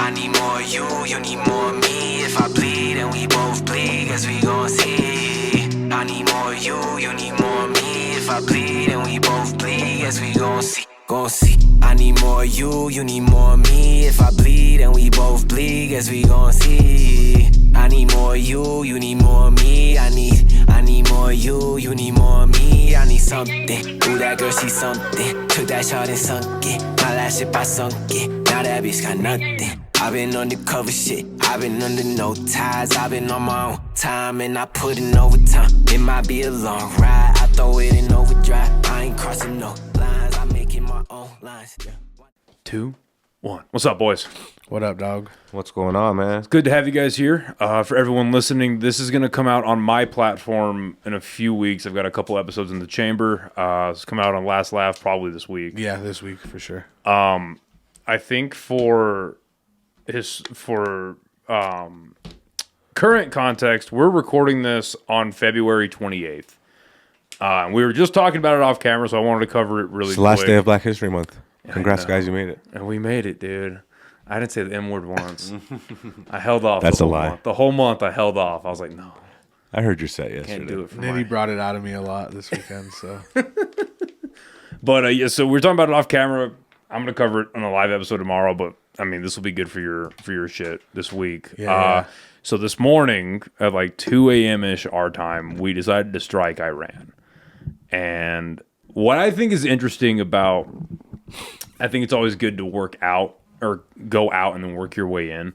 I need more you need more me. If I bleed and we both bleed, guess we gon' see. I need more you need more me. If I bleed and we both bleed, guess we gon' see. I need more you need more me. If I bleed and we both bleed, guess we gon' see. I need more you need more me. I need more you need more me. I need something. Ooh, that girl, she something. Took that shot and sunk it. My last ship, I sunk it. Now that bitch got nothing. I've been undercover shit. I've been under no ties. I've been on my own time and I put in overtime. It might be a long ride. I throw it in overdrive. I ain't crossing no lines. I'm making my own lines. 2, 1. What's up, boys? What up, dog? What's going on, man? It's good to have you guys here. For everyone listening, this is going to come out on my platform in a few weeks. I've got a couple episodes in the chamber. It's come out on Last Laugh probably this week. Yeah, this week for sure. I think for current context, we're recording this on February 28th. We were just talking about it off camera, so I wanted to cover it really quick. It's the last day of Black History Month. Congrats, guys, you made it. And we made it, dude. I didn't say the M word once. I held off. That's a lie. Month. The whole month I held off. I was like, no. I heard your set yesterday. Can't do it for Nitty brought it out of me a lot this weekend, so. But yeah, so we're talking about it off camera. I'm gonna cover it on a live episode tomorrow, but I mean this will be good for your shit this week. Yeah. So this morning at like 2 a.m. ish our time, we decided to strike Iran. And what I think is interesting about, I think it's always good to work out or go out and then work your way in.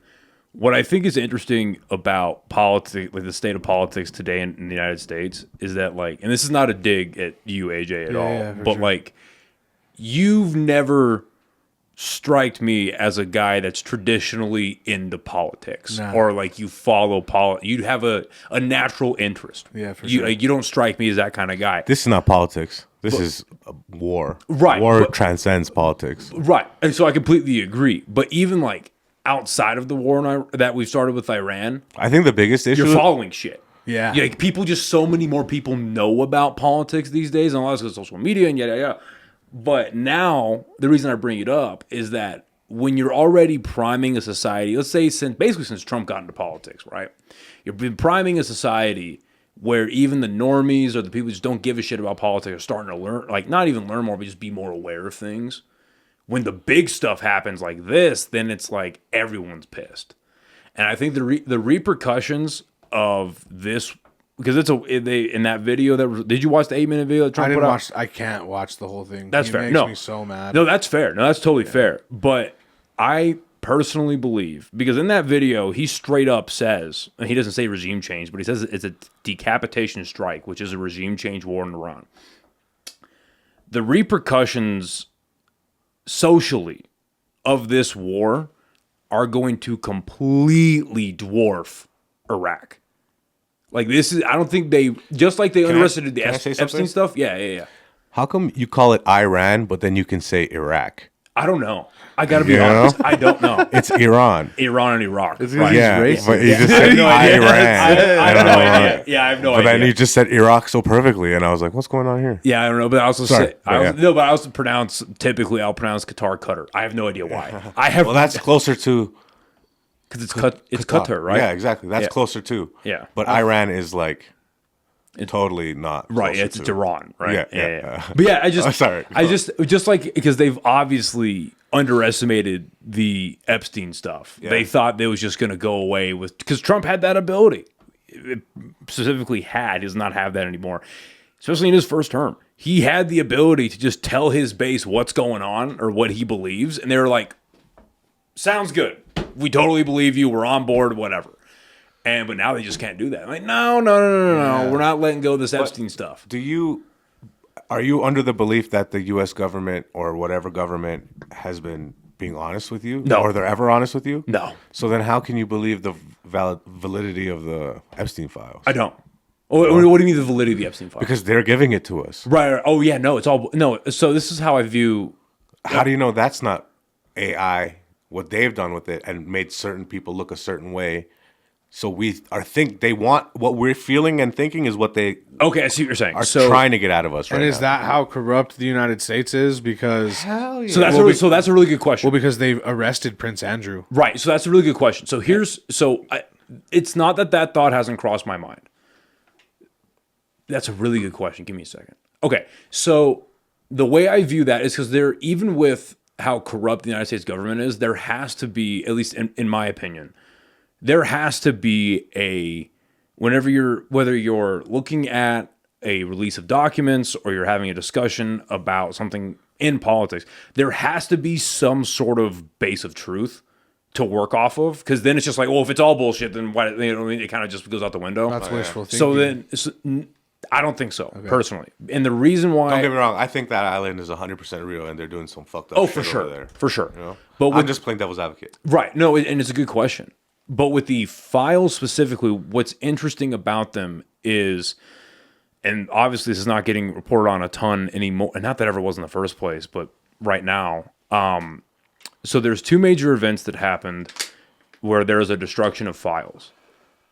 What I think is interesting about politics, like the state of politics today in the United States, is that like, and this is not a dig at you, AJ, at all, but sure. Like, you've never striked me as a guy that's traditionally into politics, or like you follow you have a natural interest. Yeah, for sure. Like, you don't strike me as that kind of guy. This is not politics. This is war. Right. War transcends politics. Right. And so I completely agree. But even like outside of the war that we've started with Iran, I think the biggest issue... You're following shit. Yeah. Like people, just so many more people know about politics these days, and a lot of it's social media and yada. But now, the reason I bring it up is that when you're already priming a society, let's say since Trump got into politics, right? You've been priming a society where even the normies or the people who just don't give a shit about politics are starting to learn, like not even learn more, but just be more aware of things. When the big stuff happens like this, then it's like everyone's pissed. And I think the repercussions of this, because in that video did you watch the 8-minute video that Trump put out? I can't watch the whole thing. That's fair. It makes me so mad. No, that's fair. No, that's totally fair. But I personally believe, because in that video he straight up says, and he doesn't say regime change, but he says it's a decapitation strike, which is a regime change war in Iran. The repercussions socially of this war are going to completely dwarf Iraq. Like this is, I don't think they, just like they underestimated the Epstein stuff. Yeah. How come you call it Iran, but then you can say Iraq? I don't know. I gotta be honest. I don't know. It's Iran. Iran and Iraq. Right. Yeah, but you just said Iran. I have no idea. Yeah, I have no idea. But then you just said Iraq so perfectly, and I was like, "What's going on here?" Yeah, I don't know. But I also pronounce typically. I'll pronounce Qatar Qatar. I have no idea why. Well, that's closer to because it's Qatar, right? Yeah, exactly. That's closer to. Yeah, but Iran is like. Totally not right. It's Iran, right? Yeah. But yeah, I just sorry. I just like because they've obviously underestimated the Epstein stuff. Yeah. They thought they was just going to go away with because Trump had that ability. It specifically does not have that anymore. Especially in his first term, he had the ability to just tell his base what's going on or what he believes, and they were like, "Sounds good. We totally believe you. We're on board. Whatever." But now they just can't do that. I'm like, no. We're not letting go of this Epstein stuff. Are you under the belief that the U.S. government or whatever government has been being honest with you? No. Or they're ever honest with you? No. So then how can you believe the validity of the Epstein files? I don't. What do you mean the validity of the Epstein files? Because they're giving it to us. Right. Oh, yeah. No, it's all... No. So this is how I view... How do you know that's not AI, what they've done with it and made certain people look a certain way So they want what we're feeling and thinking is what they Okay, I see what you're saying. are So trying to get out of us right And is now. that how corrupt the United States is? Because Hell yeah. so that's a really good question. well, because they've arrested Prince Andrew. Right. So that's a really good question. So it's not that thought hasn't crossed my mind. That's a really good question. Give me a second. Okay. So the way I view that is because even with how corrupt the United States government is, there has to be, at least in my opinion, there has to be whether you're looking at a release of documents or you're having a discussion about something in politics, there has to be some sort of base of truth to work off of, because then it's just like, well, if it's all bullshit, then why? It kind of just goes out the window. That's wishful So thinking. then, I don't think so personally, and the reason why, Don't get me wrong. I think that island is 100% real, and they're doing some fucked up. oh, shit for sure, over there. for sure. You know? But I'm just playing devil's advocate. right, no, and it's a good question. But with the files specifically, what's interesting about them is, and obviously this is not getting reported on a ton anymore, and not that it ever was in the first place, but right now, so there's two major events that happened where there's a destruction of files.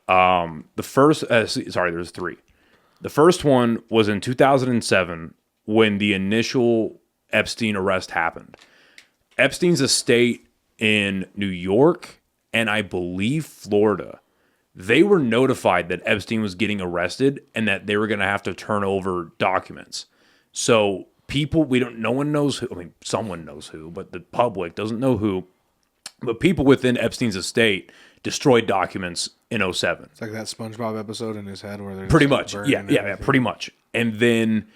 The first, there's three. The first one was in 2007 when the initial Epstein arrest happened. Epstein's estate in New York and I believe Florida, they were notified that Epstein was getting arrested and that they were going to have to turn over documents. So no one knows who, I mean, someone knows who, but the public doesn't know who. But people within Epstein's estate destroyed documents in 2007. It's like that SpongeBob episode in his head where they're Pretty just much. burning Yeah, everything. pretty much. And then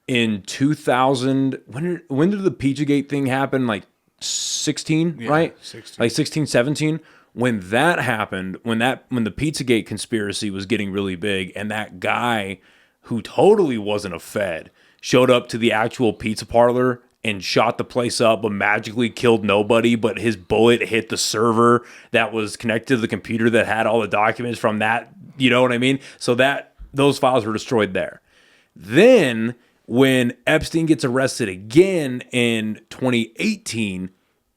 in 2000, when did the Pizzagate thing happen? Like 16, right? 16. Like 16, 17. When that happened, when the Pizzagate conspiracy was getting really big, and that guy who totally wasn't a Fed showed up to the actual pizza parlor and shot the place up, but magically killed nobody, but his bullet hit the server that was connected to the computer that had all the documents from that, you know what I mean? So those files were destroyed there. Then when Epstein gets arrested again in 2018,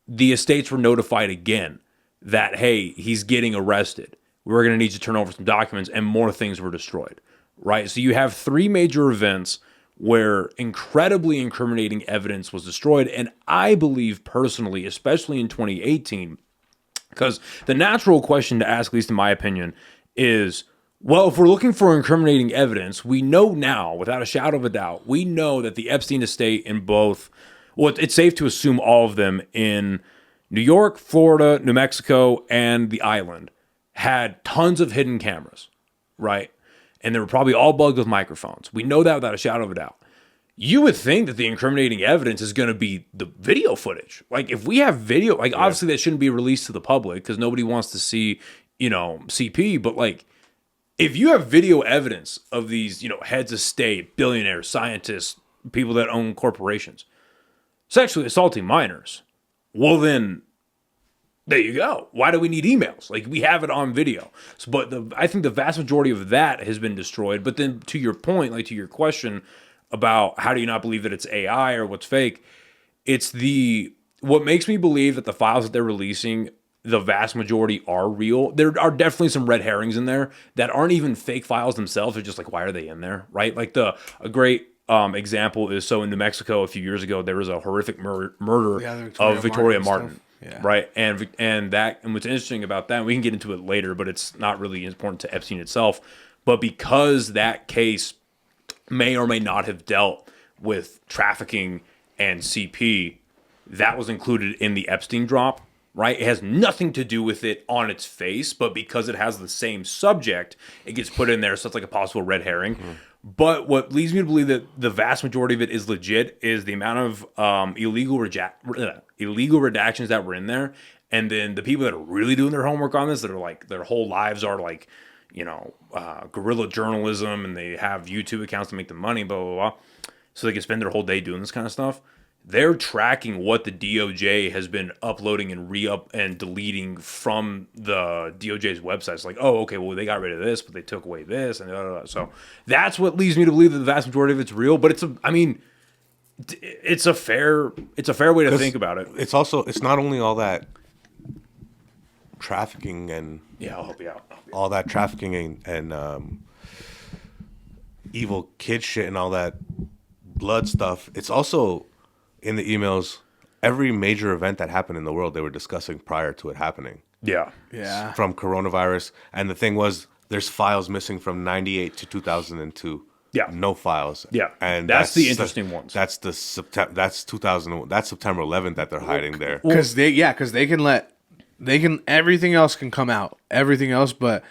the estates were notified again that, hey, he's getting arrested. We're going to need to turn over some documents, and more things were destroyed, right? So you have three major events where incredibly incriminating evidence was destroyed. And I believe personally, especially in 2018, because the natural question to ask, at least in my opinion, is, well, if we're looking for incriminating evidence, we know now, without a shadow of a doubt, we know that the Epstein estate in both, well, it's safe to assume all of them in New York, Florida, New Mexico, and the island had tons of hidden cameras, right? And they were probably all bugged with microphones. We know that without a shadow of a doubt. You would think that the incriminating evidence is going to be the video footage. Like, if we have video, like, obviously that shouldn't be released to the public because nobody wants to see, CP. But, like, if you have video evidence of these, heads of state, billionaires, scientists, people that own corporations, sexually assaulting minors, well, then there you go. Why do we need emails? Like, we have it on video. So, but I think the vast majority of that has been destroyed. But then to your point, like to your question about how do you not believe that it's AI or what's fake, it's what makes me believe that the files that they're releasing, the vast majority are real. There are definitely some red herrings in there that aren't even fake files themselves. They're just like, why are they in there, right? Like a great example is, so in New Mexico a few years ago, there was a horrific murder of Victoria Martin. Yeah. Right. And what's interesting about that, we can get into it later, but it's not really important to Epstein itself. But because that case may or may not have dealt with trafficking and CP, that was included in the Epstein drop, right? It has nothing to do with it on its face, but because it has the same subject, it gets put in there. So it's like a possible red herring. Mm-hmm. But what leads me to believe that the vast majority of it is legit is the amount of illegal redactions that were in there. And then the people that are really doing their homework on this, that are like, their whole lives are like, guerrilla journalism, and they have YouTube accounts to make them money, blah, blah, blah. So they can spend their whole day doing this kind of stuff. They're tracking what the DOJ has been uploading and re-up and deleting from the DOJ's website. It's like, oh, okay, well, they got rid of this, but they took away this, and blah, blah, blah. So that's what leads me to believe that the vast majority of it's real. But it's a fair way to think about it. It's not only all that trafficking and Yeah, I'll help you out. all that trafficking and evil kid shit and all that blood stuff. It's also in the emails. Every major event that happened in the world, they were discussing prior to it happening. Yeah. Yeah. From coronavirus, and the thing was, there's files missing from '98 to 2002. Yeah. No files. Yeah. And That's the interesting ones. That's the September. That's 2000. That's September 11th that they're hiding there. Because they can everything else can come out, everything else, but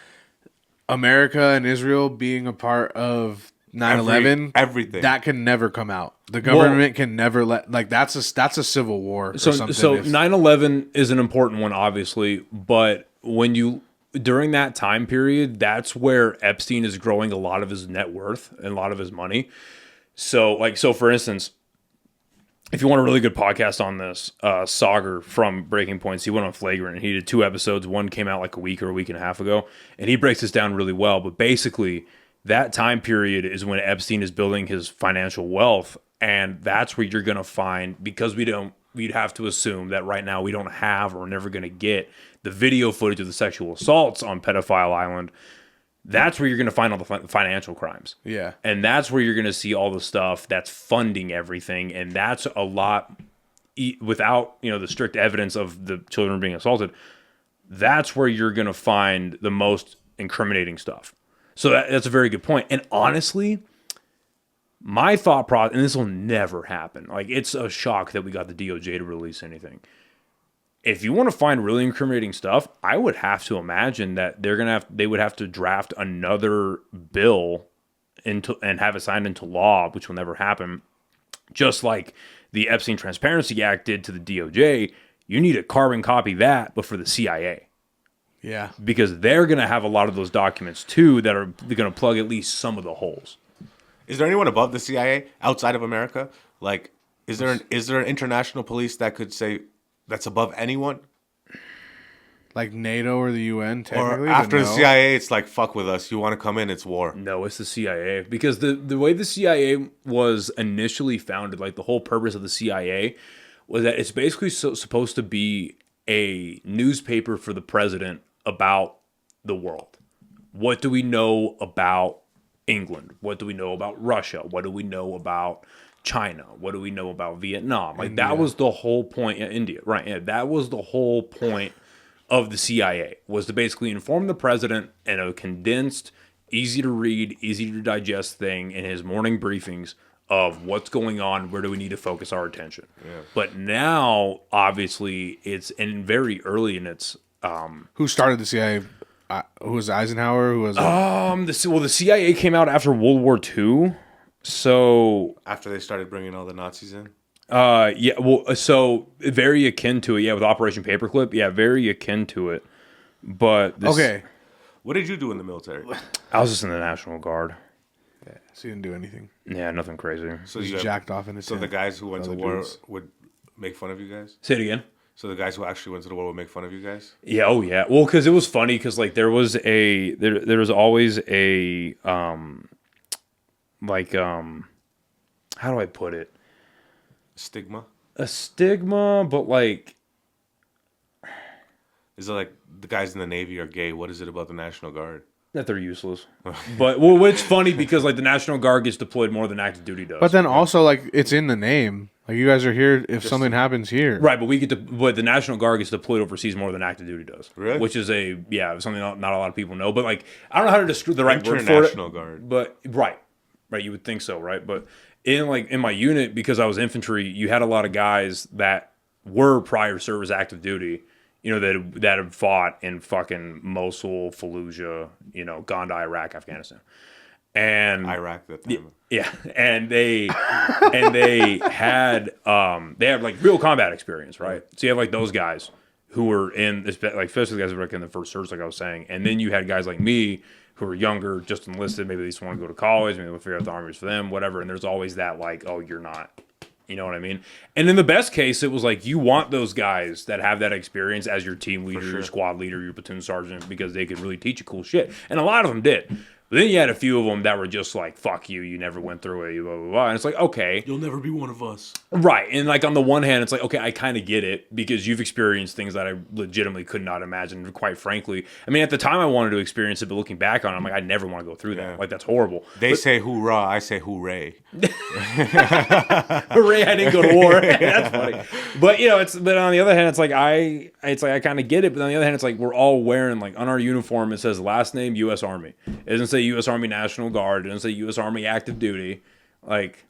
America and Israel being a part of 9/11, everything that can never come out. The government can never let that's a civil war. Or something. So 9/11 is an important one, obviously, but during that time period, that's where Epstein is growing a lot of his net worth and a lot of his money. So for instance, if you want a really good podcast on this, Sagar from Breaking Points, he went on Flagrant and he did 2 episodes. One came out like a week or a week and a half ago, and he breaks this down really well. But basically, that time period is when Epstein is building his financial wealth, and that's where you're going to find, because we'd have to assume that right now we don't have or are never going to get the video footage of the sexual assaults on Pedophile Island. That's where you're going to find all the financial crimes. Yeah. And that's where you're going to see all the stuff that's funding everything. And that's a lot, without, the strict evidence of the children being assaulted, that's where you're going to find the most incriminating stuff. So that's a very good point. And honestly, my thought process, and this will never happen, like, it's a shock that we got the DOJ to release anything. If you want to find really incriminating stuff, I would have to imagine that they would have to draft another bill and have it signed into law, which will never happen. Just like the Epstein Transparency Act did to the DOJ, you need a carbon copy that, but for the CIA. Yeah. Because they're going to have a lot of those documents too that are going to plug at least some of the holes. Is there anyone above the CIA outside of America? Like, is there an international police that could say that's above anyone? Like NATO or the UN, technically? Or after the CIA, it's like, fuck with us. You want to come in, it's war. No, it's the CIA. Because the way the CIA was initially founded, like the whole purpose of the CIA was that it's basically supposed to be a newspaper for the president about the world. What do we know about England? What do we know about Russia? What do we know about China? What do we know about Vietnam? Like, that was the whole point. India, right? Yeah, that was the whole point of the CIA, was to basically inform the president in a condensed, easy to read, easy to digest thing in his morning briefings of what's going on, where do we need to focus our attention. Yeah. But now, obviously, it's very early in its... Who started the CIA? Who was Eisenhower? Who was the CIA came out after World War II. So after they started bringing all the Nazis in? Yeah, well, so very akin to it, yeah, with Operation Paperclip, yeah, very akin to it. But okay. What did you do in the military? I was just in the National Guard. Yeah, so you didn't do anything. Yeah, nothing crazy. So you jacked off in the So the guys who went to war would make fun of you guys? Say it again. So the guys who actually went to the war would make fun of you guys? Yeah, oh yeah. Well, because it was funny, because like there was always a how do I put it? Stigma? A stigma, but like... Is it like the guys in the Navy are gay? What is it about the National Guard? That they're useless. But well, it's funny because like the National Guard gets deployed more than active duty does. But then also, like, it's in the name. Like, you guys are here if something happens here. Right, but the National Guard gets deployed overseas more than active duty does. Really? Which is something not a lot of people know. But like, I don't know how to describe the right word for it. International Guard. But right, you would think so, right? But in my unit, because I was infantry, you had a lot of guys that were prior service active duty, that had fought in fucking Mosul, Fallujah, gone to Iraq, Afghanistan. And Iraq that time. Yeah, and they had like real combat experience, right? So you have like those guys who were in this, like especially the guys who were like in the first surge, like I was saying, and then you had guys like me who were younger, just enlisted, maybe they just want to go to college, maybe they'll figure out the army is for them, whatever. And there's always that like, oh, you're not. You know what I mean? And in the best case, it was like you want those guys that have that experience as your team leader, your squad leader, your platoon sergeant, because they could really teach you cool shit. And a lot of them did. But then you had a few of them that were just like, fuck you, you never went through it, blah, blah, blah. And it's like, okay. You'll never be one of us. Right. And like on the one hand, it's like, okay, I kind of get it because you've experienced things that I legitimately could not imagine, quite frankly. I mean, at the time I wanted to experience it, but looking back on it, I'm like, I never want to go through that. Like, that's horrible. They say hoorah, I say hooray. Hooray, I didn't go to war. That's funny. But, you know, but on the other hand, it's like I kind of get it. But on the other hand, it's like we're all wearing, like, on our uniform, it says last name U.S. Army. It doesn't say U.S. Army National Guard. It doesn't say U.S. Army Active Duty. Like,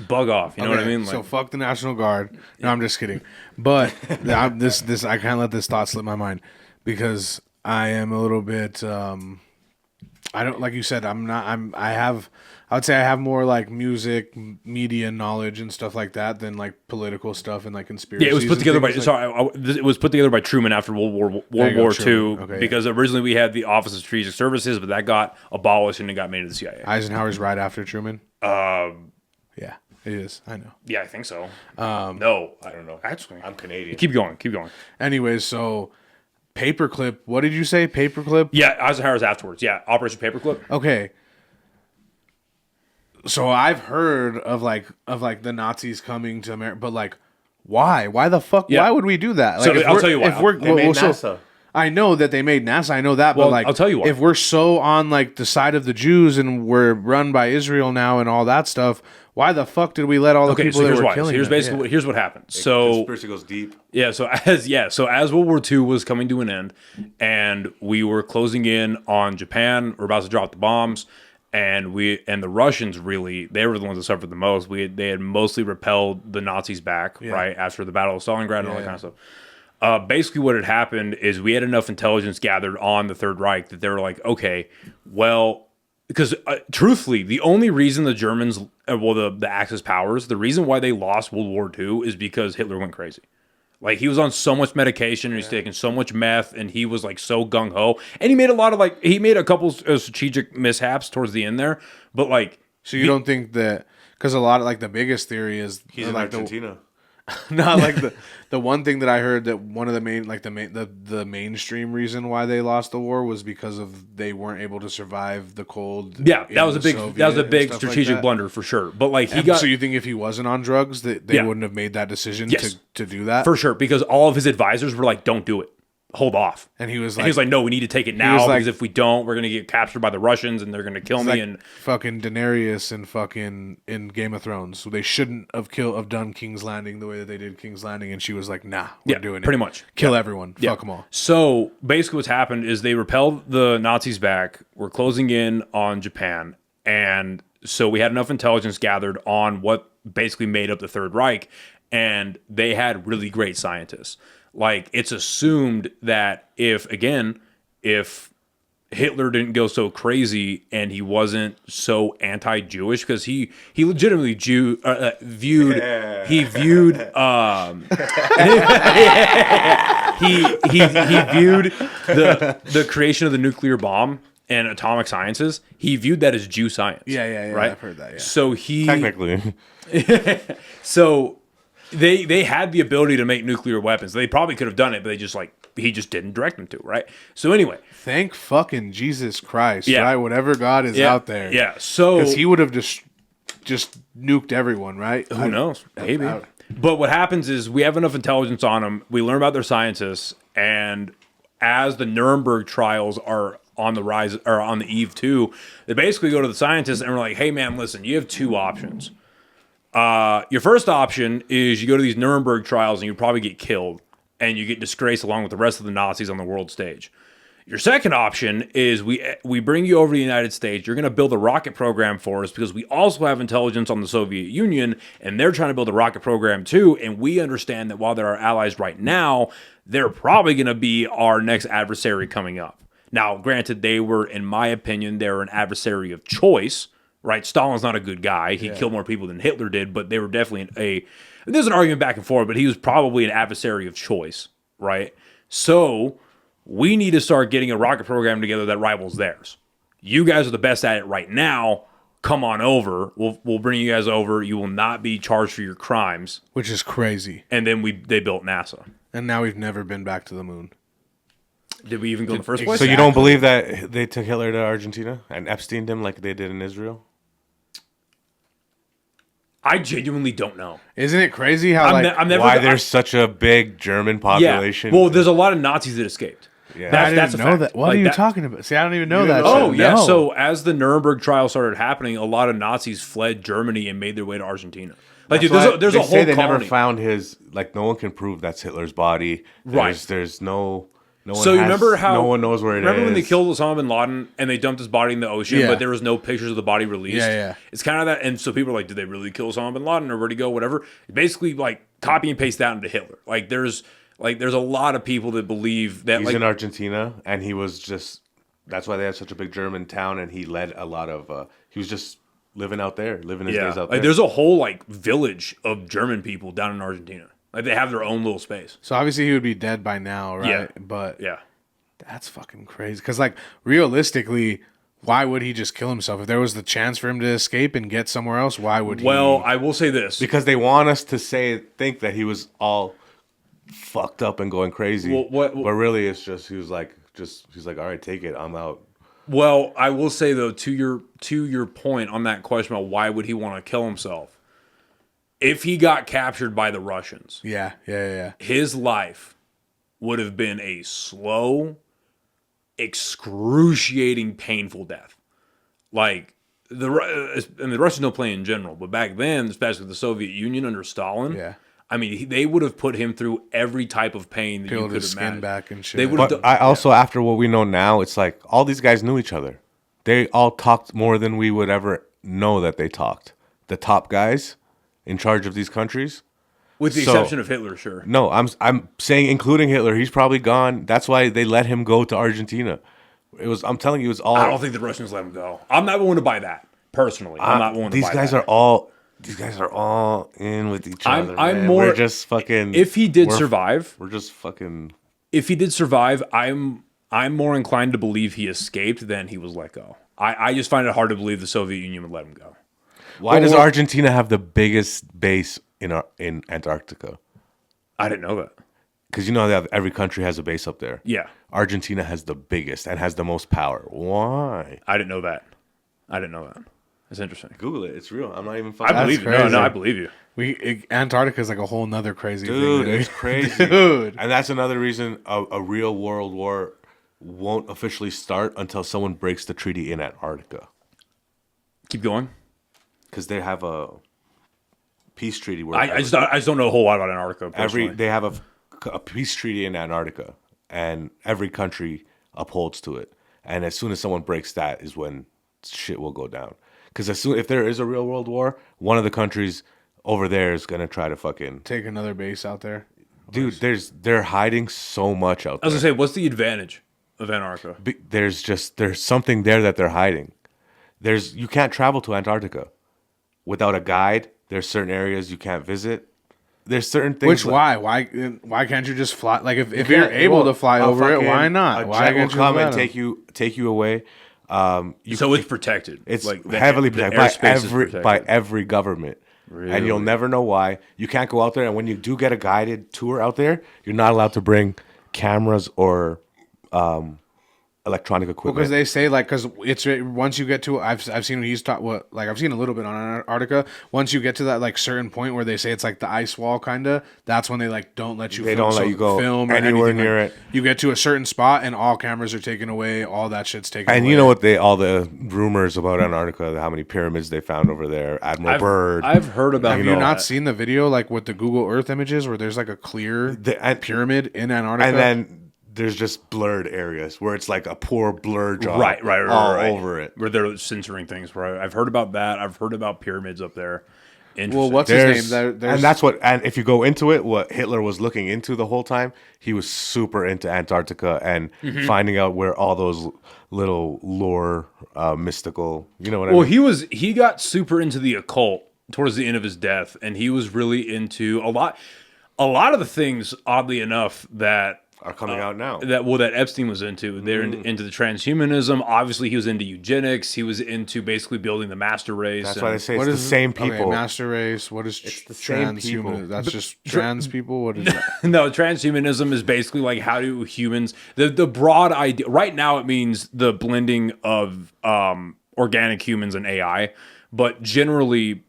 bug off. You know what I mean? Like, so fuck the National Guard. No, I'm just kidding. But this I can't let this thought slip my mind because I am a little bit. I don't, like you said. I would say I have more like music, media knowledge and stuff like that than like political stuff and like conspiracies. yeah, it was put together by it was put together by Truman after World War II because originally we had the Office of Strategic Services, but that got abolished and it got made to the CIA. Eisenhower's right after Truman. Yeah, it is. I know. Yeah, I think so. No, I don't know. Actually, I'm Canadian. Keep going. Anyways, so Paperclip. What did you say? Paperclip? Yeah, Eisenhower's afterwards. Yeah, Operation Paperclip. Okay. So I've heard of like the Nazis coming to America, but like, why? Why the fuck? Yeah. Why would we do that? Like, So I'll tell you why. If we're, They made NASA. I know that they made NASA. I know that, Well, but like, I'll tell you why. if we're so on like the side of the Jews and we're run by Israel now and all that stuff, why the fuck did we let all the people so that here's were why. killing? So here's them? basically here's what happened. So Conspiracy goes deep. yeah, so as World War II was coming to an end, and we were closing in on Japan, we're about to drop the bombs. And the Russians really, they were the ones that suffered the most. They had mostly repelled the Nazis back, right, after the Battle of Stalingrad and all that kind of stuff. Basically what had happened is we had enough intelligence gathered on the Third Reich that they were like, okay, well, because truthfully, the only reason the Germans, the Axis powers, the reason why they lost World War II is because Hitler went crazy. Like, he was on so much medication and he's taking so much meth and he was like so gung-ho. And he made he made a couple strategic mishaps towards the end there. But like... So you don't think that... Because a lot of like the biggest theory is... He's in like Argentina. Not like the one thing that I heard that one of the main like the mainstream reason why they lost the war was because of they weren't able to survive the cold. Yeah, that was a big strategic blunder for sure. But like so you think if he wasn't on drugs that they wouldn't have made that decision to do that? For sure, because all of his advisors were like, "Don't do it. Hold off." And he was like, "No, we need to take it now because if we don't, we're gonna get captured by the Russians and they're gonna kill me." Like and fucking Daenerys and fucking in Game of Thrones, so they shouldn't have done King's Landing the way that they did King's Landing, and she was like, "Nah, we're doing it. Pretty much, kill everyone, fuck them all." So basically, what's happened is they repelled the Nazis back. We're closing in on Japan, and so we had enough intelligence gathered on what basically made up the Third Reich, and they had really great scientists. Like, it's assumed that if Hitler didn't go so crazy and he wasn't so anti-Jewish, because he legitimately viewed he viewed the creation of the nuclear bomb and atomic sciences. He viewed that as Jew science. Yeah. Right? I've heard that. Yeah. So Technically. So they had the ability to make nuclear weapons. They probably could have done it, but he just didn't direct them to, right? So anyway, thank fucking Jesus Christ, right? Whatever God is out there, So because he would have just nuked everyone, right? Who knows? Maybe. But what happens is we have enough intelligence on them. We learn about their scientists, and as the Nuremberg trials are on the rise or on the eve too, they basically go to the scientists and we're like, "Hey, man, listen, you have two options. Your first option is you go to these Nuremberg trials and you probably get killed and you get disgraced along with the rest of the Nazis on the world stage. Your second option is we bring you over to the United States. You're going to build a rocket program for us because we also have intelligence on the Soviet Union and they're trying to build a rocket program too. And we understand that while they're our allies right now, they're probably going to be our next adversary coming up." Now, granted, they were, in my opinion, they're an adversary of choice. Right, Stalin's not a good guy. He killed more people than Hitler did, but they were definitely there's an argument back and forth, but he was probably an adversary of choice, right? So we need to start getting a rocket program together that rivals theirs. You guys are the best at it right now. Come on over. We'll bring you guys over. You will not be charged for your crimes. Which is crazy. And then they built NASA. And now we've never been back to the moon. Did we even go in the first place? So you don't believe that they took Hitler to Argentina and Epsteined him like they did in Israel? I genuinely don't know. Isn't it crazy how I'm never, Why there's such a big German population? Yeah. Well, there's a lot of Nazis that escaped. Yeah. That's I didn't a know fact. that. What Like, are you that- talking about? See, I don't even know that. Oh shit. yeah. No. So as the Nuremberg trial started happening, a lot of Nazis fled Germany and made their way to Argentina. Like, dude, there's they a whole say they colony. never found his. Like, no one can prove that's Hitler's body. Right. There's no. No one So you has- remember how no one knows where it is. Remember when they killed Osama bin Laden and they dumped his body in the ocean, Yeah. but there was no pictures of the body released? Yeah. It's kind of that, and so people are like, did they really kill Osama bin Laden or where'd he go? Whatever. Basically, like copy and paste that into Hitler. There's a lot of people that believe that He's in Argentina, and he was just. That's why they have such a big German town, and he led a lot of. He was just living out there, living his days out there. There's a whole village of German people down in Argentina. Like they have their own little space. So obviously he would be dead by now, right? Yeah. But Yeah. that's fucking crazy. Because realistically, why would he just kill himself if there was the chance for him to escape and get somewhere else? Why would he? Well, I will say this. Because they want us to think that he was all fucked up and going crazy. Well, but really, it's just he's like, all right, take it, I'm out. Well, I will say though, to your point on that question about why would he want to kill himself, if he got captured by the Russians, Yeah. his life would have been a slow, excruciating, painful death. Like the Russians don't play in general, but back then, especially the Soviet Union under Stalin, Yeah. I mean, they would have put him through every type of pain that you Peeled could his imagine. skin back and shit. They would have. But I also, after what we know now, it's like all these guys knew each other. They all talked more than we would ever know that they talked. The top guys in charge of these countries. with the so- exception of Hitler, sure. No, I'm saying including Hitler. He's probably gone. That's why they let him go to Argentina. I'm telling you, it's all. I don't think the Russians let him go. I'm not willing to buy that personally. I'm not willing to These buy guys that. These guys are all in with each other. I'm man. more- We're just fucking. If he did we're- survive, we're just fucking. if he did survive, I'm more inclined to believe he escaped than he was let go. I just find it hard to believe the Soviet Union would let him go. Why does Argentina have the biggest base in Antarctica? I didn't know that. Because you know that every country has a base up there. Yeah, Argentina has the biggest and has the most power. Why? I didn't know that. That's interesting. Google it. It's real. I'm not even I fucking. That's believe you. crazy. No, I believe you. Antarctica is like a whole nother crazy Dude, thing. it's crazy. Dude. And that's another reason a real world war won't officially start until someone breaks the treaty in Antarctica. Keep going. Because they have a peace treaty where I just don't know a whole lot about Antarctica. Personally. they have a peace treaty in Antarctica, and every country upholds to it. And as soon as someone breaks that, is when shit will go down. Because if there is a real world war, one of the countries over there is gonna try to fucking Take another base out there. dude. They're hiding so much out I was there. gonna say, what's the advantage of Antarctica? There's something there that they're hiding. You can't travel to Antarctica without a guide. There's certain areas you can't visit. There's certain things. Why can't you just fly? Like if you're able to fly over it, why not? A Why jet will can't you come let and 'em? take you away. So it's protected. It's Like, heavily the protected by airspace is protected. every government, and you'll never know why. You can't go out there, and when you do get a guided tour out there, you're not allowed to bring cameras or electronic equipment. Because they say because it's once you get to I've seen what he's taught I've seen a little bit on Antarctica. Once you get to that certain point where they say it's like the ice wall kinda, that's when they don't let you. They don't let you go film or anywhere anything. near Like, it. You get to a certain spot and all cameras are taken away. All that shit's taken away. And you know what all the rumors about Antarctica, how many pyramids they found over there, Admiral Byrd. I've heard about. Have you not seen the video with the Google Earth images where there's a clear pyramid in Antarctica? And then there's just blurred areas where it's like a poor blur job right, all over it. where they're censoring things. Right, I've heard about that. I've heard about pyramids up there. Interesting. Well, what's his name? And if you go into it, what Hitler was looking into the whole time, he was super into Antarctica and finding out where all those little lore, mystical, you know what I mean? Well, he got super into the occult towards the end of his death, and he was really into a lot of the things. Oddly enough, that are coming out now. that Epstein was into. They're into the transhumanism. Obviously, he was into eugenics. He was into basically building the master race. That's why they say What it's the is same people. Okay, master race. What is the same people. transhuman? That's just trans people. What is that? No, transhumanism is basically like how do humans the broad idea right now it means the blending of organic humans and AI, but generally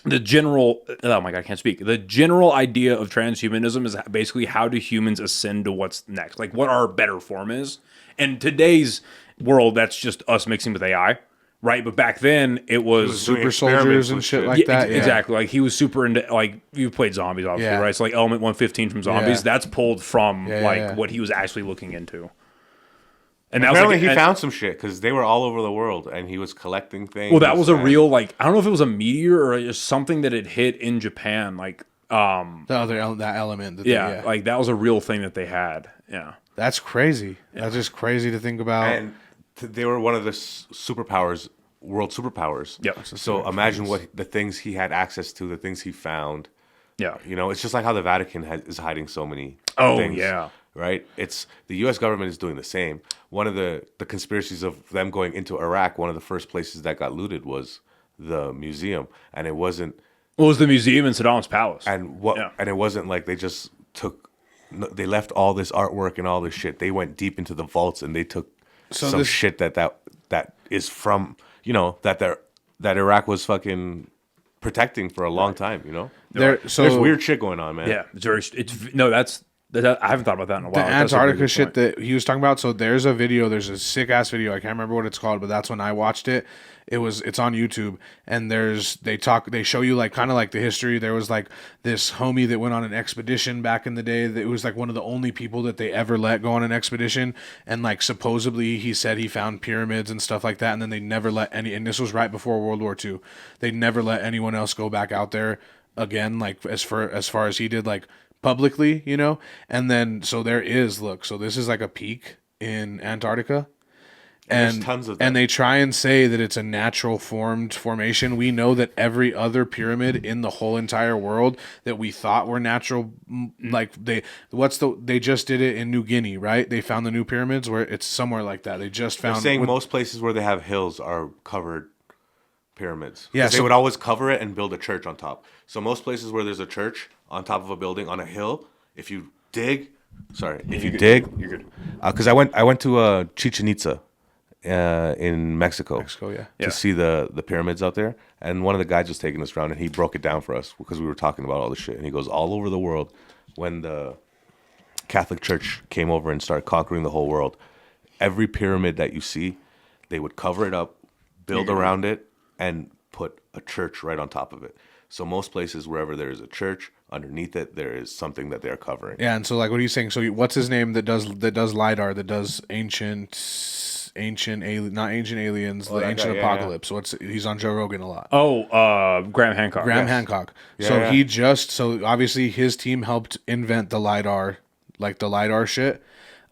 the general oh my god, I can't speak. The general idea of transhumanism is basically how do humans ascend to what's next? Like what our better form is. In today's world, that's just us mixing with AI. Right, but back then it was Super soldiers and shit like that. Yeah. Exactly. Like he was super into like you played zombies, obviously, Yeah. right? So like Element 115 from Zombies, Yeah. that's pulled from Yeah. what he was actually looking into. And that Apparently, was like, he found some shit because they were all over the world, and he was collecting things. well, that was a and- real like I don't know if it was a meteor or just something that had hit in Japan. Like That element. That like that was a real thing that they had. Yeah. That's crazy. That's just crazy to think about. and they were one of the superpowers, world superpowers. Yeah. So imagine what the things he had access to, the things he found. Yeah. You know, it's just like how the Vatican is hiding so many Oh, things. yeah. Right? It's the US government is doing the same. One of the conspiracies of them going into Iraq, one of the first places that got looted was the museum. And it wasn't Well, it was the museum in Saddam's palace. and it wasn't like they just they left all this artwork and all this shit. They went deep into the vaults and they took some shit that is from, you know, that Iraq was fucking protecting for a long time, you know? There's weird shit going on, man. yeah. I haven't thought about that in a while. the That's a really Antarctica good shit point. that he was talking about. So there's a sick ass video. I can't remember what it's called, but that's when I watched it. It's on YouTube, and they show you like kind of like the history. There was like this homie that went on an expedition back in the day. That it was like one of the only people that they ever let go on an expedition, and like supposedly he said he found pyramids and stuff like that, and then they never let any. And this was right before World War II. They never let anyone else go back out there again, like as far as he did, like publicly, you know. And then so this is like a peak in Antarctica. There's And tons of them. and they try and say that it's a natural formed formation. We know that every other pyramid in the whole entire world that we thought were natural, like they just did it in New Guinea, right? They found the new pyramids where it's somewhere like that. They just They're found saying most places where they have hills are covered pyramids. Yeah, 'Cause they so- would always cover it and build a church on top. So most places where there's a church on top of a building on a hill, if you dig, you're good. Because I went to Chichen Itza in Mexico. yeah. To see the pyramids out there, and one of the guys was taking us around, and he broke it down for us because we were talking about all this shit, and he goes, all over the world, when the Catholic Church came over and started conquering the whole world, every pyramid that you see, they would cover it up, build around it, and put a church right on top of it. So most places, wherever there is a church, underneath it, there is something that they're covering. Yeah, and so like, what are you saying? So what's his name that does lidar, that does not ancient aliens, the that ancient guy, apocalypse? He's on Joe Rogan a lot. Graham Hancock. Graham Yes. Hancock. Yeah. So obviously his team helped invent the lidar, like the lidar shit.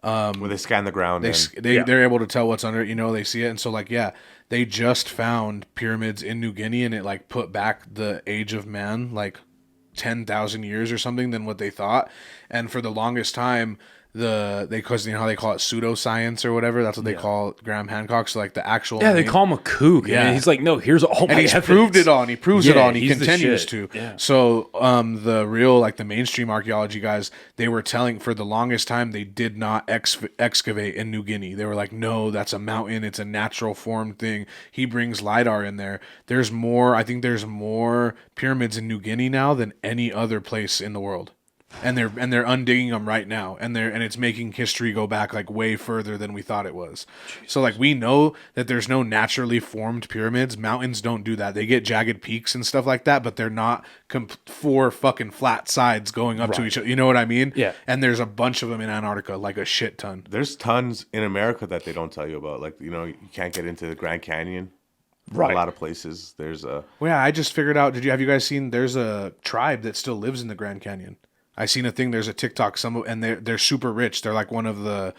Where they scan the ground. They're able to tell what's under it, you know, they see it. And so like, yeah, they just found pyramids in New Guinea, and it like put back the age of man like 10,000 years or something than what they thought. And for the longest time, because you know how they call it pseudoscience or whatever, that's what they call Graham Hancock. So like the actual Yeah, they name- call him a kook. Yeah, Yeah. he's like, no, here's all my and he's evidence. proved it on. He proves it Yeah, on. He he's the continues shit. to. Yeah. So the real like the mainstream archaeology guys, they were telling for the longest time they did not excavate in New Guinea. They were like, no, that's a mountain. It's a natural formed thing. He brings lidar in there. There's more. I think there's more pyramids in New Guinea now than any other place in the world. And they're undigging them right now, and it's making history go back like way further than we thought it was. So like we know that there's no naturally formed pyramids. Mountains don't do that. They get jagged peaks and stuff like that, but they're not four fucking flat sides going up to each other. You know what I mean? Yeah. And there's a bunch of them in Antarctica, like a shit ton. There's tons in America that they don't tell you about. Like, you know, you can't get into the Grand Canyon. Right. A lot of places. There's a... Well, yeah, I just figured out. Have you guys seen? There's a tribe that still lives in the Grand Canyon. I seen a thing. There's a TikTok. And they're super rich. They're like one of the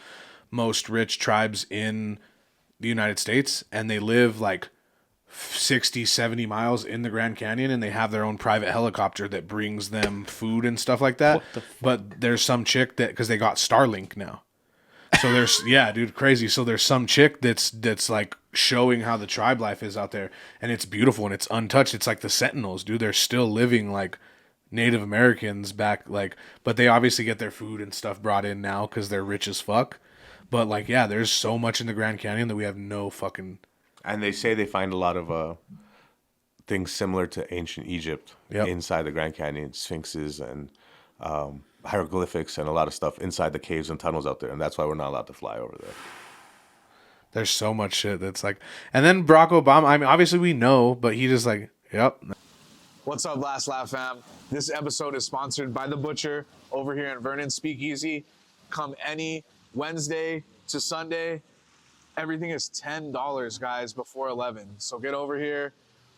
most rich tribes in the United States, and they live like 60, 70 miles in the Grand Canyon, and they have their own private helicopter that brings them food and stuff like that. But there's some chick that, because they got Starlink now. So there's yeah, dude, crazy. So there's some chick that's like showing how the tribe life is out there, and it's beautiful and it's untouched. It's like the Sentinels, dude. They're still living like Native Americans back, like, but they obviously get their food and stuff brought in now because they're rich as fuck. But like, yeah, there's so much in the Grand Canyon that we have no fucking. And they say they find a lot of things similar to ancient Egypt inside the Grand Canyon, sphinxes and hieroglyphics and a lot of stuff inside the caves and tunnels out there. And that's why we're not allowed to fly over there. There's so much shit that's like, and then Barack Obama. I mean, obviously we know, but he just like, yep. What's up, Last Laugh fam? This episode is sponsored by The Butcher over here in Vernon Speakeasy. Come any Wednesday to Sunday. Everything is $10, guys, before 11. So get over here.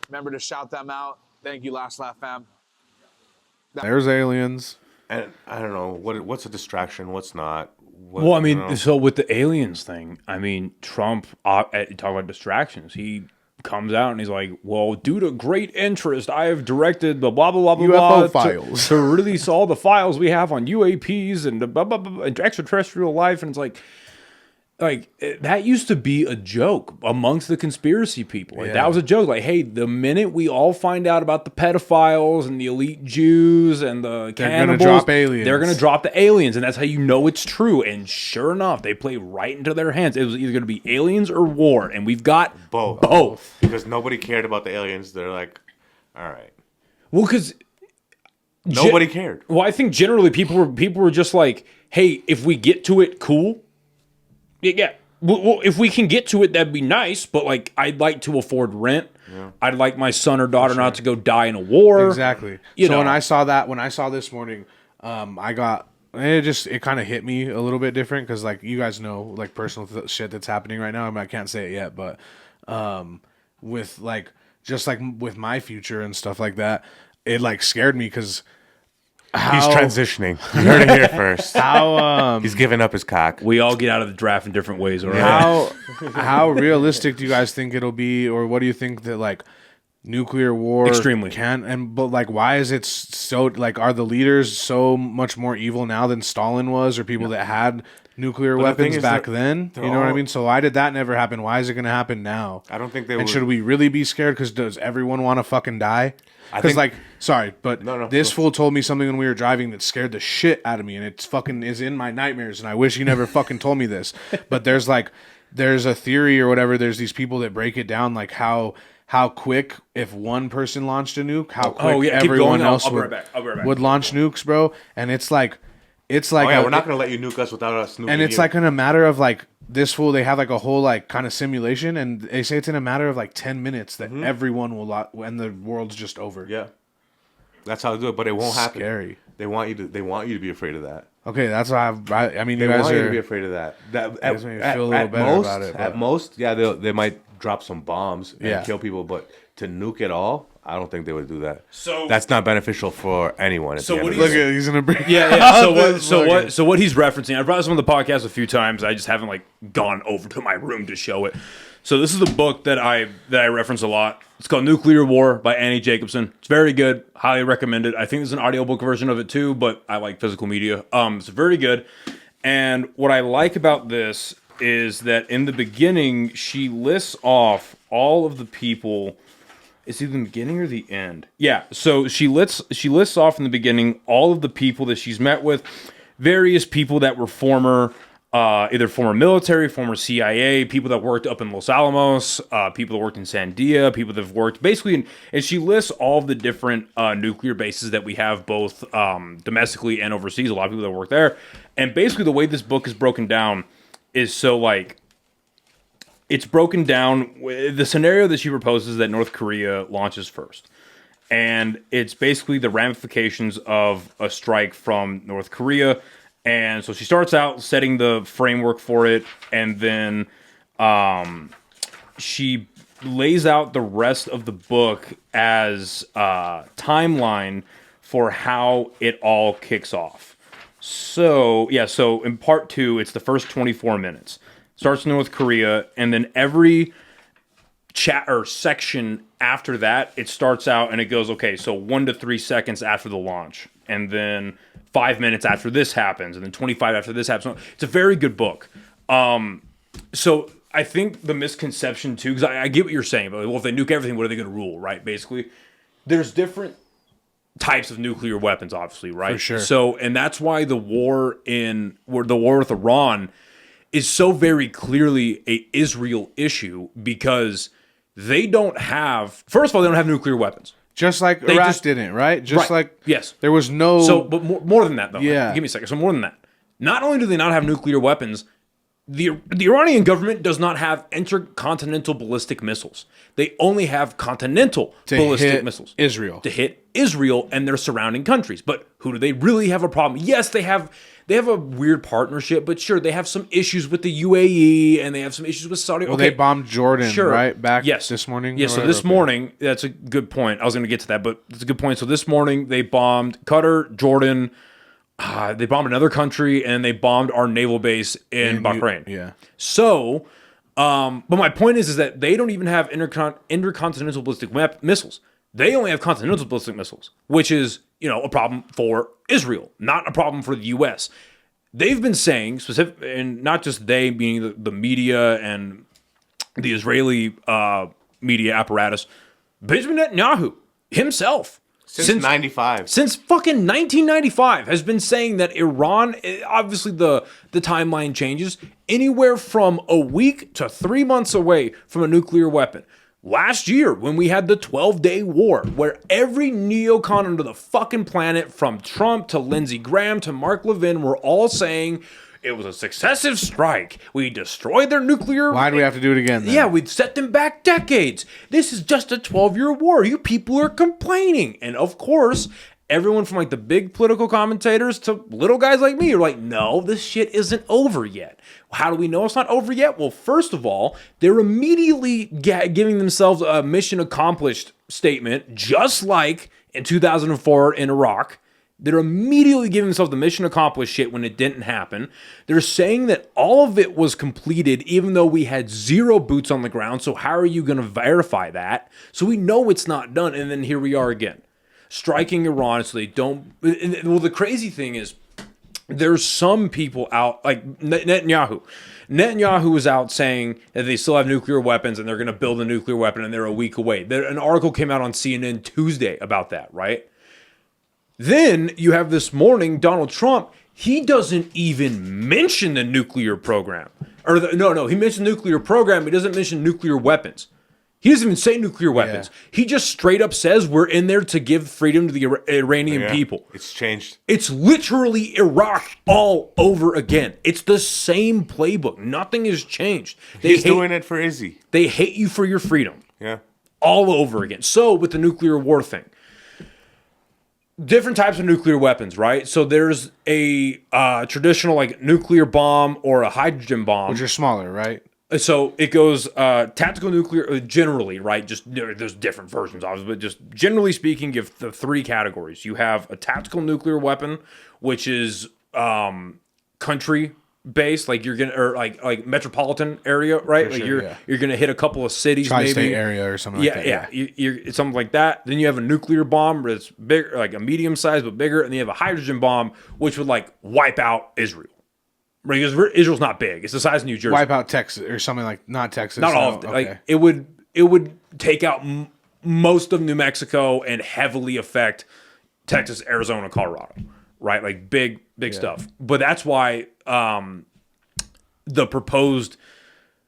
Remember to shout them out. Thank you, Last Laugh fam. There's aliens. And I don't know, what's a distraction, what's not. Well, I mean, so with the aliens thing, I mean, Trump, talk about distractions. He comes out and he's like, well, due to great interest, I have directed the blah, blah, blah, blah, UFO files. to release all the files we have on UAPs and blah, blah, blah, and extraterrestrial life. And it's like that used to be a joke amongst the conspiracy people. Like, that was a joke. Like, hey, the minute we all find out about the pedophiles and the elite Jews and the cannibals, they're going to drop the aliens. And that's how you know it's true. And sure enough, they play right into their hands. It was either going to be aliens or war. And we've got both. Because nobody cared about the aliens. They're like, all right. Well, because nobody cared. Well, I think generally people were just like, hey, if we get to it, cool. Yeah. Well, if we can get to it, that'd be nice. But like, I'd like to afford rent. Yeah. I'd like my son or daughter not to go die in a war. Exactly. So when I saw this morning, I got it kind of hit me a little bit different because like you guys know like personal shit that's happening right now. I mean, I can't say it yet, but with like just like with my future and stuff like that, it like scared me because. He's transitioning. You heard it here first. He's giving up his cock. We all get out of the draft in different ways. All right? How realistic do you guys think it'll be, or what do you think that like nuclear war extremely but like why is it so like are the leaders so much more evil now than Stalin was or people that had nuclear weapons back then? You know what I mean? So why did that never happen? Why is it going to happen now? I don't think they. And should we really be scared? Because does everyone want to fucking die? Because like, sorry, but this fool told me something when we were driving that scared the shit out of me, and it's fucking is in my nightmares, and I wish he never fucking told me this. But there's a theory or whatever. There's these people that break it down like how quick if one person launched a nuke, how quick everyone else would launch nukes, bro. And it's like we're not gonna let you nuke us without us nuking. And it's like in a matter of like this fool, they have like a whole like kind of simulation, and they say it's in a matter of like 10 minutes that everyone will and the world's just over. Yeah, that's how they do it, but it won't happen. Scary. They want you to be afraid of that. Okay, that's why I mean, they you guys want are, you to be afraid of that. That makes me feel a little better about it. At most, yeah, they might drop some bombs and kill people, but to nuke it all, I don't think they would do that. So that's not beneficial for anyone. So what look at he's in a break. Yeah. So what he's referencing? I've brought this on the podcast a few times. I just haven't like gone over to my room to show it. So this is the book that I reference a lot. It's called Nuclear War by Annie Jacobson. It's very good. Highly recommend it. I think there's an audiobook version of it too, but I like physical media. It's very good. And what I like about this is that in the beginning she lists off all of the people. It's either the beginning or the end. Yeah, so she lists off in the beginning all of the people that she's met with, various people that were either former military, former CIA, people that worked up in Los Alamos, people that worked in Sandia, people that have worked basically, and she lists all of the different nuclear bases that we have both domestically and overseas. A lot of people that work there, and basically the way this book is broken down is so like. It's broken down. The scenario that she proposes is that North Korea launches first. And it's basically the ramifications of a strike from North Korea. And so she starts out setting the framework for it. And then she lays out the rest of the book as a timeline for how it all kicks off. So in part 2, it's the first 24 minutes. Starts in North Korea, and then every chat or section after that, it starts out and it goes, okay, so 1 to 3 seconds after the launch, and then 5 minutes after this happens, and then 25 after this happens. It's a very good book. So I think the misconception too, because I get what you're saying, but well, if they nuke everything, what are they going to rule, right? Basically, there's different types of nuclear weapons, obviously, right? For sure. So, and that's why the war with Iran is so very clearly a Israel issue, because they don't have, first of all, they don't have nuclear weapons. Just like Iraq didn't, right? Just right. like yes, there was no. So, but more than that, though. Yeah. Give me a second. So more than that, not only do they not have nuclear weapons, the Iranian government does not have intercontinental ballistic missiles. They only have continental ballistic missiles. Israel. To hit Israel and their surrounding countries. But who do they really have a problem? Yes, they have a weird partnership, but sure, they have some issues with the UAE and they have some issues with Saudi. Well, they bombed Jordan, right? Back this morning? Yes, so this morning, that's a good point. I was going to get to that, but it's a good point. So this morning, they bombed Qatar, Jordan, they bombed another country, and they bombed our naval base in Bahrain. Yeah. So, but my point is that they don't even have intercontinental ballistic missiles. They only have continental ballistic missiles, which is, a problem for Israel, not a problem for the U.S. They've been saying, and not just they, meaning the media and the Israeli media apparatus, Benjamin Netanyahu himself, Since 95. Since fucking 1995 has been saying that Iran, obviously the timeline changes, anywhere from a week to 3 months away from a nuclear weapon. Last year, when we had the 12-day war, where every neocon under the fucking planet, from Trump to Lindsey Graham to Mark Levin, were all saying it was a successive strike. We destroyed their nuclear... Why do we have to do it again then? Yeah, we'd set them back decades. This is just a 12-year war. You people are complaining. And of course, everyone from like the big political commentators to little guys like me are like, no, this shit isn't over yet. How do we know it's not over yet? Well, first of all, they're immediately giving themselves a mission accomplished statement, just like in 2004 in Iraq. They're immediately giving themselves the mission accomplished shit when it didn't happen. They're saying that all of it was completed even though we had 0 boots on the ground. So how are you going to verify that? So we know it's not done. And then here we are again, striking Iran so they don't... Well, the crazy thing is there's some people out, like Netanyahu. Netanyahu was out saying that they still have nuclear weapons and they're going to build a nuclear weapon and they're a week away. An article came out on CNN Tuesday about that, right? Then you have this morning, Donald Trump, he doesn't even mention the nuclear program. He mentioned nuclear program, he doesn't mention nuclear weapons. He doesn't even say nuclear weapons. Yeah. He just straight up says we're in there to give freedom to the Iranian people. It's changed. It's literally Iraq all over again. It's the same playbook. Nothing has changed. He's doing it for Izzy. They hate you for your freedom. Yeah. All over again. So with the nuclear war thing, different types of nuclear weapons, right? So there's a traditional like nuclear bomb or a hydrogen bomb. Which are smaller, right? So it goes tactical nuclear generally, right? Just there's different versions, obviously, but just generally speaking, you have the 3 categories. You have a tactical nuclear weapon, which is country based, like you're gonna or like metropolitan area, right? Like you're gonna hit a couple of cities, Tri-state maybe area or something like that. Yeah, you're something like that. Then you have a nuclear bomb that's bigger, like a medium size but bigger, and then you have a hydrogen bomb, which would like wipe out Israel. Because Israel's not big; it's the size of New Jersey. Wipe out Texas or something like not Texas. Not all of it. Okay. Like it would take out most of New Mexico and heavily affect Texas, Arizona, Colorado. Right, like big stuff. But that's why the proposed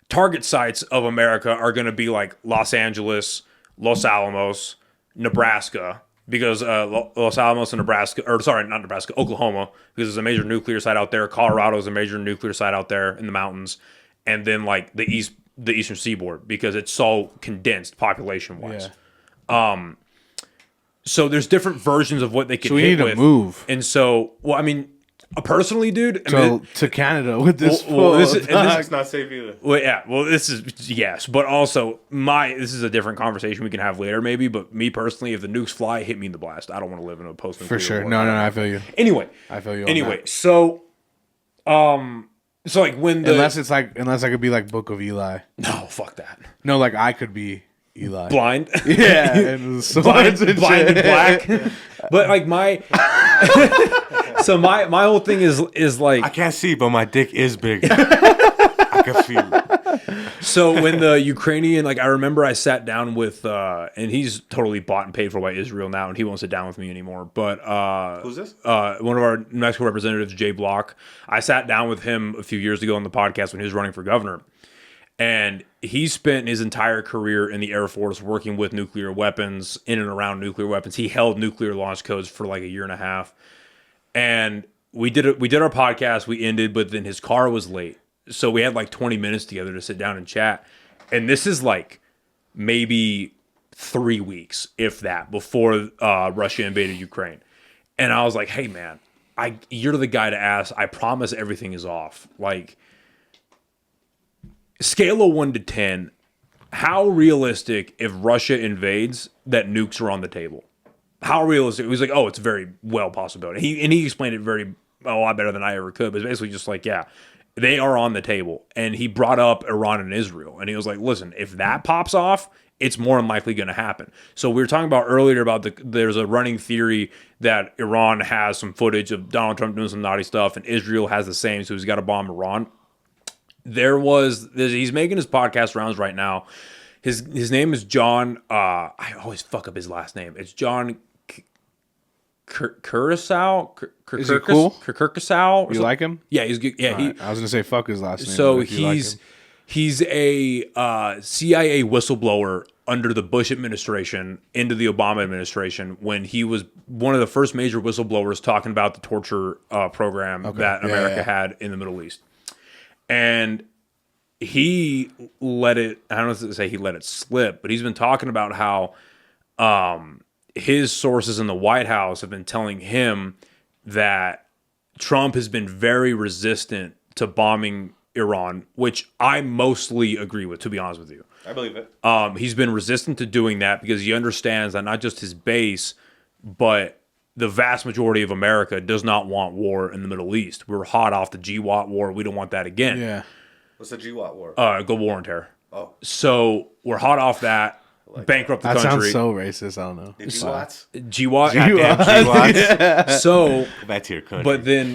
target sites of America are going to be like Los Angeles, Los Alamos, Nebraska. Because Los Alamos and Oklahoma, because there's a major nuclear site out there. Colorado is a major nuclear site out there in the mountains, and then like the eastern seaboard, because it's so condensed population wise. Yeah. So there's different versions of what they can. So we hit need with. to move. And so, well, I mean, personally, dude, to Canada with this. It's not safe either. Well, yeah. Well, this is yes, but also this is a different conversation we can have later, maybe. But me personally, if the nukes fly, hit me in the blast. I don't want to live in a post-nuclear for sure. war. No, I feel you. Anyway, I feel you. Anyway, so So like when the unless I could be like Book of Eli. no, fuck that. No, like I could be Eli. Blind. Yeah, and the blind, swords and blind and shit. black. But like my so my whole thing is like I can't see, but my dick is big. I can feel it. so when the Ukrainian, like I remember I sat down with and he's totally bought and paid for by Israel now and he won't sit down with me anymore. But Who's this? one of our Mexico representatives, Jay Block, I sat down with him a few years ago on the podcast when he was running for governor. And he spent his entire career in the Air Force working with nuclear weapons, in and around nuclear weapons. He held nuclear launch codes for like a year and a half. And we did our podcast, we ended, but then his car was late. So we had like 20 minutes together to sit down and chat. And this is like maybe 3 weeks, if that, before Russia invaded Ukraine. And I was like, hey man, you're the guy to ask. I promise everything is off. Like, scale of 1 to 10, how realistic if Russia invades that nukes are on the table? How realistic? He was like, oh, it's very well possibility. He explained it a lot better than I ever could. But it's basically just like, yeah, they are on the table. And he brought up Iran and Israel. And he was like, listen, if that pops off, it's more than likely going to happen. So we were talking about earlier about there's a running theory that Iran has some footage of Donald Trump doing some naughty stuff and Israel has the same. So he's got to bomb Iran. He's making his podcast rounds right now. His name is John. I always fuck up his last name. It's John Curacao. Is he cool? Curacao. You like him? Yeah, he's good. Yeah, Right. I was gonna say fuck his last name. So but if you like him. he's a CIA whistleblower under the Bush administration into the Obama administration when he was one of the first major whistleblowers talking about the torture program that America had in the Middle East. And he let it, I don't know if to say he let it slip, but he's been talking about how his sources in the White House have been telling him that Trump has been very resistant to bombing Iran, which I mostly agree with, to be honest with you. I believe it. He's been resistant to doing that because he understands that not just his base, but the vast majority of America does not want war in the Middle East. We're hot off the GWAT war. We don't want that again. Yeah. What's the GWAT war? Global war on terror. Oh. So we're hot off that. Bankrupt the That country. sounds so racist. I don't know. The GWATs? GWAT. Goddamn GWATs. So, Go back to your country. but then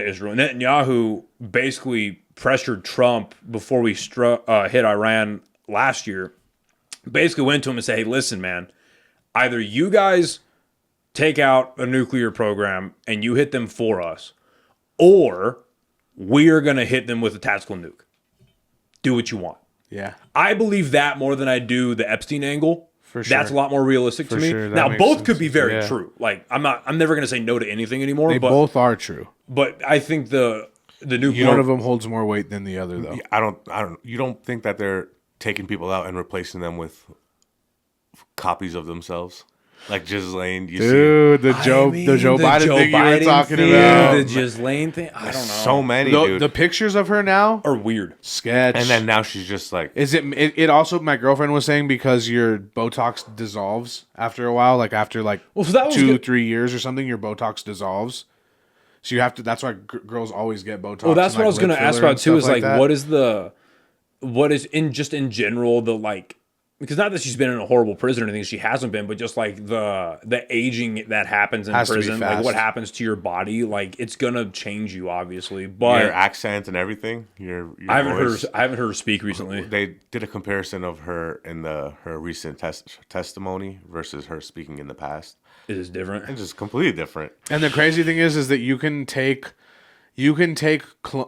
Netanyahu basically pressured Trump before we hit Iran last year. Basically went to him and said, hey, listen, man, either you guys take out a nuclear program and you hit them for us, or we are going to hit them with a tactical nuke. Do what you want. Yeah. I believe that more than I do the Epstein angle. For sure. That's a lot more realistic to me. sure, that Now, makes both sense. could be very Yeah. true. Like, I'm never going to say no to anything anymore. They but both are true. But I think the nuke One of them holds more weight than the other, though. I don't. You don't think that they're taking people out and replacing them with copies of themselves, like Ghislaine? You Dude, the Joe Biden thing you were talking about. the Ghislaine thing. I don't know. so many, The, dude. the pictures of her now Are weird. sketch. And then now she's just like, Is it also, my girlfriend was saying, because your Botox dissolves after a while, like after Well, so that was 2-3 years or something, your Botox dissolves. So you have to, that's why girls always get Botox. Well, that's and, what I was lip going to ask filler about and too. stuff Is like, that. what is in general the like. Because not that she's been in a horrible prison or anything, she hasn't been, but just like the aging that happens in Has to be prison, like fast. what happens to your body, like it's gonna change you, obviously. But your accent and everything. Your I haven't voice. heard her speak recently. They did a comparison of her in her recent testimony versus her speaking in the past. It is different. It's just completely different. And the crazy thing is that you can take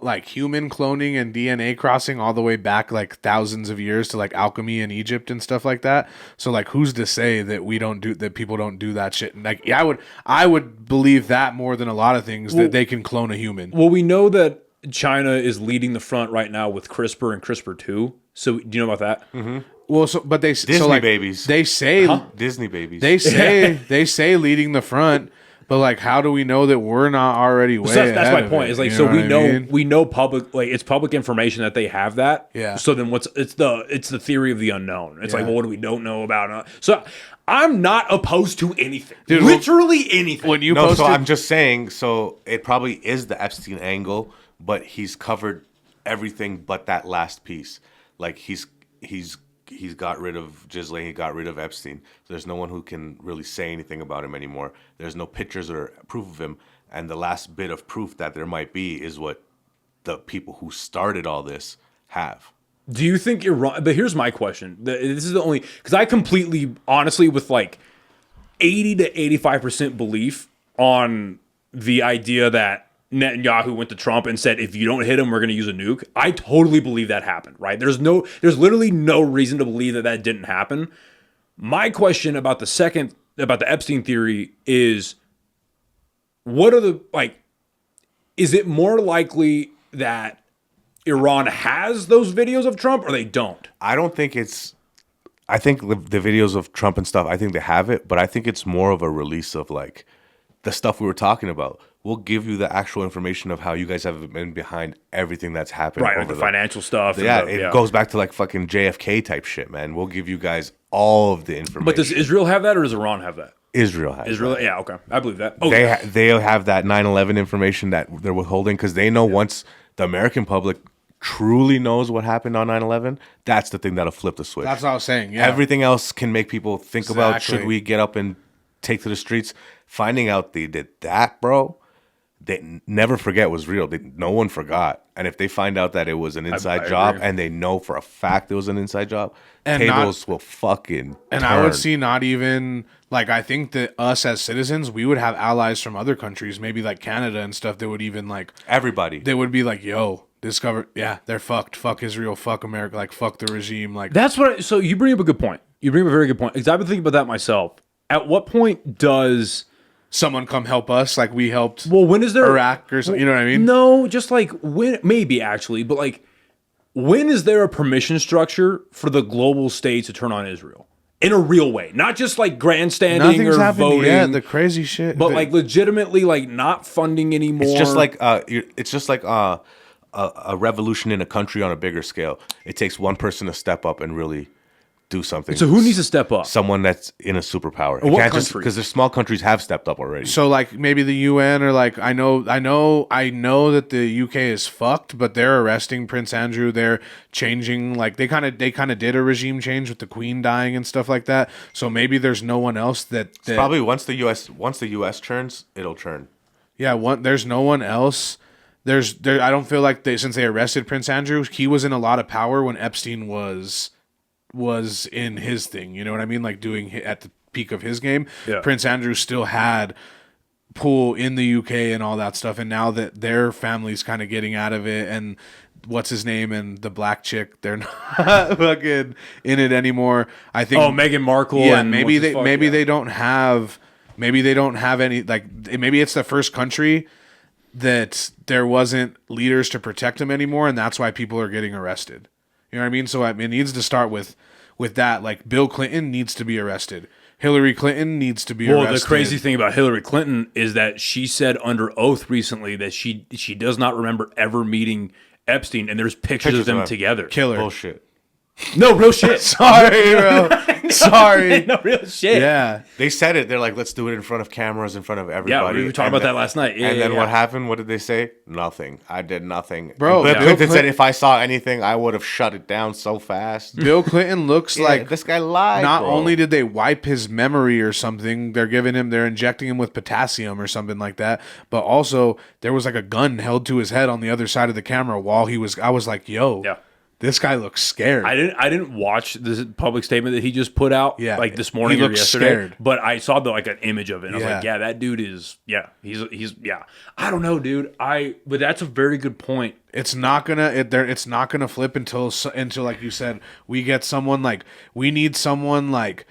like human cloning and DNA crossing all the way back like thousands of years to like alchemy in Egypt and stuff like that. So like, who's to say that people don't do that shit? And like, yeah, I would believe that more than a lot of things, that they can clone a human. Well, we know that China is leading the front right now with CRISPR and CRISPR-2. So do you know about that? Mm-hmm. Well, but Disney so like, babies. They say Disney babies. they say leading the front. But like, how do we know that we're not already way So that's my ahead of point. it? Is like, You so know what I mean? we know public, like it's public information that they have that. Yeah. So then it's the theory of the unknown. It's like, Yeah. well, what do we don't know about? So I'm not opposed to anything. Dude, literally anything. When you no, posted, so I'm just saying. So it probably is the Epstein angle, but he's covered everything but that last piece. Like he's got rid of Ghislaine, he got rid of Epstein. So there's no one who can really say anything about him anymore. There's no pictures or proof of him, and the last bit of proof that there might be is what the people who started all this have. Do you think Iran? But here's my question. This is the only because I completely, honestly, with like 80 to 85% belief on the idea that Netanyahu went to Trump and said, if you don't hit him, we're going to use a nuke. I totally believe that happened, right? There's literally no reason to believe that didn't happen. My question about the Epstein theory is, what are is it more likely that Iran has those videos of Trump or they don't? I don't think it's. I think the videos of Trump and stuff, I think they have it, but I think it's more of a release of like the stuff we were talking about. We'll give you the actual information of how you guys have been behind everything that's happened. Right, like the financial stuff. Yeah, it goes back to like fucking JFK type shit, man. We'll give you guys all of the information. But does Israel have that or does Iran have that? Israel has Israel, that. yeah, okay. I believe that. Oh, They have that 9/11 information that they're withholding because they know once the American public truly knows what happened on 9/11, that's the thing that'll flip the switch. That's what I was saying. Yeah. Everything else can make people think about, Exactly. should we get up and take to the streets? Finding out they did that, bro, they never forget was real. No one forgot. And if they find out that it was an inside job agree. and they know for a fact it was an inside job, And tables will fucking And turn. I would see not even like I think that us as citizens, we would have allies from other countries, maybe like Canada and stuff. That would even like Everybody. they would be like, "Yo, discover, yeah, they're fucked. Fuck Israel. Fuck America. Like fuck the regime." Like that's what. So you bring up a good point. You bring up a very good point. Because I've been thinking about that myself. At what point does someone come help us, like we helped when is there Iraq or something? You know what I mean? No, just like when, maybe actually, but like when is there a permission structure for the global state to turn on Israel in a real way, not just like grandstanding Nothing's or happened voting, yet. The crazy shit, but like legitimately, like not funding anymore. It's just like a revolution in a country on a bigger scale. It takes one person to step up and really do something. So who needs to step up? Someone that's in a superpower. Or what country? Because the small countries have stepped up already. So like maybe the UN or like I know that the UK is fucked, but they're arresting Prince Andrew. They're changing like they kind of did a regime change with the Queen dying and stuff like that. So maybe there's no one else that Probably once the US turns, it'll turn. Yeah, there's no one else. I don't feel like since they arrested Prince Andrew, he was in a lot of power when Epstein was in his thing. You know what I mean? Like doing at the peak of his game. Yeah. Prince Andrew still had pull in the UK and all that stuff. And now that their family's kind of getting out of it and what's his name and the black chick, they're not fucking in it anymore. I think. Oh, Meghan Markle. Yeah, and maybe they they don't have any like maybe it's the first country that there wasn't leaders to protect them anymore, and that's why people are getting arrested. You know what I mean? So it needs to start with that. Like Bill Clinton needs to be arrested. Hillary Clinton needs to be arrested. Well, the crazy thing about Hillary Clinton is that she said under oath recently that she does not remember ever meeting Epstein, and there's pictures of them together. Killer. Bullshit. No, real shit. Sorry, bro. Sorry. No, real shit. Yeah. They said it. They're like, let's do it in front of cameras, in front of everybody. Yeah, we were talking about that last night. Yeah, and then yeah. what happened? What did they say? Nothing. I did nothing. Bro, Bill yeah. Clinton said if I saw anything, I would have shut it down so fast. Bill Clinton looks like this guy lied. Not bro. only did they wipe his memory or something, they're injecting him with potassium or something like that, but also there was like a gun held to his head on the other side of the camera while I was like, yo, Yeah. this guy looks scared. I didn't watch this public statement that he just put out like this morning he or looks yesterday. scared. But I saw an image of it and I was Yeah. like, yeah, that dude is he's I don't know, dude. But that's a very good point. It's not gonna flip until like you said, we get someone like we need someone like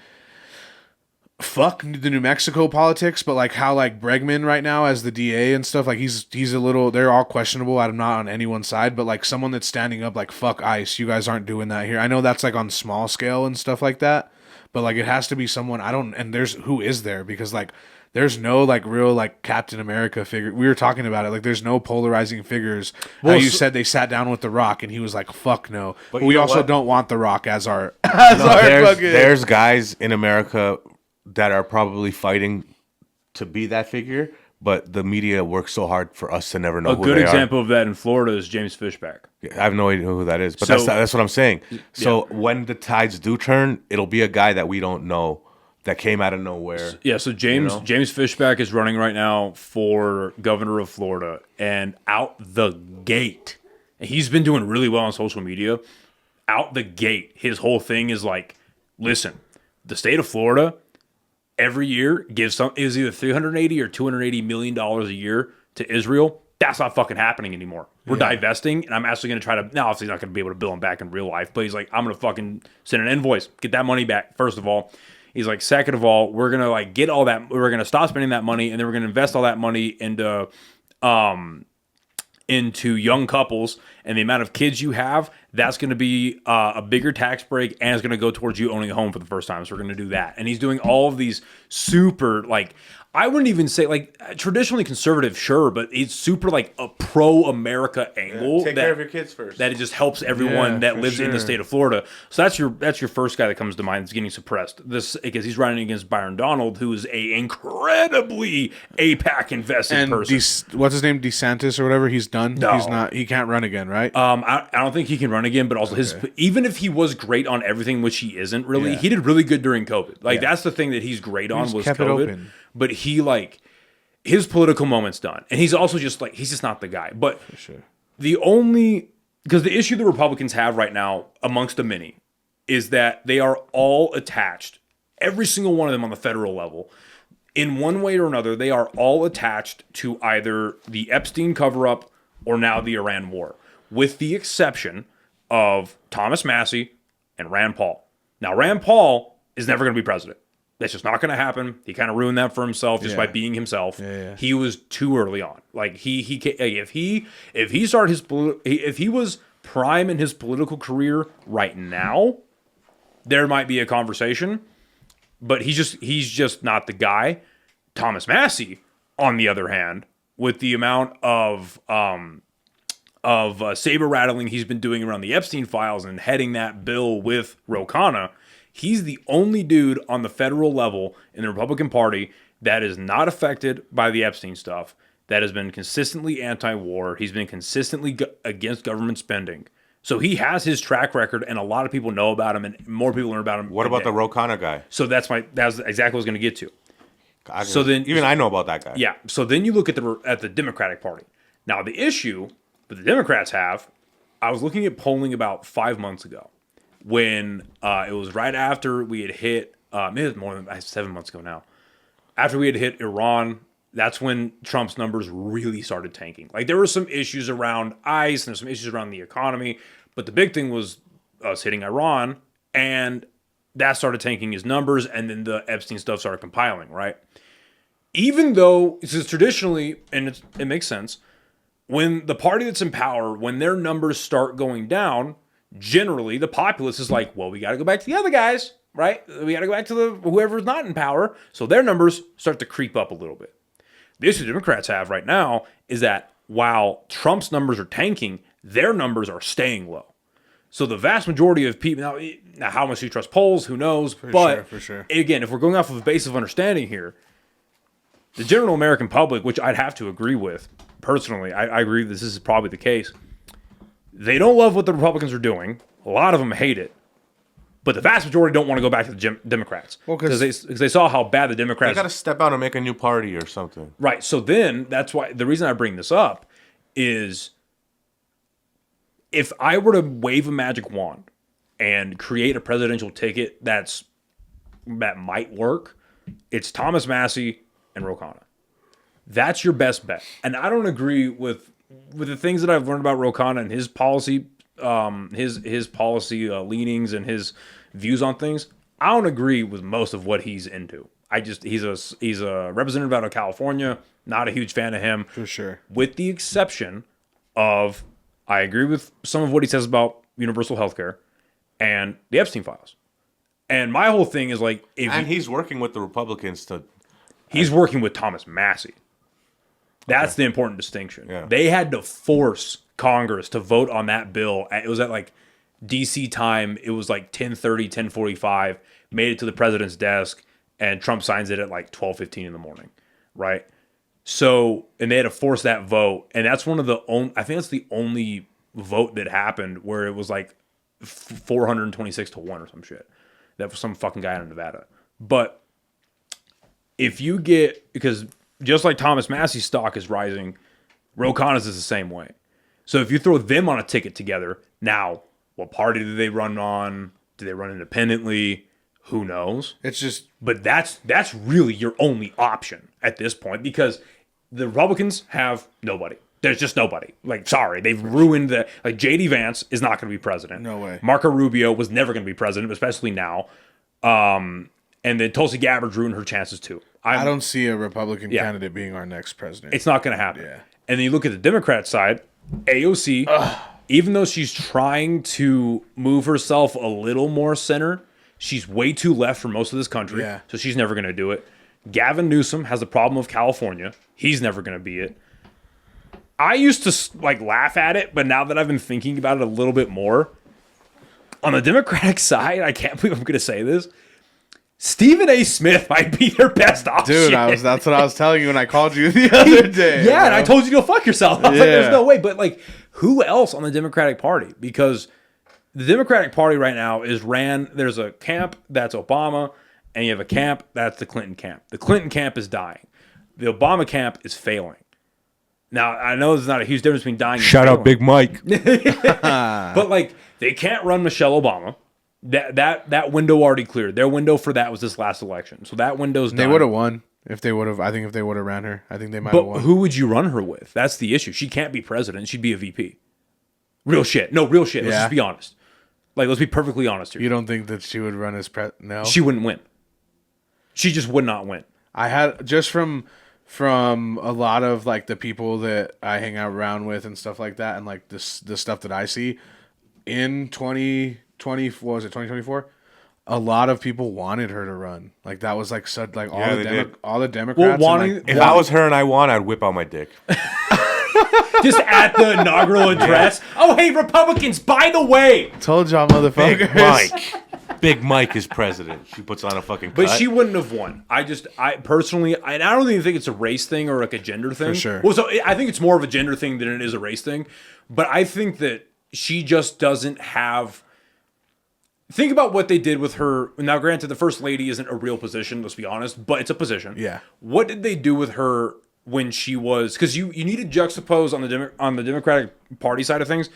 fuck the New Mexico politics, but like how like Bregman right now as the DA and stuff, like he's a little, they're all questionable. I'm not on anyone's side, but like someone that's standing up like fuck ICE, you guys aren't doing that here. I know that's like on small scale and stuff like that, but like it has to be someone who is there, because like there's no like real like Captain America figure. We were talking about it. Like there's no polarizing figures. Well, you said they sat down with The Rock and he was like, fuck no. But you we know also what? don't want The Rock as our There's guys in America that are probably fighting to be that figure, but the media works so hard for us to never know A who good they example of that in Florida is James Fishback. are. I have no idea who that is, but So- that's what I'm saying. So when the tides do turn, it'll be a guy that we don't know that came out of nowhere. Yeah, so James Fishback is running right now for governor of Florida, and out the gate, and he's been doing really well on social media. Out the gate, his whole thing is like, listen, the state of Florida every year gives is either $380 or $280 million a year to Israel. That's not fucking happening anymore. We're divesting, and I'm actually going to try to. Now, obviously, he's not going to be able to bill him back in real life, but he's like, I'm going to fucking send an invoice, get that money back. First of all, he's like, second of all, we're going to like get all that. We're going to stop spending that money, and then we're going to invest all that money into young couples, and the amount of kids you have, that's going to be a bigger tax break, and it's going to go towards you owning a home for the first time. So we're going to do that. And he's doing all of these super, like, I wouldn't even say, like, traditionally conservative, sure, but it's super, like, a pro-America angle. Take care of your kids first. That it just helps everyone that for lives in the sure. state of Florida. So that's your first guy that comes to mind that's getting suppressed. This because he's running against Byron Donald, who is a incredibly APAC invested And person. what's his name? DeSantis or whatever. He's done. No. He's not. He can't run again, right? I don't think he can run again, but also even if he was great on everything, which he isn't really, Yeah. he did really good during COVID. Like that's the thing that he's great on just was kept it COVID. open. But he like his political moment's done, and he's also just like he's just not the guy. But sure. because the issue the Republicans have right now amongst the many is that they are all attached, every single one of them on the federal level, in one way or another, they are all attached to either the Epstein cover-up or now the Iran war, with the exception of Thomas Massey and Rand Paul. Now, Rand Paul is never going to be president. That's just not going to happen. He kind of ruined that for himself just by being himself. He was too early on. Like if he started if he was prime in his political career right now, there might be a conversation. But he's just not the guy. Thomas Massey, on the other hand, with the amount of saber rattling he's been doing around the Epstein files and heading that bill with Ro Khanna, he's the only dude on the federal level in the Republican Party that is not affected by the Epstein stuff, that has been consistently anti-war. He's been consistently against government spending. So he has his track record, and a lot of people know about him, and more people learn about him. What about the Ro Khanna guy? So that's exactly what I was going to get to. Even I know about that guy. Yeah. So then you look at the Democratic Party. Now the issue that the Democrats have, I was looking at polling about 5 months ago, when it was right after we had hit, maybe it was more than 7 months ago now. After we had hit Iran, that's when Trump's numbers really started tanking. Like there were some issues around ICE and there's some issues around the economy, but the big thing was us hitting Iran, and that started tanking his numbers, and then the Epstein stuff started compiling, right? Even though, it's traditionally, and it makes sense, when the party that's in power, when their numbers start going down, generally the populace is like, well, we got to go back to the other guys, right? We got to go back to whoever's not in power. So their numbers start to creep up a little bit. The issue Democrats have right now is that while Trump's numbers are tanking, their numbers are staying low. So the vast majority of people, now how much do you trust polls? Who knows? For sure. Again, if we're going off of a base of understanding here, the general American public, which I'd have to agree with, personally, I agree this is probably the case. They don't love what the Republicans are doing. A lot of them hate it. But the vast majority don't want to go back to the Democrats. Well, because they saw how bad the They Democrats... got to step out and make a new party or something. Right. So then, that's why... The reason I bring this up is... If I were to wave a magic wand and create a presidential ticket that might work, it's Thomas Massey and Ro Khanna. That's your best bet. And I don't agree with the things that I've learned about Ro Khanna and his policy, his policy leanings and his views on things. I don't agree with most of what he's into. He's a representative out of California. Not a huge fan of him, For sure. with the exception of I agree with some of what he says about universal healthcare and the Epstein files. And my whole thing is like, He's working with the Republicans to... he's working with Thomas Massey. That's the important distinction. Yeah. They had to force Congress to vote on that bill. It was at like DC time. It was like 10:30, 10:45. Made it to the president's desk, and Trump signs it at like 12:15 in the morning. Right? So, and they had to force that vote. And that's one of the only, I think that's the only vote that happened where it was like 426 to 1 or some shit. That was some fucking guy in Nevada. But if you get, because just like Thomas Massey's stock is rising, Ro Khanna's is the same way. So if you throw them on a ticket together, now, what party do they run on? Do they run independently? Who knows? It's just, But that's really your only option at this point because the Republicans have nobody. There's just nobody. Like, sorry, they've ruined the, like, J.D. Vance is not going to be president. No way. Marco Rubio was never going to be president, especially now. And then Tulsi Gabbard ruined her chances too. I don't see a Republican candidate being our next president. It's not going to happen. Yeah. And then you look at the Democrat side, AOC, even though she's trying to move herself a little more center, she's way too left for most of this country. Yeah. So she's never going to do it. Gavin Newsom has the problem of California. He's never going to be it. I used to like laugh at it, but now that I've been thinking about it a little bit more, on the Democratic side, I can't believe I'm going to say this, Stephen A. Smith might be their best option. Dude, that's what I was telling you when I called you the other day. Yeah, and I told you to go fuck yourself. I was like, Yeah. there's no way. But like, who else on the Democratic Party? Because the Democratic Party right now is ran, there's a camp that's Obama, and you have a camp that's the Clinton camp. The Clinton camp is dying. The Obama camp is failing. Now, I know there's not a huge difference between dying and Shout out failing. Big Mike. But like, they can't run Michelle Obama. That window already cleared. Their window for that was this last election. So that window's done. They would have won if they would have. I think if they would have ran her, I think they might But have won. who would you run her with? That's the issue. She can't be president. She'd be a VP. Real shit. No, real shit. Let's Yeah. just be honest. Like, let's be perfectly honest here. You don't think that she would run as No, She wouldn't win. She just would not win. I had just from a lot of like the people that I hang out around with and stuff like that, and like the stuff that I see in 2020, what was it 2024? A lot of people wanted her to run. Like that was like such like all Yeah, the they did. all the Democrats. Well, and, like, If I was her and I won, I'd whip out my dick. Just at the inaugural address. Oh, hey, Republicans, by the way. told y'all motherfuckers. Mike. Big Mike is president. She puts on a fucking cut. But she wouldn't have won. I personally, and I don't even think it's a race thing or like a gender thing. For sure. Well, so I think it's more of a gender thing than it is a race thing. But I think that she just doesn't have. Think about what they did with her. Now, granted, the first lady isn't a real position, let's be honest, but it's a position. Yeah. What did they do with her when she was? Because you need to juxtapose on the Democratic Party side of things.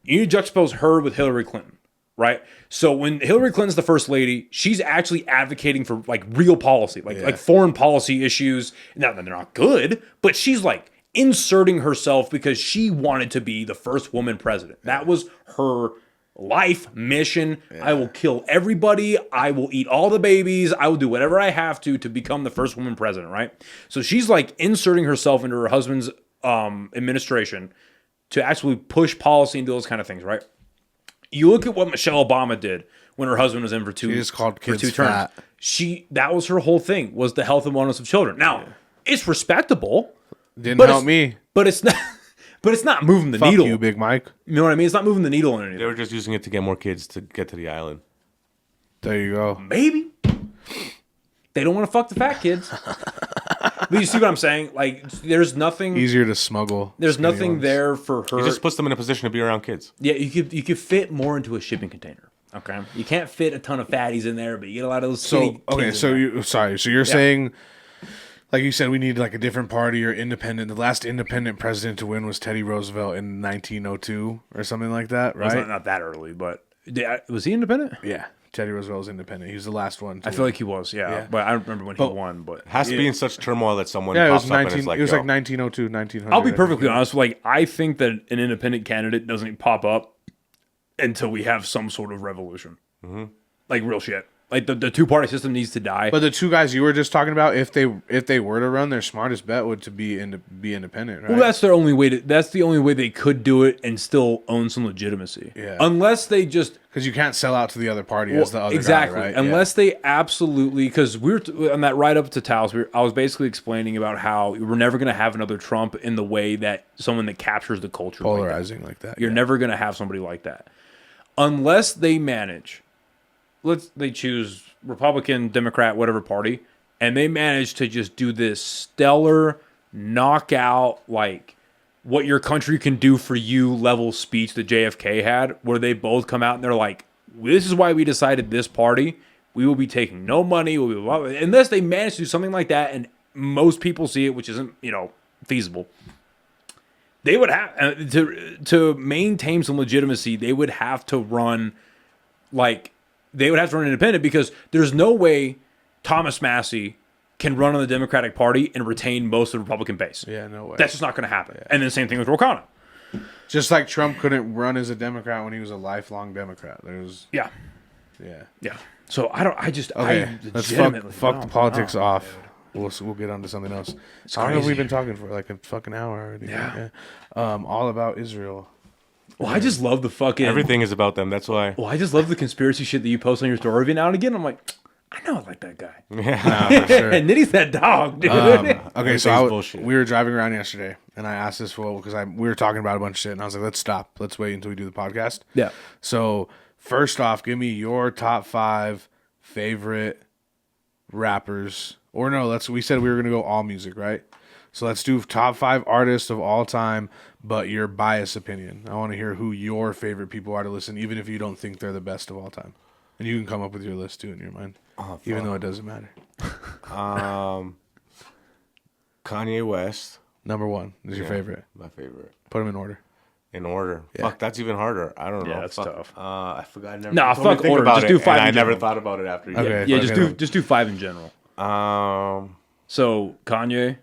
You need to juxtapose her with Hillary Clinton, right? So when Hillary Clinton's the first lady, she's actually advocating for like real policy, like foreign policy issues. Now, they're not good, but she's like inserting herself because she wanted to be the first woman president. That was her life mission. I will kill everybody. I will eat all the babies. I will do whatever I have to become the first woman president, right? So she's like inserting herself into her husband's administration to actually push policy and do those kind of things, right? You look at what Michelle Obama did when her husband was in for two just called kids two terms. fat. That was her whole thing, was the health and wellness of children. Now, it's respectable. Didn't But help it's- me. But it's not but it's not moving the Fuck needle. you, Big Mike. You know what I mean? It's not moving the needle on anything. They were just using it to get more kids to get to the island. There you go. Maybe. They don't want to fuck the fat kids. But you see what I'm saying? Like, there's nothing. Easier to smuggle. There's skinny nothing ones. there for her. It just puts them in a position to be around kids. Yeah, you could fit more into a shipping container. Okay, you can't fit a ton of fatties in there, but you get a lot of those. Skinny So okay, kids in so there. you're saying, like you said, we need like a different party or independent. The last independent president to win was Teddy Roosevelt in 1902 or something like that, Well, it's right? not that early, but was he independent? Yeah, Teddy Roosevelt was independent. He was the last one. To I feel like he was. Yeah, but I don't remember when he won. But It has to be in such turmoil that someone yeah, it pops was up and 19. is like, it was yo, like 1902, 1900. I'll be I think. perfectly honest. Like, I think that an independent candidate doesn't pop up until we have some sort of revolution. Mm-hmm. Like real shit. Like the two-party system needs to die. But the two guys you were just talking about, if they were to run, their smartest bet would to be independent, right? Well, that's their only way that's the only way they could do it and still own some legitimacy. Yeah. Unless they just Because you can't sell out to the other party as the other exactly. guy, right? Unless they absolutely, because we were on that ride up to Taos, I was basically explaining about how we're never going to have another Trump in the way that someone that captures the culture, like that. polarizing like that. You're never going to have somebody like that unless they manage. They choose Republican, Democrat, whatever party, and they manage to just do this stellar knock out like what your country can do for you level speech that JFK had, where they both come out and they're like, this is why we decided this party. We will be taking no money. Unless they manage to do something like that, and most people see it, which isn't, feasible. They would have to maintain some legitimacy. They would have to run independent, because there's no way Thomas Massey can run on the Democratic Party and retain most of the Republican base. Yeah, no way. That's just not going to happen. Yeah. And then same thing with Ro Khanna. Just like Trump couldn't run as a Democrat when he was a lifelong Democrat. Yeah. So Okay, let's fuck the politics off. We'll get on to something else. How long have we been talking for? Like a fucking hour already. Yeah. All about Israel. Well, I just love the fucking... Everything is about them. That's why. Well, I just love the conspiracy shit that you post on your story every now and again. I'm like, I know I like that guy. Yeah, for sure. And Nitty's that dog, dude. Okay, so we were driving around yesterday, and I asked this fool because we were talking about a bunch of shit, and I was like, let's stop. Let's wait until we do the podcast. Yeah. So first off, give me your top 5 favorite rappers. Or no, we said we were going to go all music, right? So let's do top 5 artists of all time, but your biased opinion. I want to hear who your favorite people are to listen, even if you don't think they're the best of all time. And you can come up with your list too in your mind, even though it doesn't matter. Kanye West. Number 1 is your favorite. My favorite. Put them in order. In order. Yeah. Fuck, that's even harder. I don't know. Yeah, that's tough. I forgot. Fuck order. Just do 5. I never thought about it after you. Okay. Yeah, just do 5 in general. So Kanye.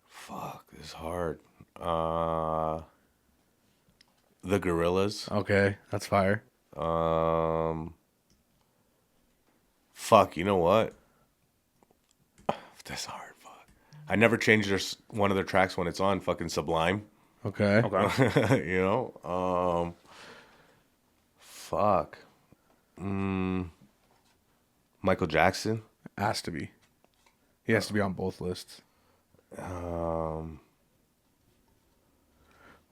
Fuck, this is hard. The Gorillas. Okay, that's fire. Fuck, you know what? That's hard. Fuck. I never change one of their tracks when it's on. Fucking Sublime. Okay. Fuck. Michael Jackson. Has to be. He has to be on both lists. One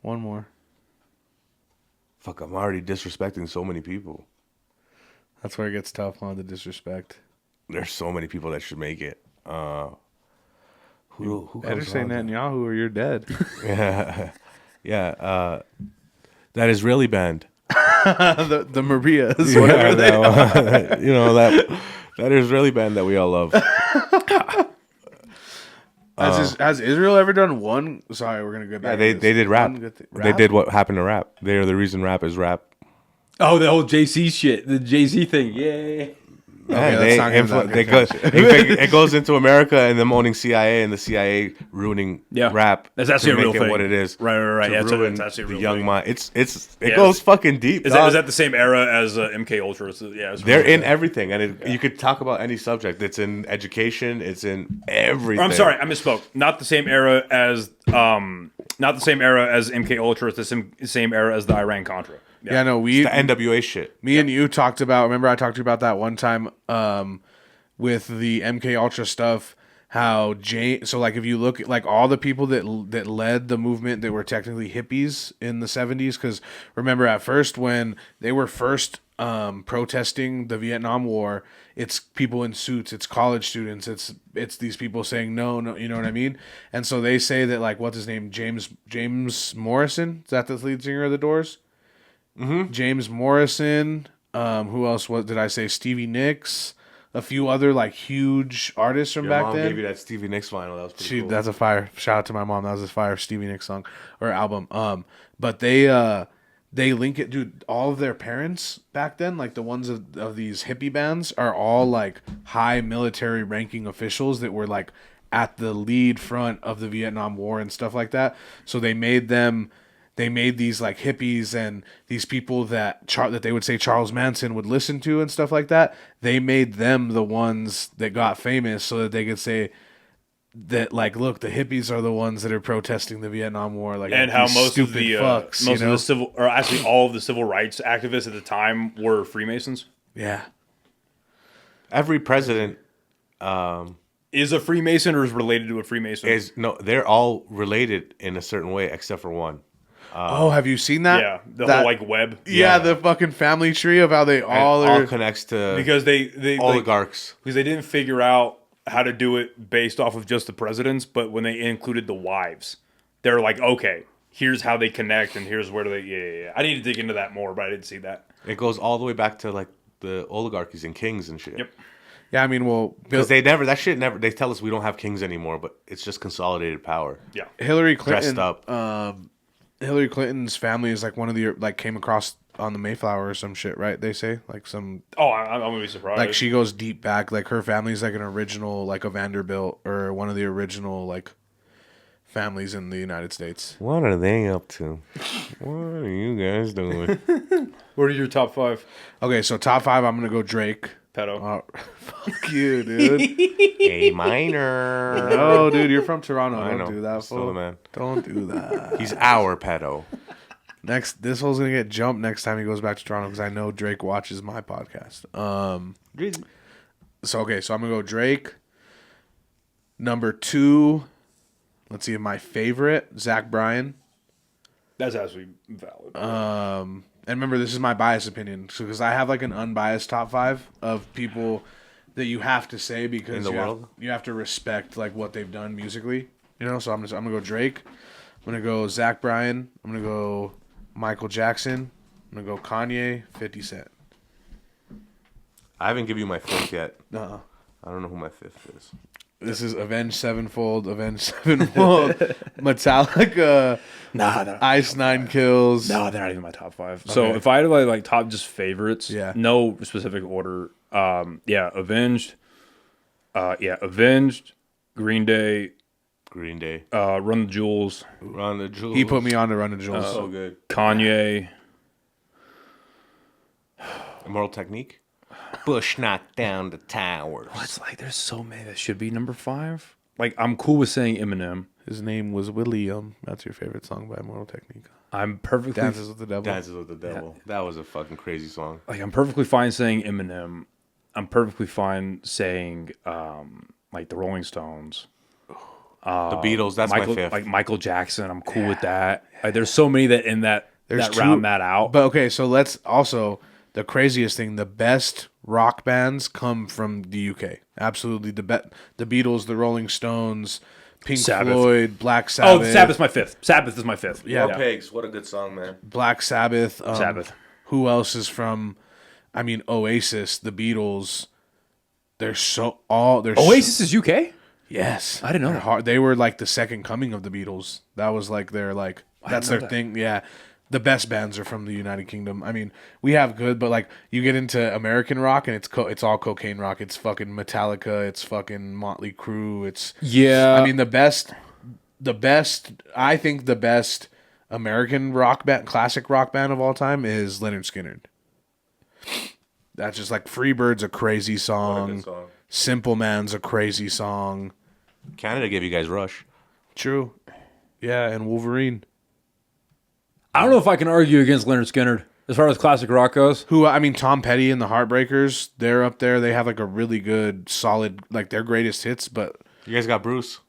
more. Fuck, I'm already disrespecting so many people. That's where it gets tough on the disrespect. There's so many people that should make it. Who Better say Netanyahu or you're dead. Yeah. That Israeli band. the Marias. Yeah, whatever that Israeli band that we all love. Has Israel ever done one? Sorry, we're gonna go back. Yeah, they did rap. They did what happened to rap. They are the reason rap is rap. Oh, the whole JC shit, the Jay-Z thing. Yeah. It goes into America and them owning CIA and the CIA ruining rap. That's actually a real thing. What it is, right. Yeah, that's actually a real young thing. mind. It goes fucking deep. Is that the same era as MK Ultra? They're in everything, and you could talk about any subject. It's in education. It's in everything. I'm sorry, I misspoke. Not the same era as MK Ultra. It's the same era as the Iran Contra. Yeah, no, it's the NWA shit. Me and you talked about. Remember, I talked to you about that one time with the MK Ultra stuff. How so like if you look at like all the people that led the movement that were technically hippies in the 70s, because remember at first when they were first protesting the Vietnam War, it's people in suits, it's college students, it's these people saying no, you know what I mean? And so they say that like what's his name, James Morrison, is that the lead singer of the Doors? Mm-hmm. James Morrison. Who else did I say? Stevie Nicks. A few other like huge artists from back then. Your mom gave you that Stevie Nicks vinyl. That was pretty cool. That's a fire. Shout out to my mom. That was a fire Stevie Nicks song or album. But they link it, dude. All of their parents back then, like the ones of these hippie bands, are all like high military ranking officials that were like at the lead front of the Vietnam War and stuff like that. So they made these like hippies and these people that they would say Charles Manson would listen to and stuff like that. They made them the ones that got famous so that they could say that like, look, the hippies are the ones that are protesting the Vietnam War. Like, and how most of the fucks, most of the civil, or actually all of the civil rights activists at the time were Freemasons. Yeah. Every president is a Freemason or is related to a Freemason. They're all related in a certain way except for one. Have you seen that? Yeah, the whole like web. Yeah, the fucking family tree of how they all connects to because they oligarchs because they didn't figure out how to do it based off of just the presidents, but when they included the wives, they're like, okay, here's how they connect and here's where they. Yeah. I need to dig into that more, but I didn't see that. It goes all the way back to like the oligarchies and kings and shit. Yep. Yeah, I mean, well, Because they never, that shit never, they tell us we don't have kings anymore, but it's just consolidated power. Yeah. Hillary Clinton Dressed up. Hillary Clinton's family is like one of the like came across on the Mayflower or some shit, right? They say like some Oh, I'm gonna be surprised. like she goes deep back. Like her family's like an original like a Vanderbilt or one of the original like families in the United States. What are they up to? What are you guys doing? What are your top 5? Okay, so top 5, I'm gonna go Drake. Pedo. Fuck you, dude. A minor. No, dude, you're from Toronto. I Don't know. do that, Still fool. the man. Don't do that. He's our pedo. Next, this fool's gonna get jumped next time he goes back to Toronto because I know Drake watches my podcast. So I'm gonna go Drake. Number 2, let's see, my favorite, Zach Bryan. That's actually valid. And remember, this is my biased opinion, because I have like an unbiased top 5 of people that you have to say because In the world? you have to respect like what they've done musically, you know. So I'm gonna go Drake. I'm gonna go Zach Bryan. I'm gonna go Michael Jackson. I'm gonna go Kanye, 50 Cent. I haven't given you my 5th yet. Uh-uh. I don't know who my 5th is. This is Avenged Sevenfold, Metallica, Nah, Ice Nine Kills. no, they're not even my top 5. So if I had to like top just favorites, Yeah. no specific order. Avenged. Avenged. Green Day. Green Day. Run the Jewels. Run the Jewels. He put me on to Run the Jewels. so good. Kanye. Immortal Technique. Bush knocked down the tower. It's like there's so many that should be number 5. Like I'm cool with saying Eminem. His name was William. That's your favorite song by Immortal Technique. I'm perfectly Dances with the Devil. Dances with the Devil. That was a fucking crazy song. like I'm perfectly fine saying Eminem. I'm perfectly fine saying like the Rolling Stones. The Beatles. That's Michael, my 5th. like Michael Jackson. I'm cool with that. Like there's so many that in that There's that two- round that out. But okay, so let's also the craziest thing: the best rock bands come from the UK. Absolutely, the Beatles, the Rolling Stones, Pink Sabbath. Floyd, Black Sabbath. Sabbath's my 5th. Sabbath is my 5th. Yeah. War Pigs. What a good song, man. Black Sabbath. Sabbath. Who else is from? I mean, Oasis, the Beatles. They're Oasis is UK? Yes, I didn't know They're that. hard. They were like the second coming of the Beatles. That was like their like that's know their that. thing. Yeah, the best bands are from the United Kingdom. I mean, we have good, but like you get into American rock and it's all cocaine rock. It's fucking Metallica. It's fucking Motley Crue. It's Yeah. I mean the best. I think the best American rock band, classic rock band of all time is Leonard Skinner. That's just like Freebird's a crazy What a song. good song. Simple Man's a crazy song. Canada gave you guys Rush. True. Yeah, and Wolverine. I don't know if I can argue against Leonard Skinner as far as classic rock goes. Who I mean, Tom Petty and the Heartbreakers. They're up there. They have like a really good, solid, like their greatest hits. But You guys got Bruce.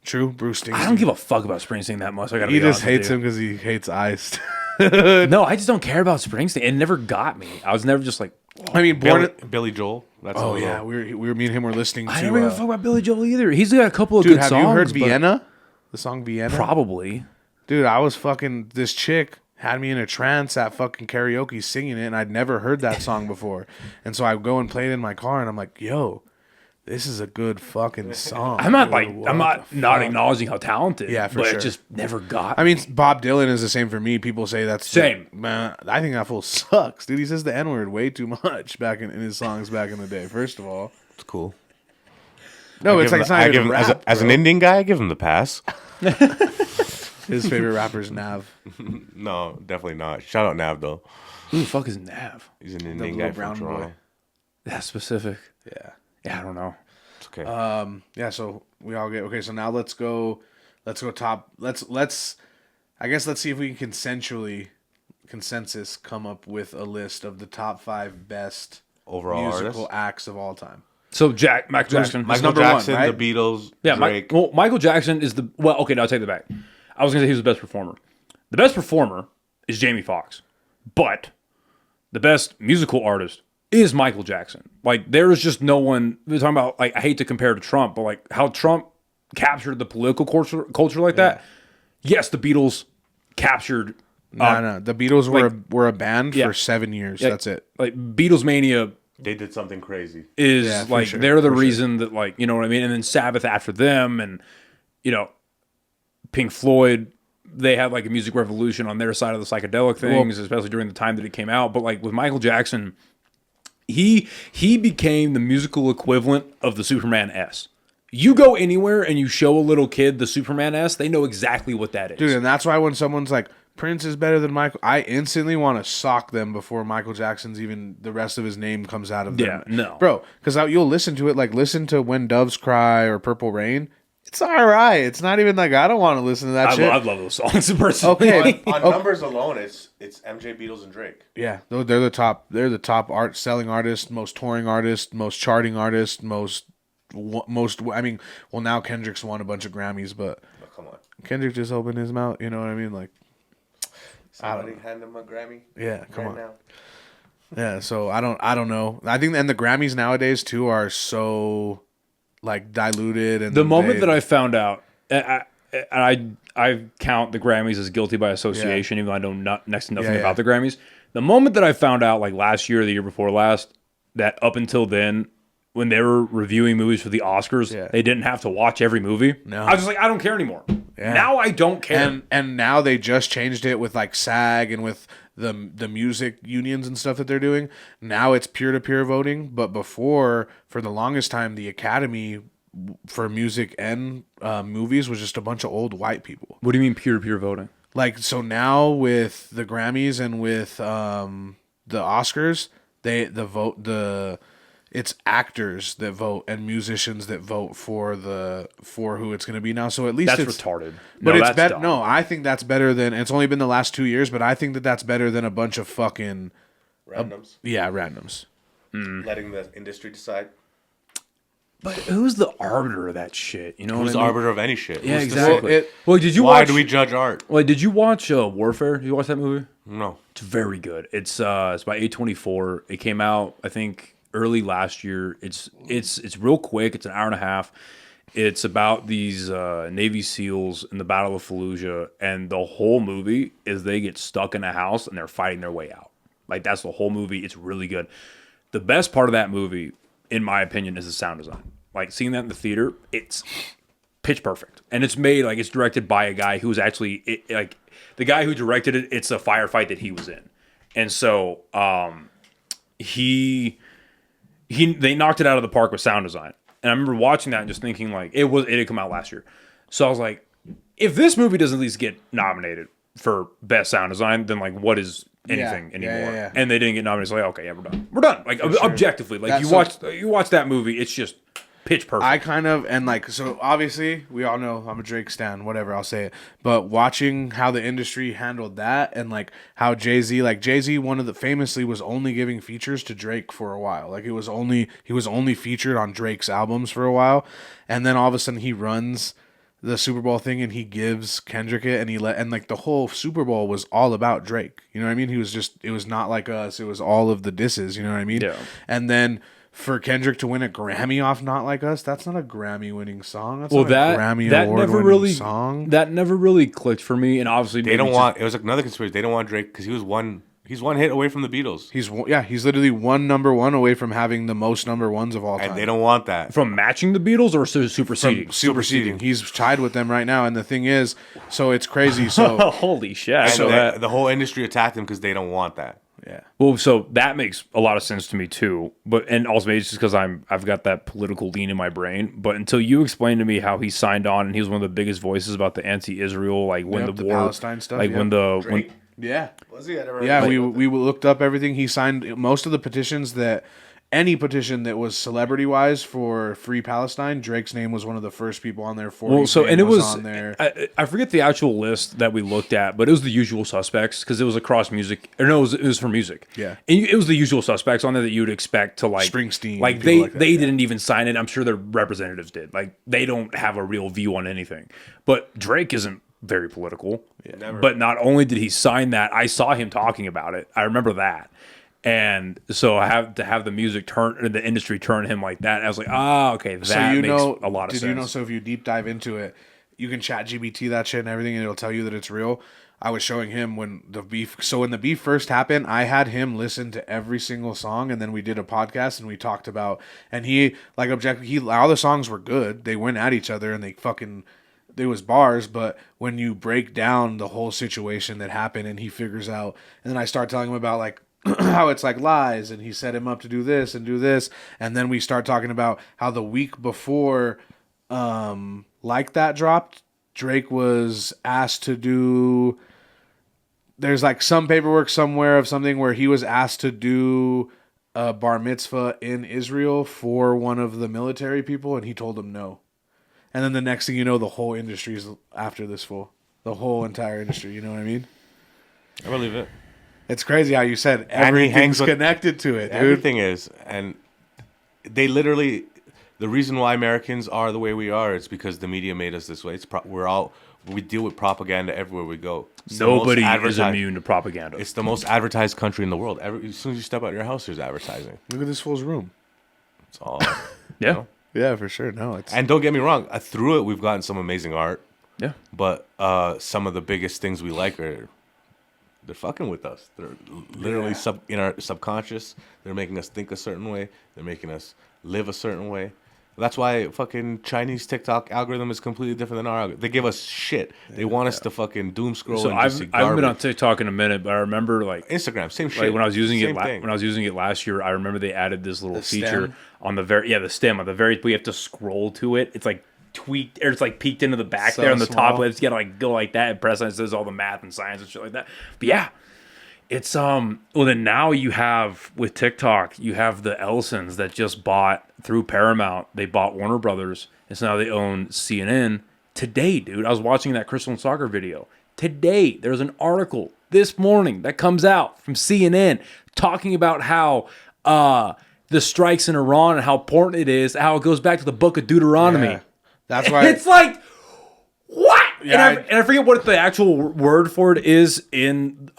true, Bruce Springsteen. I don't give a fuck about Springsteen that much. I gotta He be just honest with hates you. him because he hates Ice. No, I just don't care about Springsteen. It never got me. I was never just like, I mean, Billy Joel. That's Oh a yeah, little- we were me and him were listening to. I never even fuck about Billy Joel either. He's got a couple of Dude, good have songs. you heard but- Vienna? The song Vienna. Probably. Dude, I was fucking this chick had me in a trance at fucking karaoke singing it, and I'd never heard that song before. And so I go and play it in my car, and I'm like, yo, this is a good fucking song. I'm not dude. like What I'm not the not fuck? acknowledging how talented. Yeah, for but sure. it just never got. I mean, Bob Dylan is the same for me. People say that's Same. Man, I think that fool sucks, dude. He says the N word way too much back in his songs back in the day. First of all, It's cool. no, it's Give like him it's the- not I even give him, rap, as an bro. Indian guy, I give him the pass. His favorite rapper is Nav. No, definitely not. Shout out Nav though. Who the fuck is Nav? He's an Indian little guy brown from boy. Toronto. That's specific. Yeah. Yeah, I don't know. It's okay. Yeah, so we all get okay. So now let's go top. Let's. I guess let's see if we can consensus come up with a list of the top 5 best Overall musical artists. acts of all time. So Michael Jackson. Michael Michael number one, Jackson, right? the Beatles, Yeah, Drake. Michael Jackson is the okay. Now I'll take that back. I was gonna say he was the best performer. The best performer is Jamie Foxx, but the best musical artist is Michael Jackson. Like, there is just no one. We're talking about, like, I hate to compare to Trump, but like how Trump captured the political culture like that. Yes, the Beatles captured. No. The Beatles were a band Yeah. for 7 years. Yeah, That's it. Like, Beatles mania They did something crazy. is Yeah, for like sure, they're the for sure. reason that, like, you know what I mean. And then Sabbath after them, and you know, Pink Floyd. They had like a music revolution on their side of the psychedelic things, especially during the time that it came out. But like with Michael Jackson, he became the musical equivalent of the Superman S. You go anywhere and you show a little kid the Superman S, they know exactly what that is. Dude, and that's why when someone's like, Prince is better than Michael, I instantly want to sock them before Michael Jackson's even the rest of his name comes out of them. Yeah, no. Bro, because you'll listen to it, like listen to When Doves Cry or Purple Rain. It's all right. It's not even like I don't want to listen to that shit. I love those songs personally. Okay. On numbers alone, it's MJ, Beatles, and Drake. Yeah, they're the top. They're the top art selling artist, most touring artist, most charting artist, most. I mean, well, now Kendrick's won a bunch of Grammys, but Oh, come on. Kendrick just opened his mouth. You know what I mean? Like, Somebody hand him a Grammy. yeah, come on. Now. Yeah, so I don't know. I think and the Grammys nowadays too are so like diluted and The moment that I found out, I count the Grammys as guilty by association, even though I know next to nothing Yeah, about the Grammys. The moment that I found out, like last year or the year before last, that up until then, when they were reviewing movies for the Oscars, they didn't have to watch every movie. No. I was just like, I don't care anymore. Yeah. Now I don't care. and now they just changed it with like SAG and with the music unions and stuff that they're doing. Now it's peer-to-peer voting, but before, for the longest time, the Academy for music and movies was just a bunch of old white people. What do you mean peer-to-peer voting? Like, so now with the Grammys and with the Oscars, it's actors that vote and musicians that vote for who it's going to be now. So at least That's it's retarded. But No, it's that's better. dumb. No, I think that's better than. It's only been the last 2 years, but I think that that's better than a bunch of fucking Randoms. randoms. Letting the industry decide. But who's the arbiter of that shit? You know Who's what the I mean? arbiter of any shit? Yeah, Who's to exactly. say? Well, did you Why watch? do we judge art? Well, did you watch Warfare? Did you watch that movie? No. It's very good. It's by A24. It came out, I think, early last year. It's real quick. It's an hour and a half. It's about these Navy SEALs in the Battle of Fallujah, and the whole movie is they get stuck in a house and they're fighting their way out. Like, that's the whole movie. It's really good. The best part of that movie, in my opinion, is the sound design. Like, seeing that in the theater, it's pitch perfect. And it's made, like, it's directed by a guy who's actually, the guy who directed it, it's a firefight that he was in. And so, they knocked it out of the park with sound design. And I remember watching that and just thinking, like, it had come out last year. So I was like, if this movie doesn't at least get nominated for best sound design, then, like, what is anything anymore? Yeah. And they didn't get nominated. It's like, okay, yeah, we're done. We're done. Like, objectively. Like, you watch that movie, it's just pitch perfect. I kind of, and like, so obviously we all know I'm a Drake stan, whatever, I'll say it. But watching how the industry handled that and like how Jay-Z famously was only giving features to Drake for a while. Like he was only featured on Drake's albums for a while. And then all of a sudden he runs the Super Bowl thing and he gives Kendrick it and like the whole Super Bowl was all about Drake. You know what I mean? It was not like us. It was all of the disses, you know what I mean? Yeah. And then for Kendrick to win a Grammy off Not Like Us, that's not a Grammy-winning song. That's not a Grammy Award-winning song. That never really clicked for me, and obviously They don't want. It was another conspiracy. They don't want Drake because he's one hit away from the Beatles, He's literally one number one away from having the most number ones of all time. and they don't want that. from matching the Beatles or superseding. Superseding. He's tied with them right now, and the thing is, so it's crazy. So Holy shit! I And know that. the whole industry attacked him because they don't want that. yeah, Well, so that makes a lot of sense to me too. But and also maybe it's just because I've got that political lean in my brain. But until you explained to me how he signed on and he was one of the biggest voices about the anti-Israel, like when Yep, the the war, Palestine stuff, like yep. when the Drake? yeah. Was he? I never Yeah, heard we looked up everything. He signed most of the petitions any petition that was celebrity wise for Free Palestine. Drake's name was one of the first people on there. well, so and it was on there. I forget the actual list that we looked at, but it was the usual suspects because it was across music. Or no, it was for music. Yeah. and it was the usual suspects on there that you would expect to like Springsteen, Like people they like that, they yeah. didn't even sign it. I'm sure their representatives did. Like they don't have a real view on anything. But Drake isn't very political. Never. But not only did he sign that, I saw him talking about it. I remember that. And so I have to have the music turn, or the industry turn him like that. I was like, okay, that So you makes know, a lot of did sense. you know? So if you deep dive into it, you can chat GBT that shit and everything, and it'll tell you that it's real. I was showing him when the beef. So when the beef first happened, I had him listen to every single song, and then we did a podcast and we talked about. And he like objected. All the songs were good. They went at each other and they fucking. There was bars, but when you break down the whole situation that happened, and he figures out, and then I start telling him about like. How it's like lies, and he set him up to do this and do this, and then we start talking about how the week before Like That dropped, Drake was asked to do, there's like some paperwork somewhere of something where he was asked to do a bar mitzvah in Israel for one of the military people, and he told him no. And then the next thing you know, the whole industry is after this fool. The whole entire industry, you know what I mean? I believe it. It's crazy how you said And he hangs everything's with- connected to it, dude. Everything is, and they literally, the reason why Americans are the way we are is because the media made us this way. We deal with propaganda everywhere we go. It's the most Nobody is advertised- immune to propaganda. It's the most advertised country in the world. As soon as you step out of your house, there's advertising. Look at this fool's room. It's all. Yeah. know? Yeah, for sure. No, it's And don't get me wrong, through it we've gotten some amazing art, Yeah. but some of the biggest things we like are they're fucking with us. They're literally in our subconscious. They're making us think a certain way. They're making us live a certain way. That's why fucking Chinese TikTok algorithm is completely different than our algorithm. They give us shit. They want us to fucking doom scroll So and just see I haven't been on garbage. TikTok in a minute, but I remember like Instagram, same shit. like when I was using Same it thing. when I was using it last year, I remember they added this little feature stem? on the stem on the very we have to scroll to it. It's like tweaked or it's like peeked into the back So there on the top. small. It's gotta like go like that and press and it says all the math and science and shit like that. But yeah. It's well then now you have with TikTok, you have the Elsons that just bought through Paramount, they bought Warner Brothers, and so now they own CNN. Today, dude, I was watching that Crystal and Soccer video. Today, there's an article this morning that comes out from CNN talking about how the strikes in Iran and how important it is, how it goes back to the book of Deuteronomy. Yeah. That's why It's like, what? Yeah, and I forget what the actual word for it is in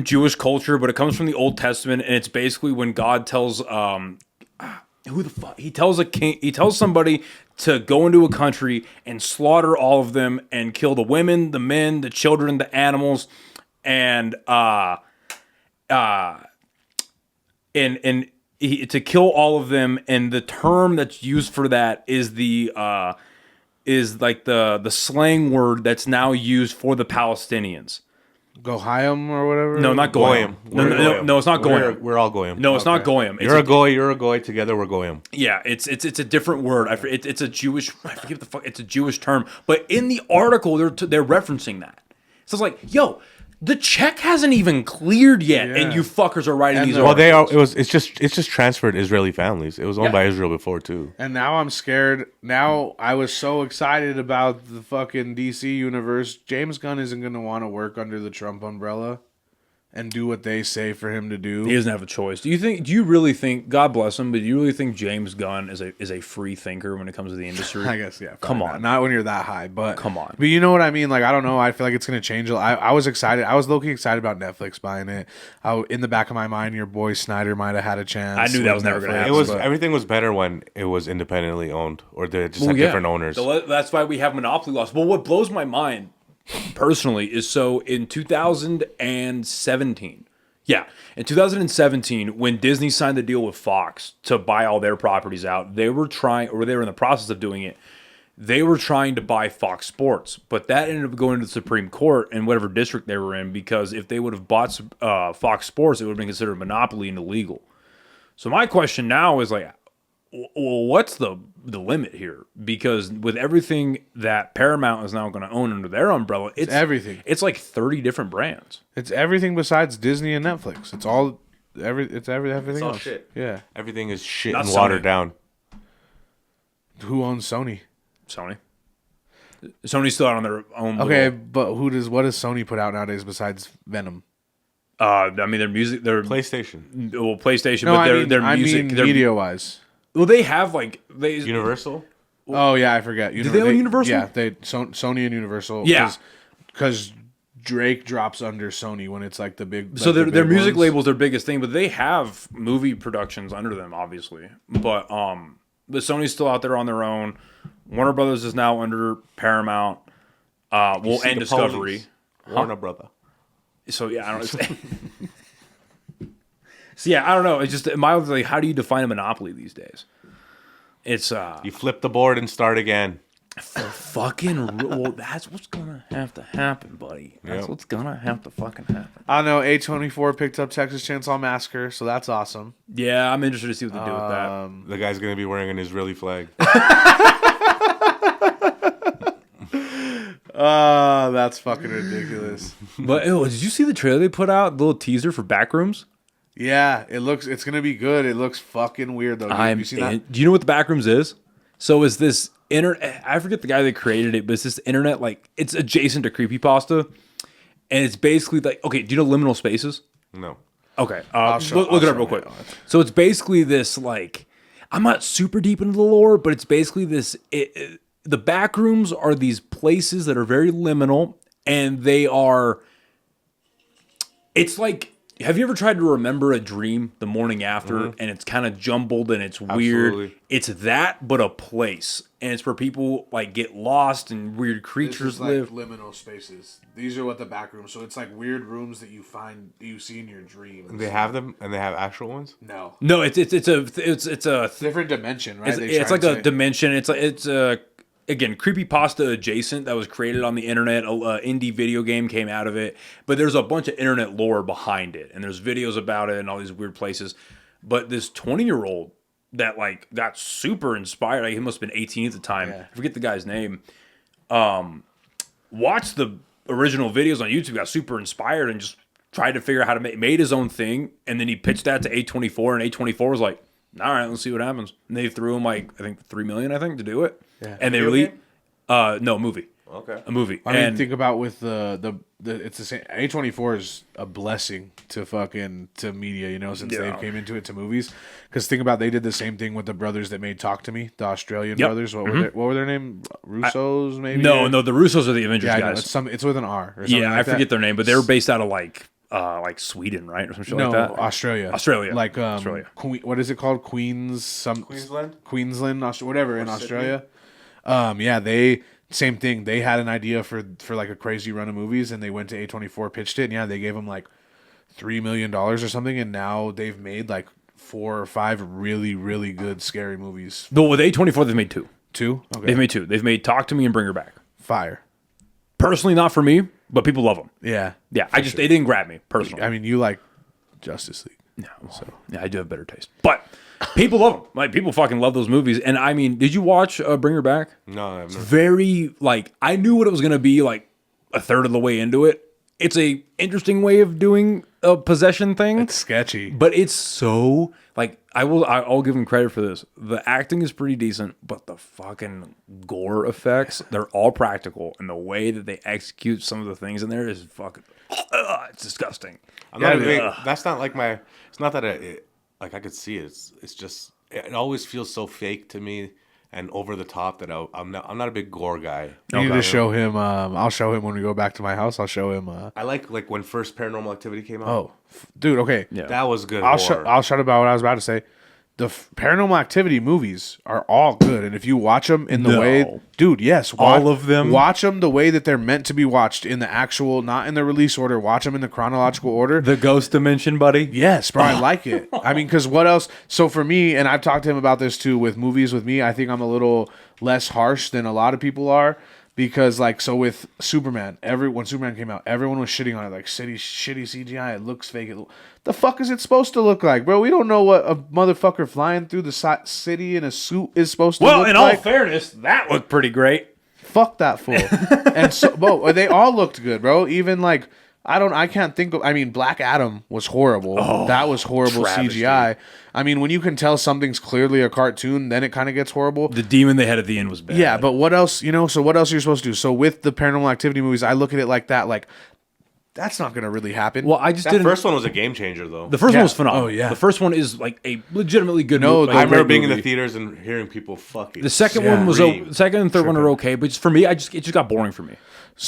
Jewish culture, but it comes from the Old Testament, and it's basically when God tells who the fuck he tells a king, he tells somebody to go into a country and slaughter all of them and kill the women, the men, the children, the animals, and to kill all of them. And the term that's used for that is is like the slang word that's now used for the Palestinians. Goyim or whatever. No, not Goyim. Goyim. No, it's not Goyim. We're all Goyim. No, it's not Goyim. It's You're a Goy, you're a Goy. Together we're Goyim. yeah, it's a different word. It's a Jewish. I forget the fuck. It's a Jewish term. But in the article, they're referencing that. So it's like, yo, the check hasn't even cleared yet, Yeah. and you fuckers are writing And these. the- Well, articles. it's just transferred Israeli families. It was owned Yeah. by Israel before too. And now I'm scared. Now I was so excited about the fucking DC universe. James Gunn isn't going to want to work under the Trump umbrella and do what they say for him to do. He doesn't have a choice. Do you really think? God bless him, but do you really think James Gunn is a free thinker when it comes to the industry? I guess, yeah. Come probably on. not when you're that high, but Come on. But you know what I mean? Like, I don't know. I feel like it's gonna change. I was excited. I was low-key excited about Netflix buying it. In the back of my mind, your boy Snyder might have had a chance. I knew that with was never gonna Netflix, happen. It was but- everything was better when it was independently owned, or they just Well, had yeah. different owners. That's why we have monopoly laws. But what blows my mind personally is so in 2017. Yeah, in 2017, when Disney signed the deal with Fox to buy all their properties out, they were in the process of doing it. They were trying to buy Fox Sports, but that ended up going to the Supreme Court in whatever district they were in, because if they would have bought Fox Sports, it would have been considered monopoly and illegal. So my question now is like, well, what's the limit here? Because with everything that Paramount is now going to own under their umbrella, it's everything. It's like 30 different brands. It's everything besides Disney and Netflix. It's all everything all else. shit. Yeah. Everything is shit Not and watered Sony. down. Who owns Sony? Sony. Sony's still out on their own. Okay, little- but what does Sony put out nowadays besides Venom? I mean, their music, their PlayStation, PlayStation, No, but I mean, their music, their media wise. Well, they have like they. Universal. Oh yeah, I forget. Do they own Universal? Yeah, Sony and Universal. Yeah. because Drake drops under Sony when it's like the big. So like the their big music ones. label's their biggest thing, but they have movie productions under them, obviously. But Sony's still out there on their own. Warner Brothers is now under Paramount. You see And the Discovery. police. Warner brother. So yeah, I don't know. So yeah, I don't know. It's just mildly like, how do you define a monopoly these days? It's You flip the board and start again. well, that's what's gonna have to happen, buddy. That's Yep. what's gonna have to fucking happen. I know A24 picked up Texas Chainsaw Massacre, so that's awesome. Yeah, I'm interested to see what they do with that. The guy's gonna be wearing an Israeli flag. That's fucking ridiculous. But did you see the trailer they put out? The little teaser for Backrooms. Yeah, it's gonna be good. It looks fucking weird though. Have you seen that? Do you know what the Backrooms is? So is this internet? I forget the guy that created it, but it's this internet like it's adjacent to creepypasta, and it's basically like okay. Do you know liminal spaces? No. Okay, I'll look it up real quick. So it's basically this like I'm not super deep into the lore, but it's basically this. The back rooms are these places that are very liminal, and they are. It's like. Have you ever tried to remember a dream the morning after, and it's kind of jumbled and it's weird? Absolutely. It's that, but a place, and it's where people like get lost and weird creatures live. liminal spaces. These are what the back rooms. So it's like weird rooms that you see in your dreams. They have them, and they have actual ones. No, No, it's a different dimension, right? It's like a dimension. It's a again creepypasta adjacent that was created on the internet. A indie video game came out of it, but there's a bunch of internet lore behind it, and there's videos about it and all these weird places. But this 20-year-old that like got super inspired. Like, he must have been 18 at the time. Yeah. I forget the guy's name. Watched the original videos on YouTube, got super inspired, and just tried to figure out how to made his own thing. And then he pitched that to A24, and A24 was like, all right, let's see what happens. And they threw him like, I think $3 million, to do it. Yeah. And they Video released, game? no, movie. Okay. A movie. I mean, and think about with the it's the same. A24 is a blessing to media, you know, since Yeah. they came into it to movies. Because think about they did the same thing with the brothers that made Talk to Me, the Australian Yep. brothers. What were their name? Russos, maybe. no, the Russos are the Avengers Yeah, I know. guys. It's with an R. Or something Yeah, like I forget that. their name, but they were based out of like Sweden, right, or some shit No, like that. Australia. Like Australia. What is it called? Queensland, whatever in Australia. Yeah, they same thing. They had an idea for like a crazy run of movies, and they went to A24, pitched it, and yeah, they gave them like $3 million or something, and now they've made like 4 or 5 really, really good scary movies. Though with A24, they've made 2. 2? Okay. They've made 2. They've made Talk to Me and Bring Her Back. Fire. Personally, not for me, but people love them. Yeah. Yeah, they didn't grab me personally. I mean, you like Justice League. No, yeah, I do have better taste, but people love them. Like people fucking love those movies. And I mean, did you watch Bring Her Back? No, I've never. Very like I knew what it was gonna be like a third of the way into it. It's a interesting way of doing a possession thing. It's sketchy. But it's so like I'll give him credit for this. The acting is pretty decent, but the fucking gore effects, they're all practical, and the way that they execute some of the things in there is fucking it's disgusting. I'm not a big. That's not like my. It's not that like I could see it. It's just it always feels so fake to me and over the top that I'm not a big gore guy. You need to show him. I'll show him when we go back to my house. I'll show him. I like when first Paranormal Activity came out. Oh, dude. Okay. Yeah. That was good. I'll horror. shut about what I was about to say. The Paranormal Activity movies are all good, and if you watch them in the way, dude, yes, All of them? Watch them the way that they're meant to be watched in the actual, not in the release order. Watch them in the chronological order. The ghost dimension, buddy. Yes, bro, I like it. I mean, because what else? So for me, and I've talked to him about this too with movies with me, I think I'm a little less harsh than a lot of people are. Because like so with Superman, when Superman came out, everyone was shitting on it like shitty CGI. It looks fake. The fuck is it supposed to look like, bro? We don't know what a motherfucker flying through the city in a suit is supposed to look like. Well, in all fairness, that looked pretty great. Fuck that fool. And so, bro, they all looked good, bro. Even like I can't think of. I mean, Black Adam was horrible. That was horrible travesty. CGI. I mean, when you can tell something's clearly a cartoon, then it kind of gets horrible. The demon they had at the end was bad. Yeah, but what else? So what else are you supposed to do? So with the Paranormal Activity movies, I look at it like that. Like that's not gonna really happen. Well, I just That didn't. first one was a game changer, though. The first Yeah. one was phenomenal. Oh, yeah. The first one is like a legitimately good No, movie. I I remember great being in movie. the theaters and hearing people fucking. The second Yeah. one was Scream. the second and third one are okay, but just for me, it just got boring for me.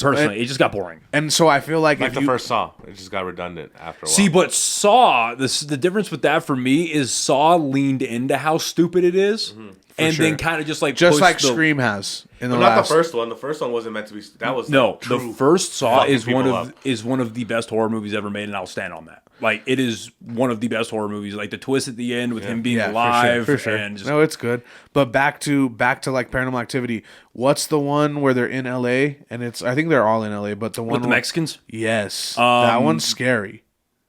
Personally, it just got boring. And so I feel like like if the you, first Saw. It just got redundant after a while. See, but Saw, the difference with that for me is Saw leaned into how stupid it is, and sure. then kind of just like just pushed like the, Scream has in the But not last. the first one. The first one wasn't meant to be. That was No, like the true first Saw fucking is one people of up. one of the best horror movies ever made, and I'll stand on that. Like it is one of the best horror movies. Like the twist at the end with him being Yeah, alive, for sure. and just, No, it's good. But back to like Paranormal Activity. What's the one where they're in LA and it's? I think they're all in LA, but the one with the where- Mexicans. Yes, that one's scary.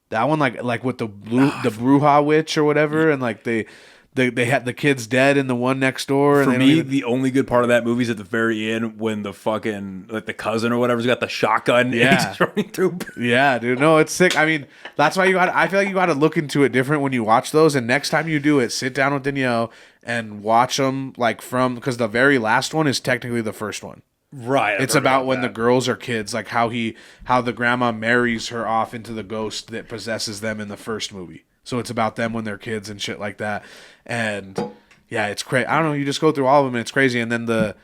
That one, like with the Bruja witch or whatever, and like they had the kids dead and the one next door. And For they don't me, even- the only good part of that movie is at the very end when the fucking like the cousin or whatever's got the shotgun. And Yeah. he's just running through. yeah, dude, no, it's sick. I mean, that's why you got. I feel like you got to look into it different when you watch those. And next time you do it, sit down with Danielle and watch them like from because the very last one is technically the first one. Right. It's about when the girls are kids, like how the grandma marries her off into the ghost that possesses them in the first movie. So it's about them when they're kids and shit like that. And yeah, it's crazy. I don't know. You just go through all of them and it's crazy. And then the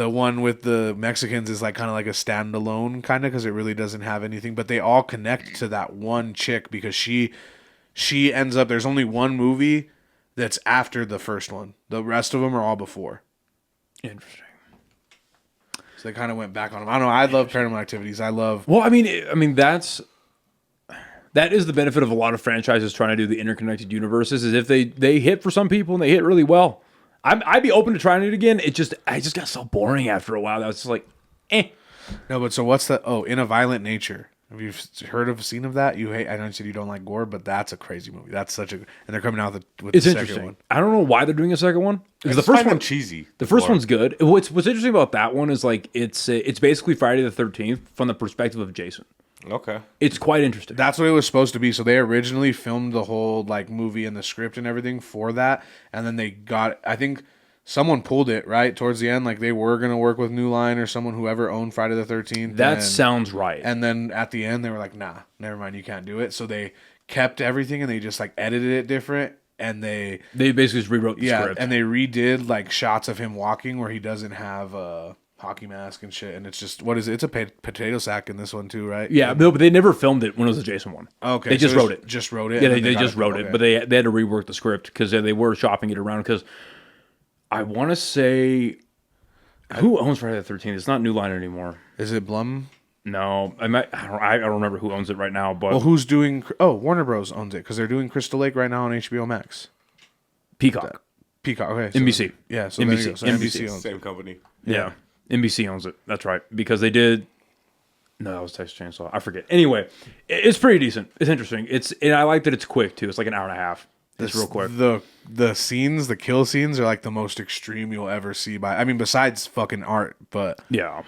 one with the Mexicans is like kind of like a standalone kind of because it really doesn't have anything. But they all connect to that one chick because she ends up. There's only one movie that's after the first one. The rest of them are all before. Interesting. So they kind of went back on them. I don't know. I love Paranormal Activities. I love. Well, I mean that is the benefit of a lot of franchises trying to do the interconnected universes. Is if they hit for some people and they hit really well. I'd be open to trying it again. I just got so boring after a while. That was just like, eh. No, but so what's the? Oh, In a Violent Nature. Have you seen of that? You hate. I know you said you don't like gore, but that's a crazy movie. That's such a. And they're coming out with It's the interesting. second one. I don't know why they're doing a second one because the Find first them one cheesy. The first before. one's good. What's interesting about that one is like it's basically Friday the 13th from the perspective of Jason. Okay. It's quite interesting. That's what it was supposed to be. So they originally filmed the whole like movie and the script and everything for that, and then they got. I think someone pulled it right towards the end. Like they were gonna work with New Line or someone whoever owned Friday the 13th. That sounds right. And then at the end they were like, "Nah, never mind. You can't do it." So they kept everything and they just like edited it different. And they basically just rewrote the script. and they redid like shots of him walking where he doesn't have a hockey mask and shit. And it's just what is it? It's a potato sack in this one too, right? yeah, no, but they never filmed it when it was the Jason one. Okay, they just so wrote it. Just wrote it. Yeah, and then they got just wrote it, okay. but they had to rework the script because they were shopping it around. Because I want to say, who owns Friday the 13th? It's not New Line anymore. Is it Blum? No, I don't remember who owns it right now. But Well, who's doing? Oh, Warner Bros. Owns it because they're doing Crystal Lake right now on HBO Max. Peacock, Peacock. Okay. So NBC. Yeah. So there you go. NBC. So NBC owns it. Same company. Yeah. NBC owns it. That's right. Because they did. No, that was Texas Chainsaw. I forget. Anyway, it's pretty decent. It's interesting. And I like that it's quick too. It's like an hour and a half. It's real quick. The scenes, the kill scenes, are like the most extreme you'll ever see. I mean, besides fucking art, but Yeah.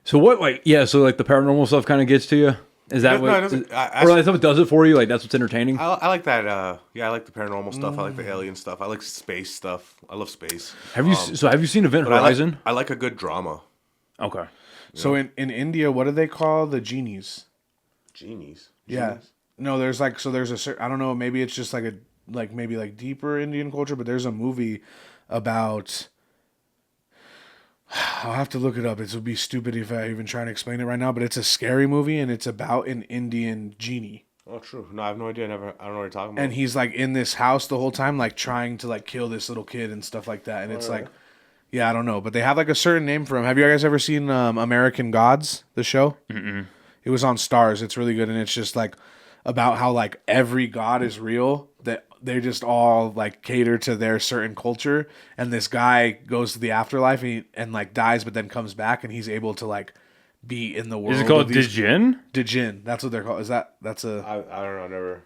So what, so the paranormal stuff kind of gets to you? Is that No, what? it doesn't. Or like stuff does it for you? Like that's what's entertaining. I like that. I like the paranormal stuff. I like the alien stuff. I like space stuff. I love space. Have you seen Event But Horizon? I like a good drama. Okay. so in India, what do they call the genies? Genies. Yeah. No, there's there's a I don't know, maybe it's just like a maybe deeper Indian culture, but there's a movie about I'll have to look it up. It would be stupid if I even try to explain it right now, but it's a scary movie and it's about an Indian genie. Oh, true. No, I have no idea. I don't know what you're talking about. And he's in this house the whole time, trying to kill this little kid and stuff like that. And it's yeah, I don't know, but they have a certain name for him. Have you guys ever seen American Gods, the show? Mm-mm. It was on Stars. It's really good, and it's just about how every god is real. That they just all cater to their certain culture. And this guy goes to the afterlife and dies, but then comes back, and he's able to be in the world. Is it called of these- Dijin? Dijin? That's what they're called. That's a? I don't know. Never.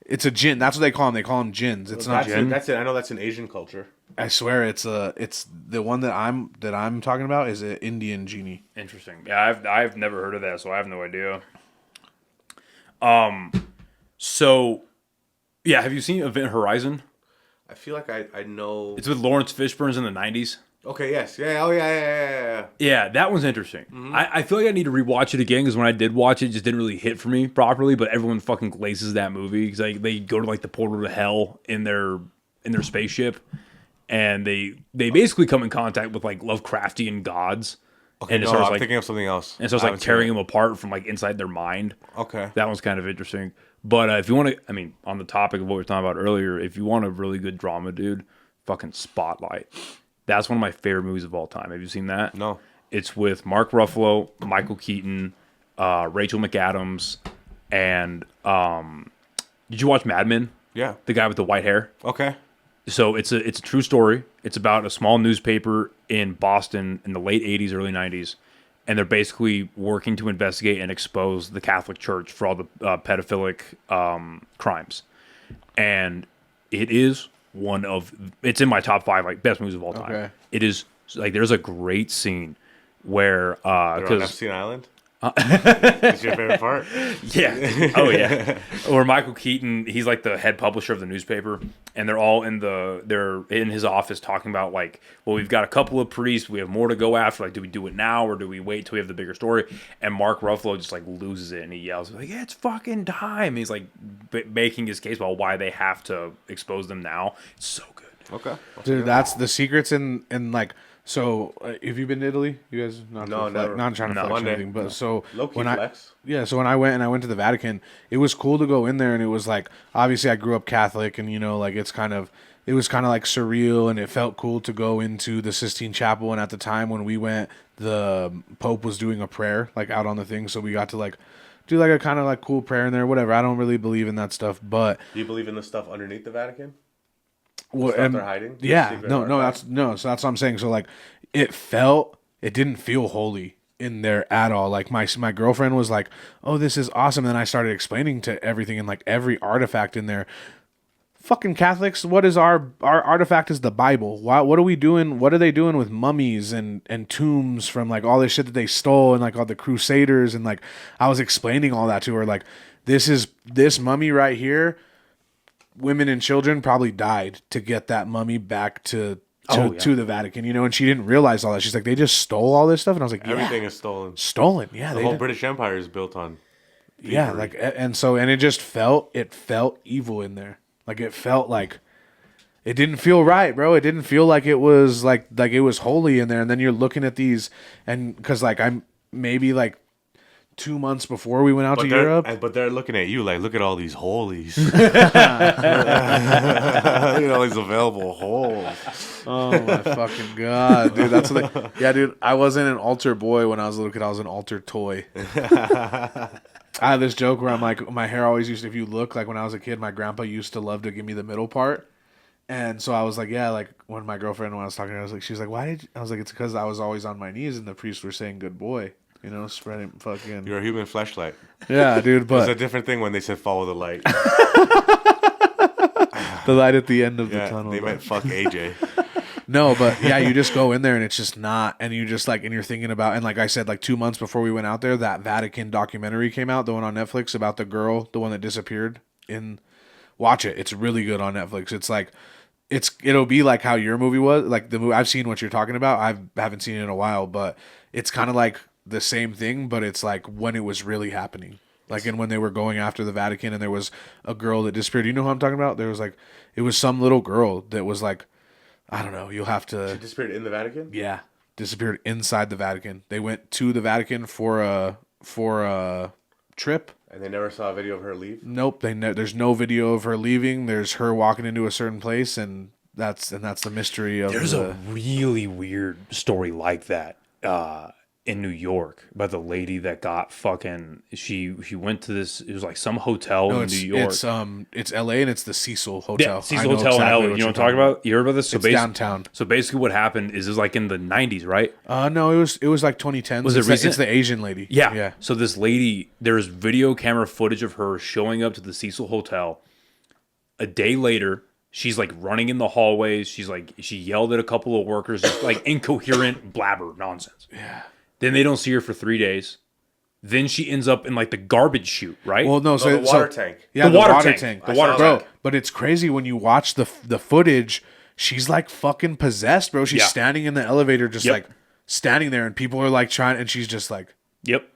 It's a jinn. That's what they call them. They call them jinns. It's not. That's it. I know that's an Asian culture. I swear it's the one that I'm talking about is an Indian genie. Interesting. Yeah, I've never heard of that, so I have no idea. So, yeah, have you seen Event Horizon? I feel like I know. It's with Lawrence Fishburne's in the 90s. Okay, yes. Yeah, oh, yeah. Yeah, that one's interesting. I feel like I need to rewatch it again because when I did watch it, it just didn't really hit for me properly. But everyone fucking glazes that movie because like they go to like the portal to hell in their spaceship, and they basically come in contact with like Lovecraftian gods. Okay, And it no, starts I'm like thinking of something else. and so it's I like haven't seen tearing it. them apart from like inside their mind. Okay. That one's kind of interesting. But if you want to, I mean, on the topic of what we were talking about earlier, if you want a really good drama, dude, fucking Spotlight. That's one of my favorite movies of all time. Have you seen that? No. It's with Mark Ruffalo, Michael Keaton, Rachel McAdams, and did you watch Mad Men? Yeah. The guy with the white hair. Okay. So it's a true story. It's about a small newspaper in Boston in the late 80s, early 90s. And they're basically working to investigate and expose the Catholic Church for all the pedophilic crimes. And it is it's in my top 5 like best movies of all time. Okay. It is like there's a great scene where They're on because Epstein Island? It's your favorite part? yeah. Oh yeah. Or Michael Keaton, he's like the head publisher of the newspaper, and they're in his office talking about like, well, we've got a couple of priests, we have more to go after. Like, do we do it now or do we wait till we have the bigger story? And Mark Ruffalo just like loses it and he yells like, "Yeah, it's fucking time!" And he's like making his case about why they have to expose them now. It's so good. Okay. Dude, that's the secrets in like. So, if you've been to Italy, you guys not No, never. not trying to flex or One day. anything, but so Low-key when flex. so when I went to the Vatican, it was cool to go in there, and it was like obviously I grew up Catholic, and like it was kind of like surreal, and it felt cool to go into the Sistine Chapel, and at the time when we went, the Pope was doing a prayer like out on the thing, so we got to like do like a kind of like cool prayer in there, whatever. I don't really believe in that stuff, but Do you believe in the stuff underneath the Vatican? well, Stuff they're hiding? yeah, Secret no, archives? so that's what I'm saying. So like, it didn't feel holy in there at all. Like my girlfriend was like, "Oh, this is awesome," and then I started explaining to everything and like every artifact in there. Fucking Catholics, what is our artifact is the Bible. What are we doing? What are they doing with mummies and tombs from like all this shit that they stole and like all the Crusaders and like I was explaining all that to her like this mummy right here. Women and children probably died to get that mummy back to the Vatican, and she didn't realize all that. She's like, they just stole all this stuff, and I was like, yeah, Everything is stolen. stolen. Yeah, The whole British Empire is built on. yeah, thievery. like and it just felt evil in there. Like it felt like it didn't feel right, bro. It didn't feel like it was like it was holy in there. And then you're looking at these, and because like I'm maybe like 2 months before we went out to Europe. But they're looking at you like, look at all these holies. Look at all these available holes. Oh my fucking god, dude! That's what yeah, dude. I wasn't an altar boy when I was a little kid. I was an altar toy. I have this joke where I'm like, my hair always used to, if you look like when I was a kid, my grandpa used to love to give me the middle part. And so I was like, yeah, like when my girlfriend, when I was talking to her, I was like, she was like, why did you? I was like, it's because I was always on my knees and the priests were saying good boy, spreading fucking. You're a human fleshlight. Yeah, dude, It's a but different thing when they said follow the light. the light at the end of the Yeah, tunnel. they but- meant fuck AJ. No, but yeah, you just go in there and it's just not, and you just like, and you're thinking about, and like I said, like 2 months before we went out there, that Vatican documentary came out, the one on Netflix about the girl, the one that disappeared. Watch it. It's really good on Netflix. It's like, it'll be like how your movie was, like the movie. I've seen what you're talking about. I haven't seen it in a while, but it's kind of like the same thing, but it's like when it was really happening. Like, and when they were going after the Vatican and there was a girl that disappeared. You know who I'm talking about? There was like, it was some little girl that was like, I don't know. You'll have to. She disappeared in the Vatican? Yeah, disappeared inside the Vatican. They went to the Vatican for a trip. And they never saw a video of her leave? Nope, there's no video of her leaving. There's her walking into a certain place, and that's the mystery of. There's a really weird story like that in New York about the lady that got fucking. She went to this. It was like some hotel in New York. It's L.A. and it's the Cecil Hotel. Yeah, Cecil I know Hotel exactly in LA. what You know you're what I'm talking about? You heard about this? So It's downtown. So basically, what happened is it was like in the 90s, right? No, it was like 2010. Was it recent? It's the Asian lady. Yeah. Yeah. So this lady, there's video camera footage of her showing up to the Cecil Hotel. A day later, she's like running in the hallways. She yelled at a couple of workers, just like incoherent blabber nonsense. Yeah. Then they don't see her for 3 days. Then she ends up in like the garbage chute, right? Well, no, the water tank. Yeah, The the water water tank. tank. The water Bro, tank. but it's crazy when you watch the footage. she's like fucking possessed, bro. She's Yeah. standing in the elevator, just Yep. like standing there, and people are like trying, and she's just like Yep.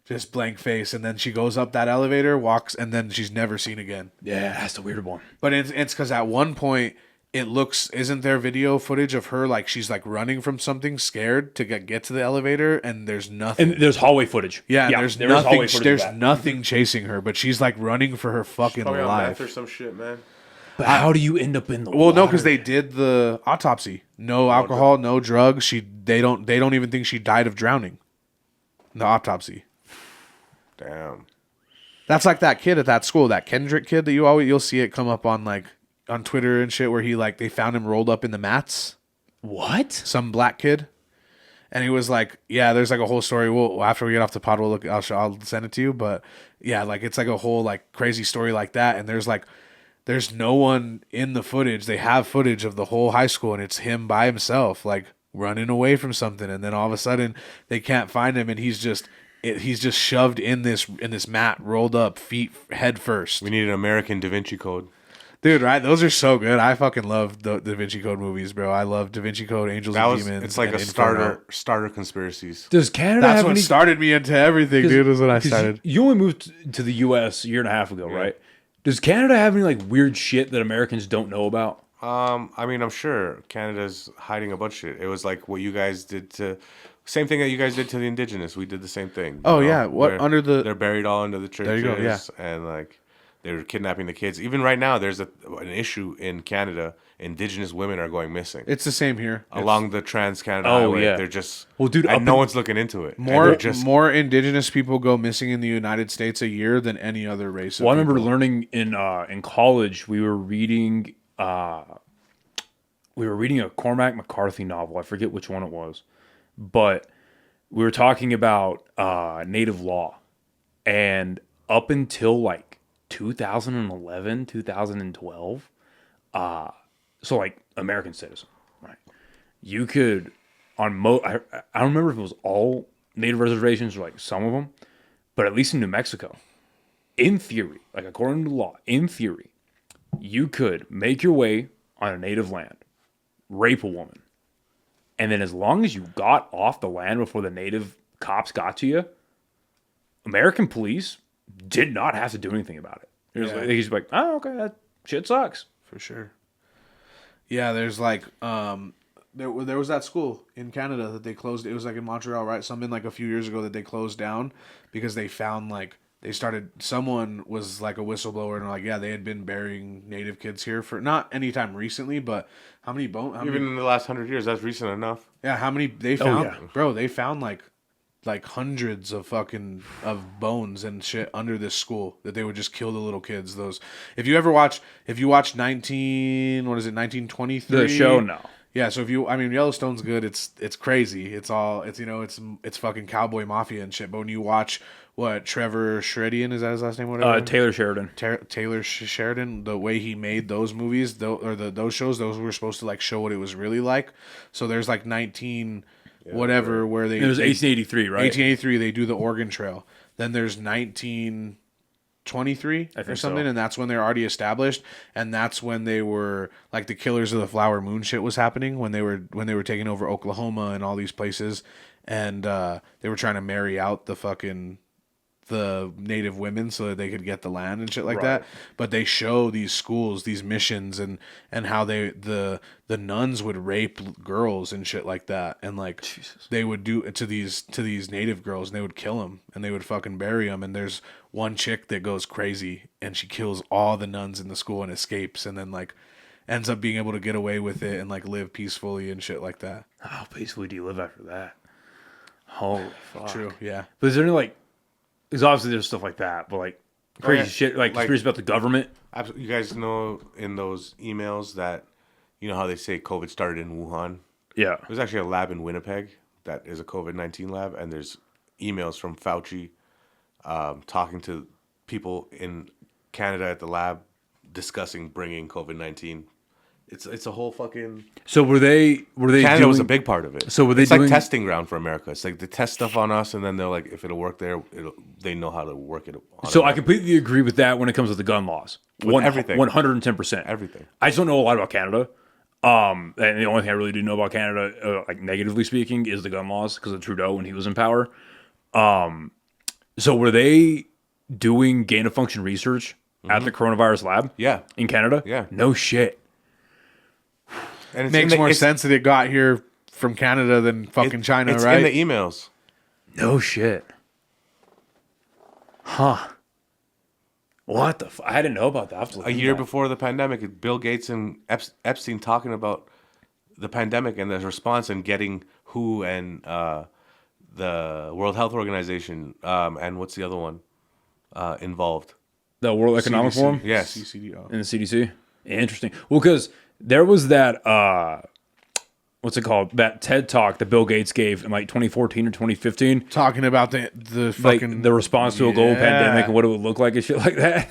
just blank face, and then she goes up that elevator, walks, and then she's never seen again. Yeah, that's the weird one. But it's because at one point it looks, isn't there video footage of her like she's like running from something, scared to get to the elevator, and there's nothing. And there's hallway footage. Yeah, there's there is nothing. hallway footage of There's that. nothing chasing her, but she's like running for her fucking Probably on meth or life. some shit, man. But how do you end up in the Well, no, water? because they did the autopsy. No alcohol, no drugs. They don't even think she died of drowning. The autopsy. Damn. That's like that kid at that school, that Kendrick kid that you'll see it come up on like on Twitter and shit, where he like they found him rolled up in the mats. What? Some black kid, and he was like, yeah, there's like a whole story. Well, after we get off the pod, we'll look. I'll send it to you. But yeah, like it's like a whole like crazy story like that. And there's no one in the footage. They have footage of the whole high school, and it's him by himself, like running away from something. And then all of a sudden they can't find him, and he's just shoved in this mat, rolled up, feet head first. We need an American Da Vinci Code. Dude, right? Those are so good. I fucking love the Da Vinci Code movies, bro. I love Da Vinci Code, Angels and Demons. It's like and a Inferno. starter conspiracies. Does Canada That's have what any? started me into everything, dude. Was when I started. You only moved to the U.S. a year and a half ago, right? Does Canada have any like weird shit that Americans don't know about? I mean, I'm sure Canada's hiding a bunch of shit. It was like what you guys did to, same thing that you guys did to the indigenous. We did the same thing. Oh, you know, yeah. What, where under the- they're buried all under the churches. There you go, yeah. And like they were kidnapping the kids. Even right now, there's an issue in Canada. Indigenous women are going missing It's the same here. along the Trans Canada Oh, Highway. yeah. They're just Well, dude, up and no in- one's looking into it. And More they're just more indigenous people go missing in the United States a year than any other race. Well, I remember people. learning in college. We were reading a Cormac McCarthy novel. I forget which one it was, but we were talking about native law, and up until like 2011, 2012, so like American citizen, right? You could I don't remember if it was all native reservations or like some of them, but at least in New Mexico, in theory, like according to law, in theory, you could make your way on a native land, rape a woman, and then as long as you got off the land before the native cops got to you, American police did not have to do anything about it. It was like, they just be like, oh, okay, that shit sucks. for sure. Yeah, there's like there was that school in Canada that they closed. It was like in Montreal, right? Something like a few years ago that they closed down because they found like someone was like a whistleblower and like, yeah, they had been burying native kids here for not anytime recently, but how many even in the last 100 years, that's recent enough. yeah, how many they found, yeah. bro? They found like hundreds of fucking of bones and shit under this school that they would just kill the little kids. Those, if you watch 1923, The show, no. yeah. So Yellowstone's good. It's crazy. It's fucking cowboy mafia and shit. But when you watch what Trevor Sheridan, is that his last name? Whatever. Taylor Sheridan. Taylor Sheridan, the way he made those movies, those shows, those were supposed to like show what it was really like. So there's like 19 whatever where they It was 1883, right? 1883 they do the Oregon Trail. Then there's 1923 I think or something, so. and that's when they're already established, and that's when they were like the Killers of the Flower Moon shit was happening when they were taking over Oklahoma and all these places, and they were trying to marry out the native women so that they could get the land and shit like that. But they show these schools, these missions, and how the nuns would rape girls and shit like that, and like they would do it to these native girls, and they would kill them and they would fucking bury them. And there's one chick that goes crazy and she kills all the nuns in the school and escapes, and then like ends up being able to get away with it and like live peacefully and shit like that. How peacefully do you live after that? Holy fuck. True, yeah. But is there any like, because obviously there's stuff like that, but like crazy yeah. shit, like conspiracy about the government. You guys know in those emails that, you know how they say COVID started in Wuhan? Yeah. There's actually a lab in Winnipeg that is a COVID-19 lab, and there's emails from Fauci talking to people in Canada at the lab discussing bringing COVID-19. It's a whole fucking... So were they Canada doing, was a big part of it. So were they it's doing like testing ground for America. It's like they test stuff on us, and then they're like, if it'll work there, they know how to work it on So I America. completely agree with that when it comes to the gun laws. With everything. 110%. Everything. I just don't know a lot about Canada. And the only thing I really do know about Canada, like negatively speaking, is the gun laws because of Trudeau when he was in power. So were they doing gain of function research at the coronavirus lab? Yeah. In Canada? Yeah. No shit. And It makes more sense that it got here from Canada than fucking China, it's right? in the emails. No shit. Huh. What the I didn't know about that. I have to look A into year that. before the pandemic, Bill Gates and Epstein talking about the pandemic and the response and getting WHO and the World Health Organization and what's the other one involved? The World Economic CDC. Forum? Yes. CCD. In the CDC? Interesting. Well, because there was that, what's it called? That TED Talk that Bill Gates gave in like 2014 or 2015. Talking about the Like fucking the response to a global pandemic and what it would look like and shit like that.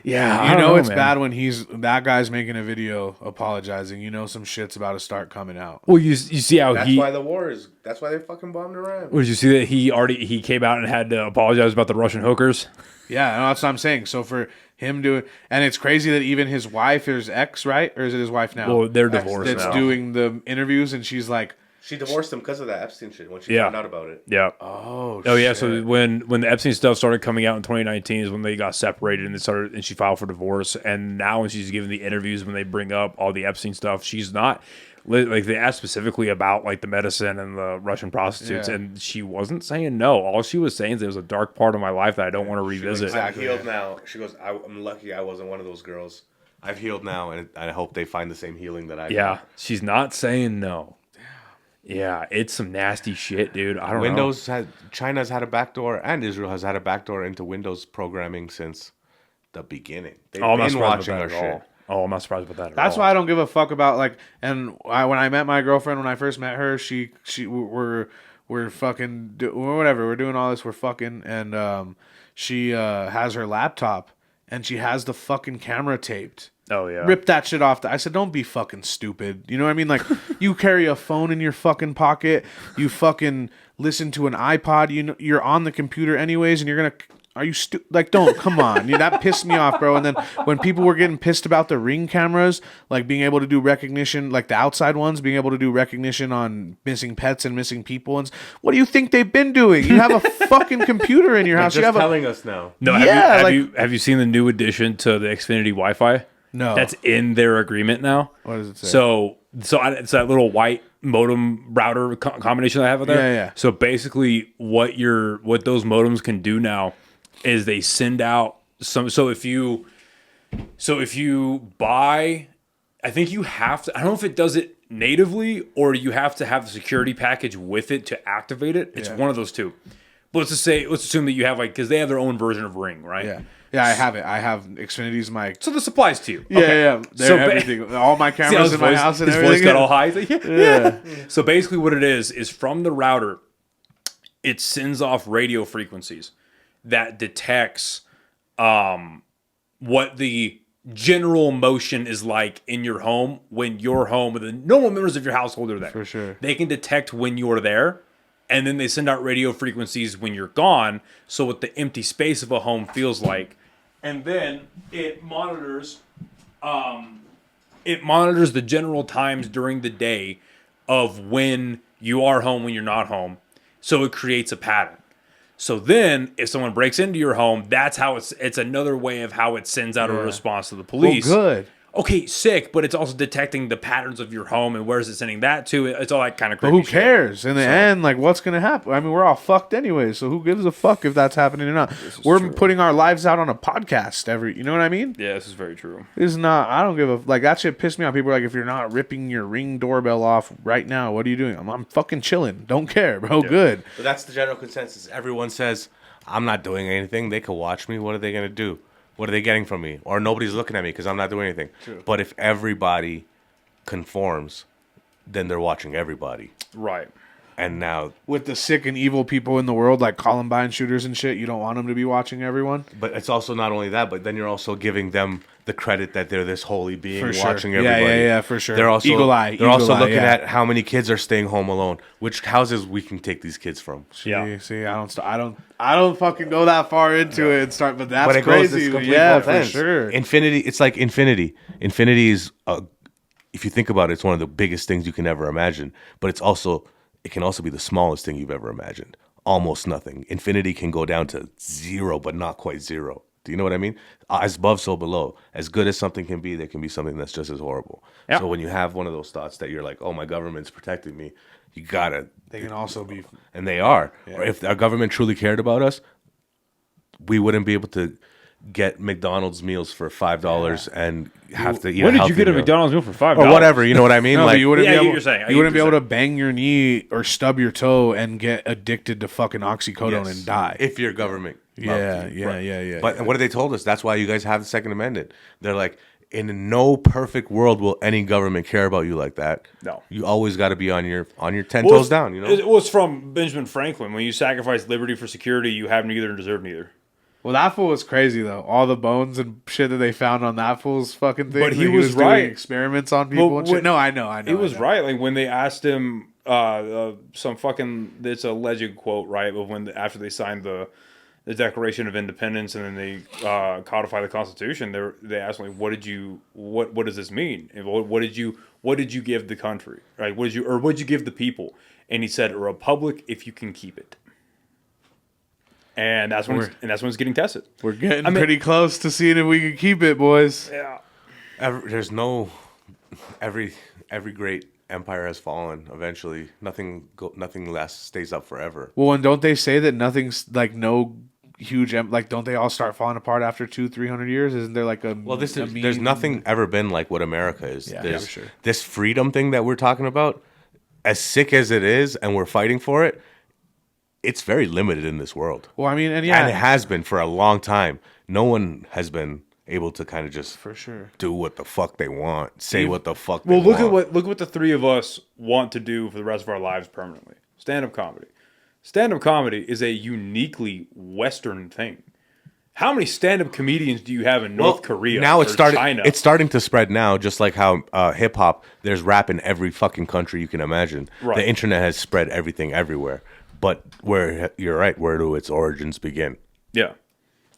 Yeah, I You don't know it's man. bad when that guy's making a video apologizing. You know some shit's about to start coming out. Well, you see how That's he. why the war is. That's why they fucking bombed Iran. Did you see that he came out and had to apologize about the Russian hookers? Yeah, no, that's what I'm saying. So for him doing, and it's crazy that even his wife, or his ex, right, or is it his wife now? Well, they're divorced that's now. doing the interviews, and she's like, She divorced him because of that Epstein shit when she Yeah. found out about it. Yeah. oh Yeah. shit. So when the Epstein stuff started coming out in 2019 is when they got separated and she filed for divorce. And now when she's giving the interviews, when they bring up all the Epstein stuff, she's not like they asked specifically about like the medicine and the Russian prostitutes, Yeah. and she wasn't saying no. All she was saying is there was a dark part of my life that I don't want to revisit. Exactly. I'm healed now. She goes, I'm lucky I wasn't one of those girls. I've healed now, and I hope they find the same healing that I did. Yeah, she's not saying no. Yeah, it's some nasty shit, dude. I don't know. China's had a backdoor, and Israel has had a backdoor into Windows programming since the beginning. They've Oh, I'm not been surprised watching about our that at all. shit. Oh, I'm not surprised about that at That's all. why I don't give a fuck about like. And when I met my girlfriend, when I first met her, we're fucking whatever. We're doing all this. We're fucking, and she has her laptop and she has the fucking camera taped. Oh yeah. Rip that shit off. I said, don't be fucking stupid. You know what I mean? Like, you carry a phone in your fucking pocket. You fucking listen to an iPod. You know, you're on the computer anyways, and you're gonna. Are you like? Don't come on. That pissed me off, bro. And then when people were getting pissed about the Ring cameras, like being able to do recognition, like the outside ones, being able to do recognition on missing pets and missing people, and what do you think they've been doing? You have a fucking computer in your house. You Just have telling us now. No, Yeah, have you seen the new addition to the Xfinity Wi-Fi? No. That's in their agreement now. What does it say? So it's that little white modem router combination that I have there. Yeah, yeah. So basically, what those modems can do now is they send out some. So if you buy, I think you have to. I don't know if it does it natively or you have to have the security package with it to activate it. It's one of those two. But let's assume that you have because they have their own version of Ring, right? Yeah. Yeah, I have it. I have Xfinity's my. So this applies to you. Yeah, Okay. yeah. They're everything. All my See how cameras his in my voice- house and his everything. voice got all high. He's like, Yeah. So basically, what it is from the router, it sends off radio frequencies that detects what the general motion is like in your home when you're home, when the normal members of your household are there. For sure. They can detect when you're there, and then they send out radio frequencies when you're gone, so what the empty space of a home feels like. And then it monitors the general times during the day of when you are home, when you're not home. So it creates a pattern. So then if someone breaks into your home, that's how it's another way of how it sends out a response to the police. Well, good. Okay, sick, but it's also detecting the patterns of your home and where is it sending that to? It's all that kind of But crazy who shit. cares? In the end, like, what's going to happen? I mean, we're all fucked anyway, so who gives a fuck if that's happening or not? We're putting our lives out on a podcast you know what I mean? Yeah, this is very true. It's not, I don't give a, like, that shit pissed me off. People are like, if you're not ripping your Ring doorbell off right now, what are you doing? I'm fucking chilling. Don't care, bro. Good. But that's the general consensus. Everyone says, I'm not doing anything. They could watch me. What are they going to do? What are they getting from me? Or nobody's looking at me because I'm not doing anything. True. But if everybody conforms, then they're watching everybody. Right. And now, With the sick and evil people in the world, like Columbine shooters and shit, you don't want them to be watching everyone. but it's also not only that, but then you're also giving them the credit that they're this holy being For sure. watching Yeah, everybody. yeah, for sure. They're also Eagle eye, They're also eagle eye, looking yeah. at how many kids are staying home alone, which houses we can take these kids from. Yeah. See, I don't fucking go that far into it and start, but that's But it goes crazy. this complete Yeah, both for ends. sure. Infinity. It's like infinity. Infinity is, if you think about it, it's one of the biggest things you can ever imagine. But it can also be the smallest thing you've ever imagined. Almost nothing. Infinity can go down to zero, but not quite zero. Do you know what I mean? As above, so below. As good as something can be, there can be something that's just as horrible. Yeah. So when you have one of those thoughts that you're like, oh, my government's protecting me, you gotta. They can also be. And they are. Or if our government truly cared about us, we wouldn't be able to get McDonald's meals for $5 and have to eat. When a did you get a healthy meal. McDonald's meal for $5? Or whatever? You know what I mean? No, like but you wouldn't Yeah, I be get able. what you're saying. I You get wouldn't what be you're able to bang your knee or stub your toe and get addicted to fucking oxycodone yes, and die. if your government. Yeah, loved you. yeah, yeah, yeah, But yeah. what have they told us? That's why you guys have the Second Amendment. They're like, in no perfect world will any government care about you like that. No. You always got to be on your 10 Well, toes down. You know. It was from Benjamin Franklin. When you sacrifice liberty for security, you have neither and deserve neither. Well, that fool was crazy though. All the bones and shit that they found on that fool's fucking thing. But he that was doing right. experiments on people and shit. when- No, I know. He was right. Like when they asked him some fucking, it's a alleged quote, right? Of when after they signed the Declaration of Independence and then they codify the Constitution, they asked him, like, what does this mean? And what did you give the country? Right? What did you give the people? And he said, a republic if you can keep it. And that's when it's getting tested. We're getting pretty close to seeing if we can keep it, boys. Yeah. Every great empire has fallen eventually. Nothing less stays up forever. Well, and don't they say that nothing's like no huge like? Don't they all start falling apart after 200-300 years? Isn't there like a Well, there's mean- nothing ever been like what America is. Yeah, There's- for sure. This freedom thing that we're talking about, as sick as it is, and we're fighting for it, it's very limited in this world. Well, I mean, and And it has been for a long time. No one has been able to kind of just for sure. do what the fuck they want, say what the fuck Well, they look want. at what the three of us want to do for the rest of our lives permanently. Stand-up comedy. Stand-up comedy is a uniquely Western thing. How many stand-up comedians do you have in North Korea? Now or China? It's starting to spread now, just like how hip hop. There's rap in every fucking country you can imagine. Right. The internet has spread everything everywhere. But you're right. Where do its origins begin? Yeah.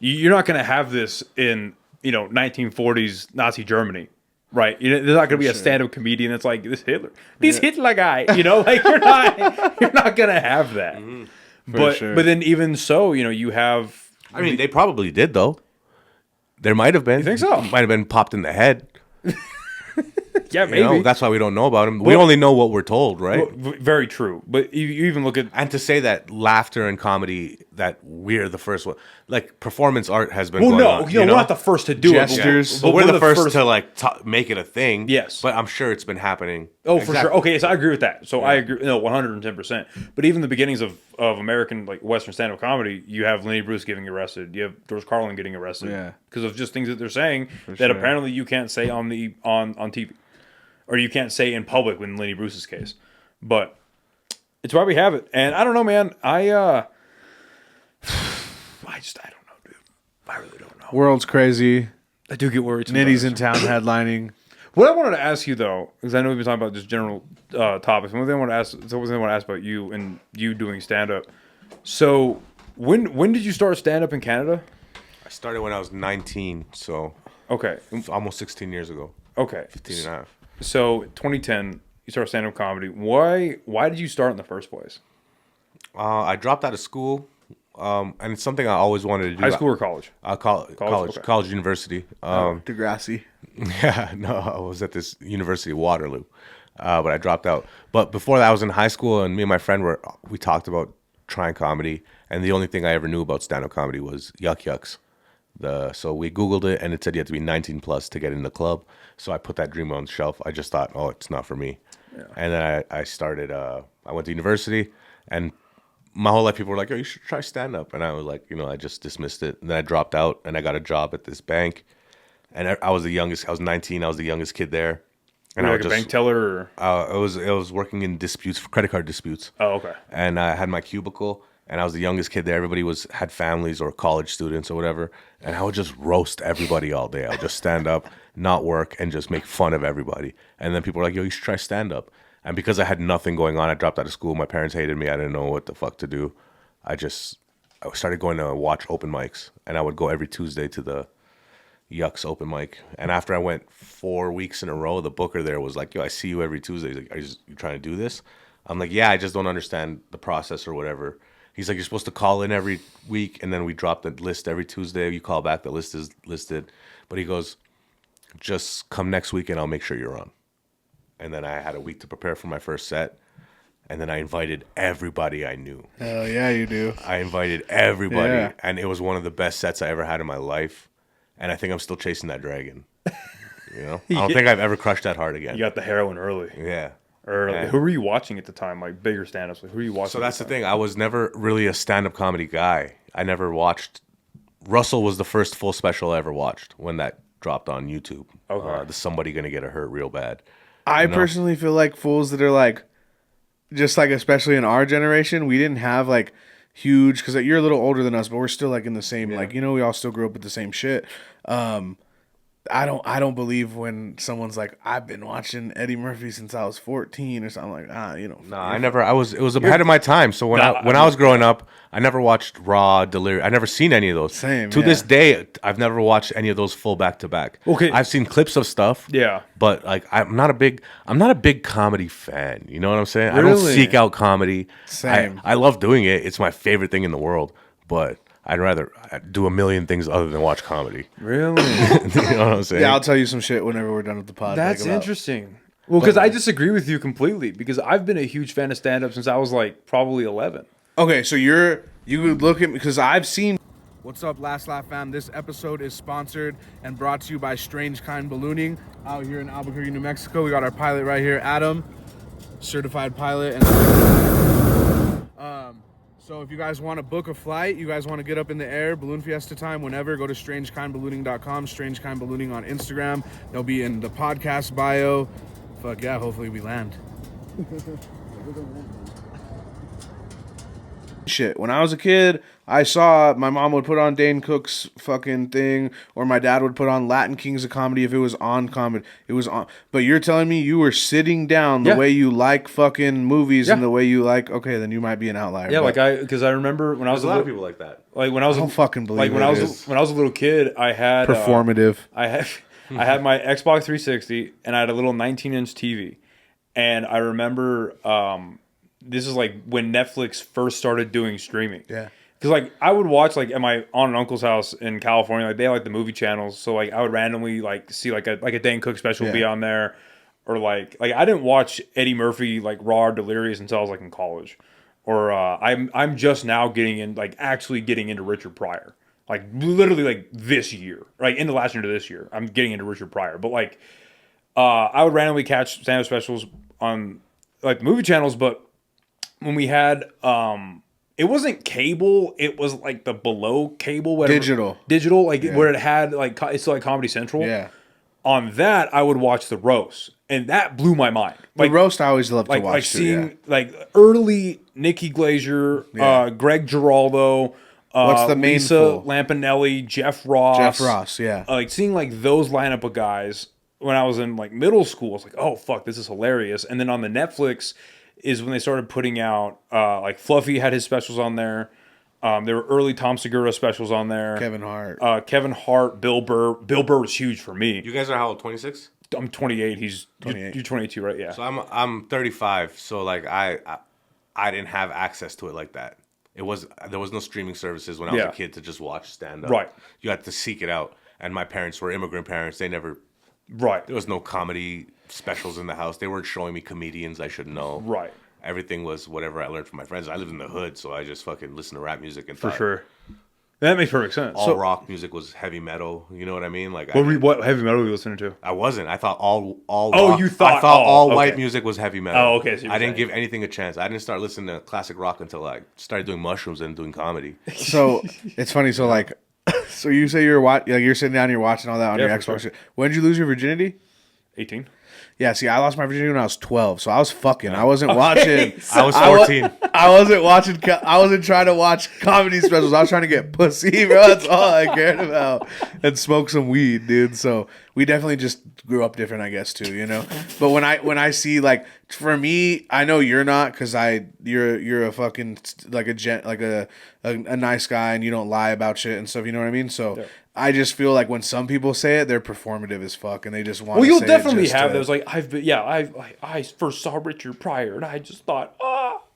You're not going to have this in 1940s Nazi Germany, right? There's not going to be a stand-up comedian that's like this Hitler guy. Like you're not going to have that. But sure. but then even so, you have. I mean, they probably did though. There might have been. You think so? Might have been popped in the head. Yeah, maybe. That's why we don't know about him. We only know what we're told, right? Very true. But you even look at And to say that laughter and comedy, that we're the first one, like performance art has been. well, going no, on, we're not the first to do Gestures. it. But we're the first to like make it a thing. Yes. but I'm sure it's been happening. Oh, for sure. Exactly. Okay, so I agree with that. So I agree. No, 110%. But even the beginnings of American like Western stand-up comedy, you have Lenny Bruce getting arrested. You have George Carlin getting arrested. Yeah. Because of just things that they're saying that sure. apparently you can't say on TV, or you can't say in public in Lenny Bruce's case. But it's why we have it. And I don't know, man. I don't know, dude. I really don't know. World's crazy. I do get worried. Nitty's sometimes. in town headlining. What I wanted to ask you though, because I know we've been talking about just general topics. One thing I want to ask about you and you doing stand up. So when did you start stand up in Canada? I started when I was 19, so Okay, it's almost 16 years ago, okay. 15 and a half. So 2010, you started stand up comedy. Why did you start in the first place? I dropped out of school, and it's something I always wanted to do. High school or college? College, Okay. university. Degrassi. Yeah, no, I was at this University of Waterloo, but I dropped out. But before that, I was in high school, and me and my friend we talked about trying comedy, and the only thing I ever knew about stand-up comedy was Yuck Yucks. So we Googled it, and it said you had to be 19 plus to get in the club. So I put that dream on the shelf. I just thought, oh, it's not for me. Yeah. And then I started. I went to university, and my whole life people were like, oh, you should try stand-up. And I was like, I just dismissed it. And then I dropped out, and I got a job at this bank. And I was the youngest. I was 19. I was the youngest kid there. And I like would a bank teller? Or? it was working in disputes, credit card disputes. Oh, okay. And I had my cubicle, and I was the youngest kid there. Everybody had families or college students or whatever, and I would just roast everybody all day. I would just stand up, not work, and just make fun of everybody. And then people were like, "Yo, you should try stand up." And because I had nothing going on, I dropped out of school. My parents hated me. I didn't know what the fuck to do. I started going to watch open mics, and I would go every Tuesday to the Yucks open mic. And after I went 4 weeks in a row, the booker there was like, "Yo, I see you every Tuesday." He's like, "Are you trying to do this?" I'm like, "Yeah, I just don't understand the process or whatever." He's like, "You're supposed to call in every week, and then we drop the list every Tuesday. You call back, the list is listed." But he goes, "Just come next week, and I'll make sure you're on." And then I had a week to prepare for my first set. And then I invited everybody I knew. Hell yeah, you do. I invited everybody. Yeah. And it was one of the best sets I ever had in my life. And I think I'm still chasing that dragon. You know? I don't think I've ever crushed that hard again. You got the heroin early. Yeah. Early. And Who were you watching at the time? Like bigger stand-ups? Like, who were you watching? so that's the thing. I was never really a stand-up comedy guy. I never watched. Russell was the first full special I ever watched when that dropped on YouTube. Okay. The Somebody Gonna Get Hurt Real Bad. I personally feel like fools that are like, just like especially in our generation, we didn't have like huge, because you're a little older than us, but we're still like in the same like, you know, we all still grew up with the same shit. I don't believe when someone's like, "I've been watching Eddie Murphy since I was 14" or something like, you know. No, I never. It was ahead of my time. So when I was growing up, I never watched Raw, Delirious. I never seen any of those. Same, to yeah. this day, I've never watched any of those full back to back. Okay. I've seen clips of stuff. Yeah. But like, I'm not a big comedy fan. You know what I'm saying? I don't Really? seek out comedy. Same. I love doing it. It's my favorite thing in the world. But I'd rather do a million things other than watch comedy. Really? You know what I'm saying? Yeah, I'll tell you some shit whenever we're done with the pod. That's like, about- interesting. Well, because I disagree with you completely. Because I've been a huge fan of stand-up since I was like probably 11. Okay, so you would look at me because I've seen. What's up, Last Laugh fam? This episode is sponsored and brought to you by Strange Kind Ballooning out here in Albuquerque, New Mexico. We got our pilot right here, Adam, certified pilot. So if you guys want to book a flight, you guys want to get up in the air, Balloon Fiesta time, whenever, go to strangekindballooning.com, Strange Kind Ballooning on Instagram. They'll be in the podcast bio. Fuck yeah, hopefully we land. Shit, when I was a kid, I saw my mom would put on Dane Cook's fucking thing, or my dad would put on Latin Kings of Comedy if it was on comedy. It was on. But you're telling me you were sitting down the Yeah. way you like fucking movies and Yeah. the way you like. Okay, then you might be an outlier. Yeah, but because I remember when I was There's a lot of people like that. like when I was I don't fucking believe like when it I was is. when I was a little kid, I had performative. I had my Xbox 360 and I had a little 19-inch TV, and I remember this is like when Netflix first started doing streaming. Yeah. Because like I would watch like at my aunt and uncle's house in California, like they had like the movie channels, so like I would randomly like see like a Dane Cook special be Yeah. on there, or like I didn't watch Eddie Murphy like Raw or Delirious until I was like in college, or I'm just now getting in like actually getting into Richard Pryor, like literally like this year, like in the last year to this year, I'm getting into Richard Pryor, but like I would randomly catch stand-up specials on like the movie channels, but when we had it wasn't cable, it was like the below cable, whatever. digital, like where it had like it's still like Comedy Central. Yeah. On that, I would watch the roast, and that blew my mind. The roast I always love to like watch too, seeing yeah. like early Nikki Glazer, Yeah. Greg Giraldo, What's the main Lisa fool? Lampanelli, Jeff Ross. Jeff Ross, yeah. Like seeing like those lineup of guys when I was in like middle school, I was like, oh fuck, this is hilarious. And then on the Netflix is when they started putting out like Fluffy had his specials on there. There were early Tom Segura specials on there. Kevin Hart. Kevin Hart, Bill Burr. Bill Burr was huge for me. You guys are how old? 26? I'm 28. He's 28. You're 22, right? Yeah. So I'm 35. So like I didn't have access to it like that. There was no streaming services when I was Yeah. a kid to just watch stand up. Right. You had to seek it out. And my parents were immigrant parents. They never. Right. There was no comedy specials in the house. They weren't showing me comedians I should know. Right. Everything was whatever I learned from my friends. I lived in the hood, so I just fucking listened to rap music and For thought sure. That makes perfect sense. all rock music was heavy metal. You know what I mean? Like What heavy metal were you listening to? I wasn't. I thought all. Oh, rock, you thought- I thought oh, all okay. white music was heavy metal. Oh, okay, so you're I didn't saying- give anything a chance. I didn't start listening to classic rock until I started doing mushrooms and doing comedy. So it's funny. So like, so you say you're sitting down, you're watching all that on Yeah, your for Xbox. sure. When did you lose your virginity? 18. Yeah, see, I lost my virginity when I was 12, so I was fucking. I wasn't watching. I was 14. I wasn't watching. I wasn't trying to watch comedy specials. I was trying to get pussy, bro. That's all I cared about, and smoke some weed, dude. So we definitely just grew up different, I guess, too. You know. But when I see like, for me, I know you're not, because you're a fucking like a nice guy, and you don't lie about shit and stuff. You know what I mean? So. Yeah. I just feel like when some people say it, they're performative as fuck, and they just want. Well, you'll say definitely it have those. Like I first saw Richard Pryor, and I just thought,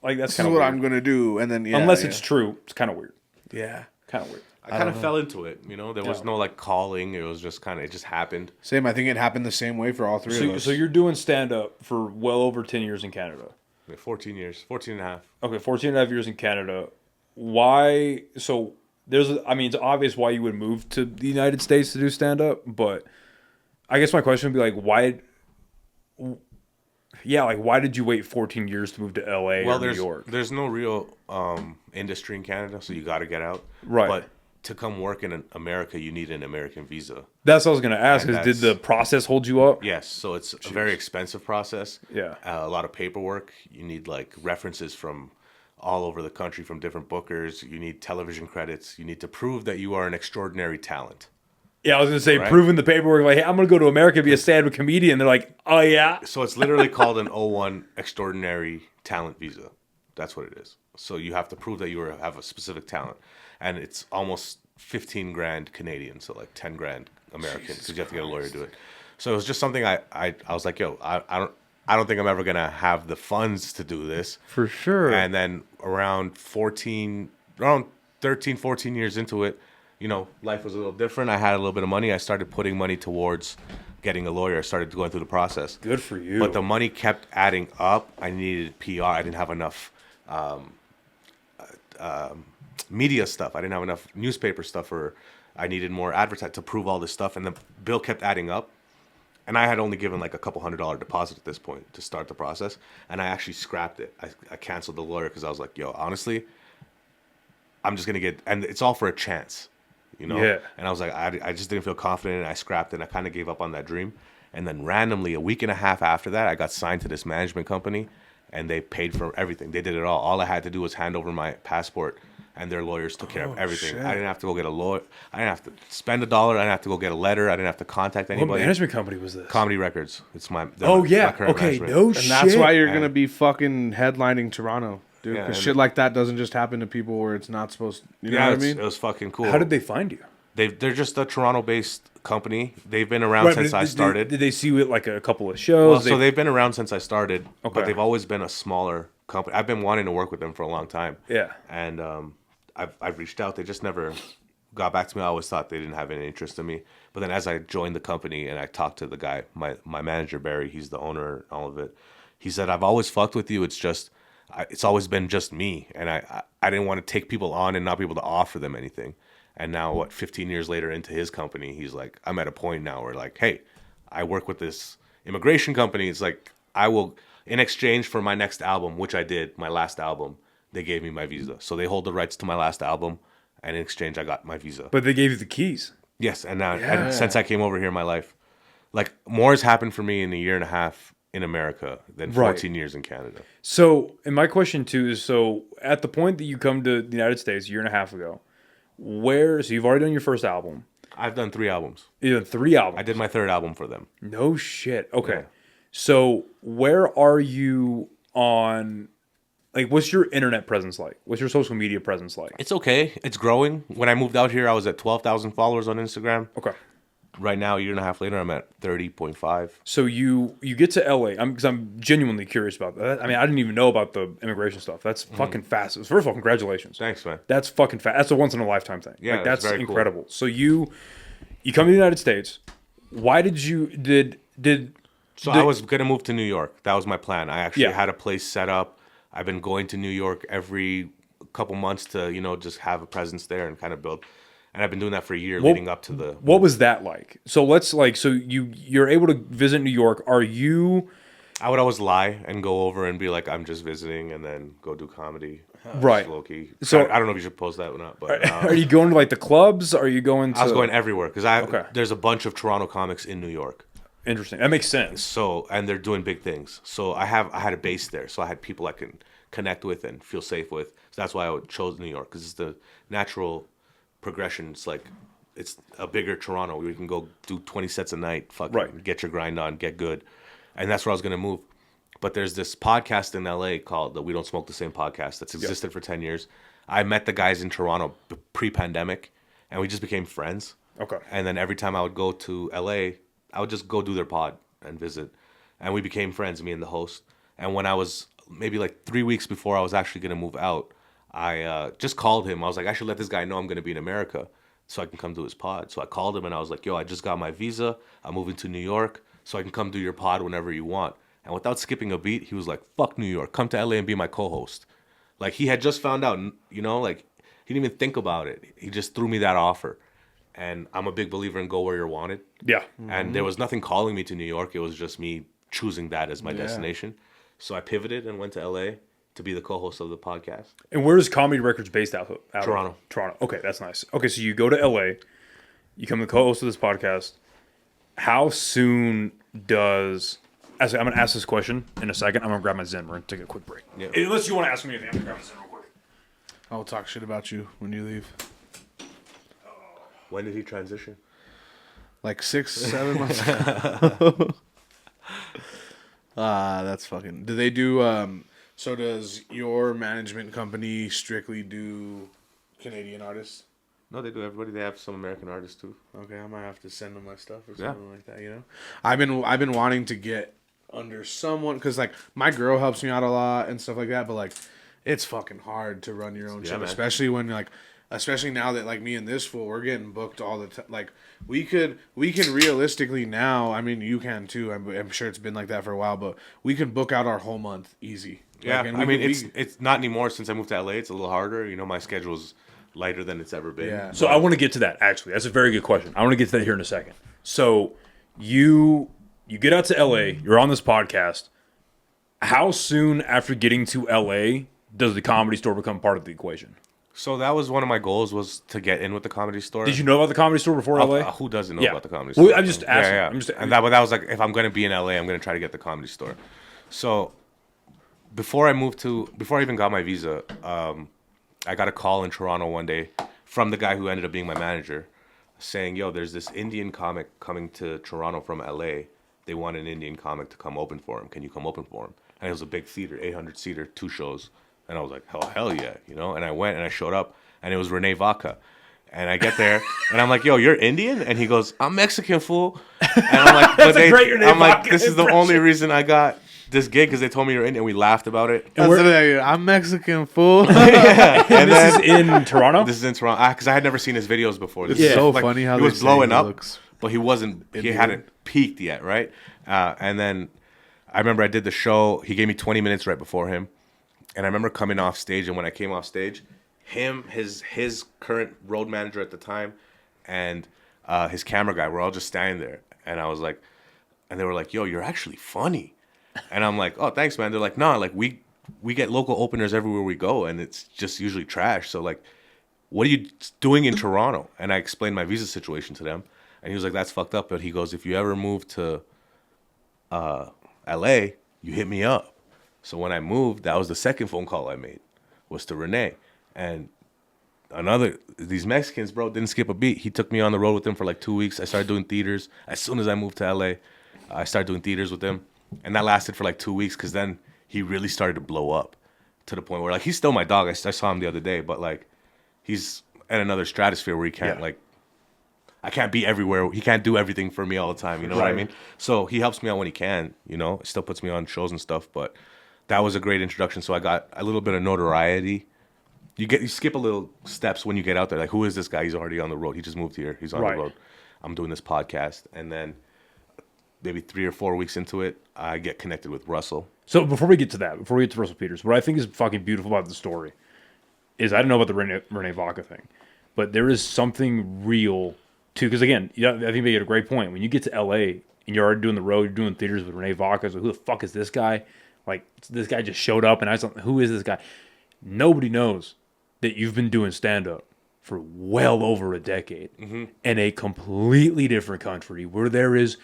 like that's kind of what I'm gonna do, and then unless it's true, it's kind of weird. Yeah, kind of weird. I kind of fell into it. You know, there was no like calling. It was just it just happened. Same. I think it happened the same way for all three of us. So you're doing stand up for well over 10 years in Canada. 14 years, 14 and a half. Okay, 14 and a half years in Canada. Why? So. It's obvious why you would move to the United States to do stand up, but I guess my question would be like, why? Yeah, like why did you wait 14 years to move to LA or New York? There's no real industry in Canada, so you got to get out. Right. But to come work in America, you need an American visa. That's what I was going to ask. Did the process hold you up? Yes. So it's a very expensive process. Yeah. A lot of paperwork. You need like references from all over the country from different bookers. You need television credits. You need to prove that you are an extraordinary talent. Yeah, I was going to say, proving the paperwork, like, hey, I'm going to go to America and be a stand-up comedian. They're like, oh, yeah. So it's literally called an O1 extraordinary talent visa. That's what it is. So you have to prove that you have a specific talent. And it's almost 15 grand Canadian, so like 10 grand American, because you have to get a lawyer to do it. So it was just something I was like, yo, I don't think I'm ever going to have the funds to do this. For sure. And then around 13, 14 years into it, you know, life was a little different. I had a little bit of money. I started putting money towards getting a lawyer. I started going through the process. Good for you. But the money kept adding up. I needed PR. I didn't have enough media stuff. I didn't have enough newspaper stuff, or I needed more advertising to prove all this stuff. And the bill kept adding up. And I had only given like a couple $100 deposit at this point to start the process. And I actually scrapped it. I canceled the lawyer because I was like, yo, honestly, I'm just going to get, and it's all for a chance, you know? Yeah. And I was like, I just didn't feel confident, and I scrapped it, and I kind of gave up on that dream. And then randomly, a week and a half after that, I got signed to this management company, and they paid for everything. They did it all. All I had to do was hand over my passport, and their lawyers took care of everything. Shit. I didn't have to go get a lawyer. I didn't have to spend $1. I didn't have to go get a letter. I didn't have to contact anybody. What management company was this? Comedy Records. It's my yeah. my current Okay. management. No shit. And that's why you're gonna be fucking headlining Toronto, dude. Yeah, Because shit like that doesn't just happen to people where it's not supposed. You know what I mean? It was fucking cool. How did they find you? They're just a Toronto-based company. They've been around since I started. Did they see you at like a couple of shows? So they've been around since I started, Okay. but they've always been a smaller company. I've been wanting to work with them for a long time. Yeah. And I've reached out. They just never got back to me. I always thought they didn't have any interest in me. But then as I joined the company and I talked to the guy, my manager, Barry, he's the owner and all of it, he said, I've always fucked with you. It's just, it's always been just me. And I didn't want to take people on and not be able to offer them anything. And now, 15 years later into his company, he's like, I'm at a point now where like, hey, I work with this immigration company. It's like, I will, in exchange for my next album, which I did, my last album, they gave me my visa. So they hold the rights to my last album, and in exchange, I got my visa. But they gave you the keys. Yes, and now, and since I came over here in my life, like, more has happened for me in a year and a half in America than 14 years in Canada. So, and my question too is, so at the point that you come to the United States a year and a half ago, so you've already done your first album. I've done 3 albums. You've done 3 albums. I did my 3rd album for them. No shit. Okay. Yeah. So where are you on, like, what's your internet presence like? What's your social media presence like? It's okay. It's growing. When I moved out here, I was at 12,000 followers on Instagram. Okay. Right now, a year and a half later, I'm at 30.5. So you get to LA, because I'm genuinely curious about that. I mean, I didn't even know about the immigration stuff. That's fucking fast. First of all, congratulations. Thanks, man. That's fucking fast. That's a once in a lifetime thing. Yeah, like, that's very incredible. cool. So you come to the United States. Why did you I was gonna move to New York. That was my plan. I actually Yeah. had a place set up. I've been going to New York every couple months to, just have a presence there and kind of build. And I've been doing that for a year leading up to the. What was that like? So you're able to visit New York. Are you? I would always lie and go over and be like, I'm just visiting, and then go do comedy. Right. Low-key. So I don't know if you should post that or not, but are you going to like the clubs? Are you going to? I was going everywhere because Okay. there's a bunch of Toronto comics in New York. Interesting. That makes sense. So, and they're doing big things. So I had a base there. So I had people I can connect with and feel safe with. So that's why I chose New York, because it's the natural progression. It's like, it's a bigger Toronto where you can go do 20 sets a night, fucking Right. get your grind on, get good. And that's where I was going to move. But there's this podcast in LA called the We Don't Smoke the Same podcast that's existed for 10 years. I met the guys in Toronto pre-pandemic, and we just became friends. Okay. And then every time I would go to LA, I would just go do their pod and visit. And we became friends, me and the host. And when I was maybe like 3 weeks before I was actually going to move out, I just called him. I was like, I should let this guy know I'm going to be in America so I can come do his pod. So I called him and I was like, yo, I just got my visa. I'm moving to New York so I can come do your pod whenever you want. And without skipping a beat, he was like, fuck New York. Come to LA and be my co-host. Like, he had just found out, you know, like, he didn't even think about it. He just threw me that offer. And I'm a big believer in go where you're wanted. Yeah. And there was nothing calling me to New York. It was just me choosing that as my destination. So I pivoted and went to LA to be the co-host of the podcast. And where is Comedy Records based out of? Toronto. Toronto. Okay, that's nice. Okay, so you go to LA, you become the co-host of this podcast. How soon does... I'm going to ask this question in a second. I'm going to grab my Zen. We're going to take a quick break. Yeah. Unless you want to ask me anything, I'm going to grab my Zen real quick. I'll talk shit about you when you leave. When did he transition? Like 6-7 months ago. That's fucking... Do they do... So does your management company strictly do Canadian artists? No, they do. Everybody. They have some American artists too. Okay, I might have to send them my stuff or Yeah. something like that, you know? I've been wanting to get under someone... Because, like, my girl helps me out a lot and stuff like that, but, like, it's fucking hard to run your own Yeah, shit, man. especially when, like... Especially now that, like, me and this fool, we're getting booked all the time. Like, we can realistically now, I mean, you can too. I'm sure it's been like that for a while, but we can book out our whole month easy. Yeah, Like, and I we mean, can- it's not anymore since I moved to LA. It's a little harder. You know, my schedule's lighter than it's ever been. Yeah. So I want to get to that, actually. That's a very good question. I want to get to that here in a second. So you get out to LA, you're on this podcast. How soon after getting to LA does the Comedy Store become part of the equation? So that was one of my goals, was to get in with the Comedy Store. Did you know about the Comedy Store before LA? Who doesn't know Yeah. about the Comedy Store? Well, I'm just asking. Yeah, yeah. I'm just- But that was like, if I'm going to be in LA, I'm going to try to get the Comedy Store. So before I even got my visa, I got a call in Toronto one day from the guy who ended up being my manager saying, yo, there's this Indian comic coming to Toronto from LA. They want an Indian comic to come open for him. Can you come open for him? And it was a big theater, 800-seater, 2 shows. And I was like, hell yeah, you know? And I went and I showed up, and it was Rene Vaca. And I get there, and I'm like, yo, you're Indian? And he goes, I'm Mexican, fool. And I'm like, That's a great Rene I'm like, Vaca this is the impression. only reason I got this gig, because they told me you're Indian. And we laughed about it. That's what I'm Mexican, fool. And this is in Toronto? This is in Toronto, because I had never seen his videos before. It's This is so funny how he they was say blowing he up, looks but he wasn't. He Indian. hadn't peaked yet, right? And then I remember I did the show. He gave me 20 minutes right before him, and I remember coming off stage. And when I came off stage, his current road manager at the time, and his camera guy were all just standing there, and I was like, and they were like, "Yo, you're actually funny," and I'm like, "Oh, thanks, man." They're like, "No, like we get local openers everywhere we go, and it's just usually trash. So like, what are you doing in Toronto?" And I explained my visa situation to them, and he was like, "That's fucked up." But he goes, "If you ever move to LA, you hit me up." So when I moved, that was the second phone call I made, was to Rene. And these Mexicans, bro, didn't skip a beat. He took me on the road with him for like 2 weeks. I started doing theaters. As soon as I moved to LA, I started doing theaters with him. And that lasted for like 2 weeks, because then he really started to blow up to the point where, like, he's still my dog. I saw him the other day, but like, he's at another stratosphere where he can't, like, I can't be everywhere. He can't do everything for me all the time. You know what I mean? So he helps me out when he can, you know, still puts me on shows and stuff. But that was a great introduction. So I got a little bit of notoriety. You skip a little steps when you get out there. Like, who is this guy? He's already on the road. He just moved here. He's on the road. I'm doing this podcast. And then maybe 3 or 4 weeks into it, I get connected with Russell. So before we get to Russell Peters, what I think is fucking beautiful about the story is, I didn't know about the Rene Vaca thing, but there is something real too. Because again, I think they get a great point. When you get to LA and you're already doing the road, you're doing theaters with Rene Vaca. So who the fuck is this guy? Like, this guy just showed up, and I was like, who is this guy? Nobody knows that you've been doing stand-up for well over a decade in a completely different country where there is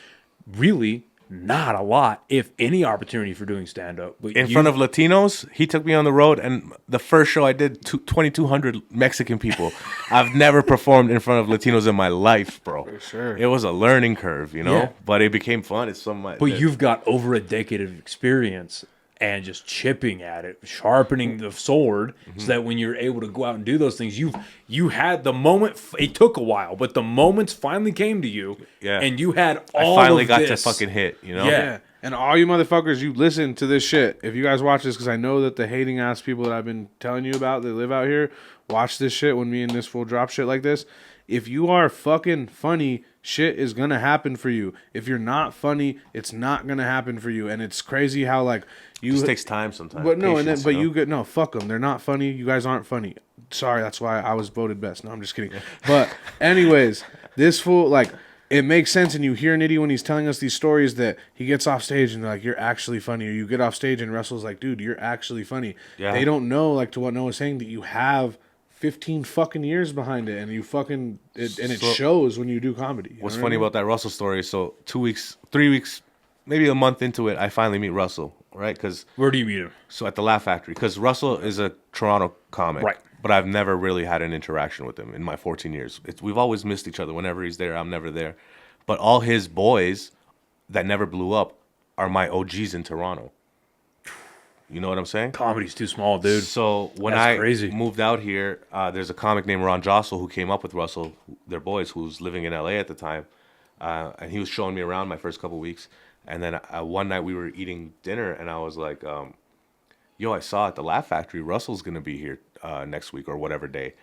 really not a lot, if any, opportunity for doing stand up. But In front of Latinos, he took me on the road, and the first show I did, 2,200 Mexican people. I've never performed in front of Latinos in my life, bro. For sure. It was a learning curve, you know? Yeah. But it became fun. It's something. But you've got over a decade of experience and just chipping at it, sharpening the sword, so that when you're able to go out and do those things, you had the moment. It took a while, but the moments finally came to you. Yeah. And you had I all finally of got this. to fucking hit, you know? Yeah. And all you motherfuckers, you listen to this shit. If you guys watch this, because I know that the hating ass people that I've been telling you about that live out here watch this shit when me and this fool drop shit like this. If you are fucking funny, shit is gonna happen for you. If you're not funny, it's not gonna happen for you. And it's crazy how like It just takes time sometimes. But no, and then, Patience, but you know? you get no. Fuck them. They're not funny. You guys aren't funny. Sorry, that's why I was voted best. No, I'm just kidding. But anyways, this fool like it makes sense, and you hear Nitty when he's telling us these stories that he gets off stage and they're like, "You're actually funny," or you get off stage and Russell's like, "Dude, you're actually funny." Yeah. They don't know, like to what Noah's saying, that you have 15 fucking years behind it, and you fucking it shows when you do comedy. You What's know what funny I mean? about that Russell story? So 2 weeks, 3 weeks, maybe a month into it, I finally meet Russell, right? Because Where do you meet him? so at the Laugh Factory, because Russell is a Toronto comic, Right. But I've never really had an interaction with him in my 14 years. We've always missed each other. Whenever he's there, I'm never there. But all his boys that never blew up are my OGs in Toronto. You know what I'm saying? Comedy's too small, dude. So when That's I crazy. moved out here, there's a comic named Ron Jossel who came up with Russell, their boys, who was living in LA at the time, and he was showing me around my first couple weeks. And then one night we were eating dinner, and I was like, "Yo, I saw at the Laugh Factory Russell's gonna be here next week or whatever day."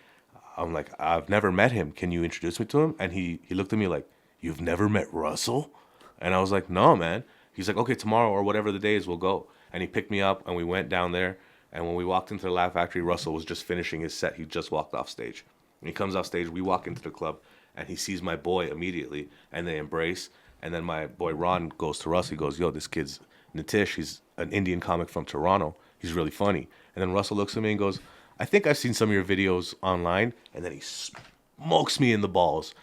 I'm like, "I've never met him. Can you introduce me to him?" And he looked at me like, "You've never met Russell?" And I was like, "No, man." He's like, "Okay, tomorrow or whatever the day is, we'll go." And he picked me up, and we went down there. And when we walked into the Laugh Factory, Russell was just finishing his set. He just walked off stage. And he comes off stage. We walk into the club, and he sees my boy immediately, and they embrace. And then my boy Ron goes to Russ. He goes, "Yo, this kid's Nitish. He's an Indian comic from Toronto. He's really funny." And then Russell looks at me and goes, "I think I've seen some of your videos online." And then he smokes me in the balls.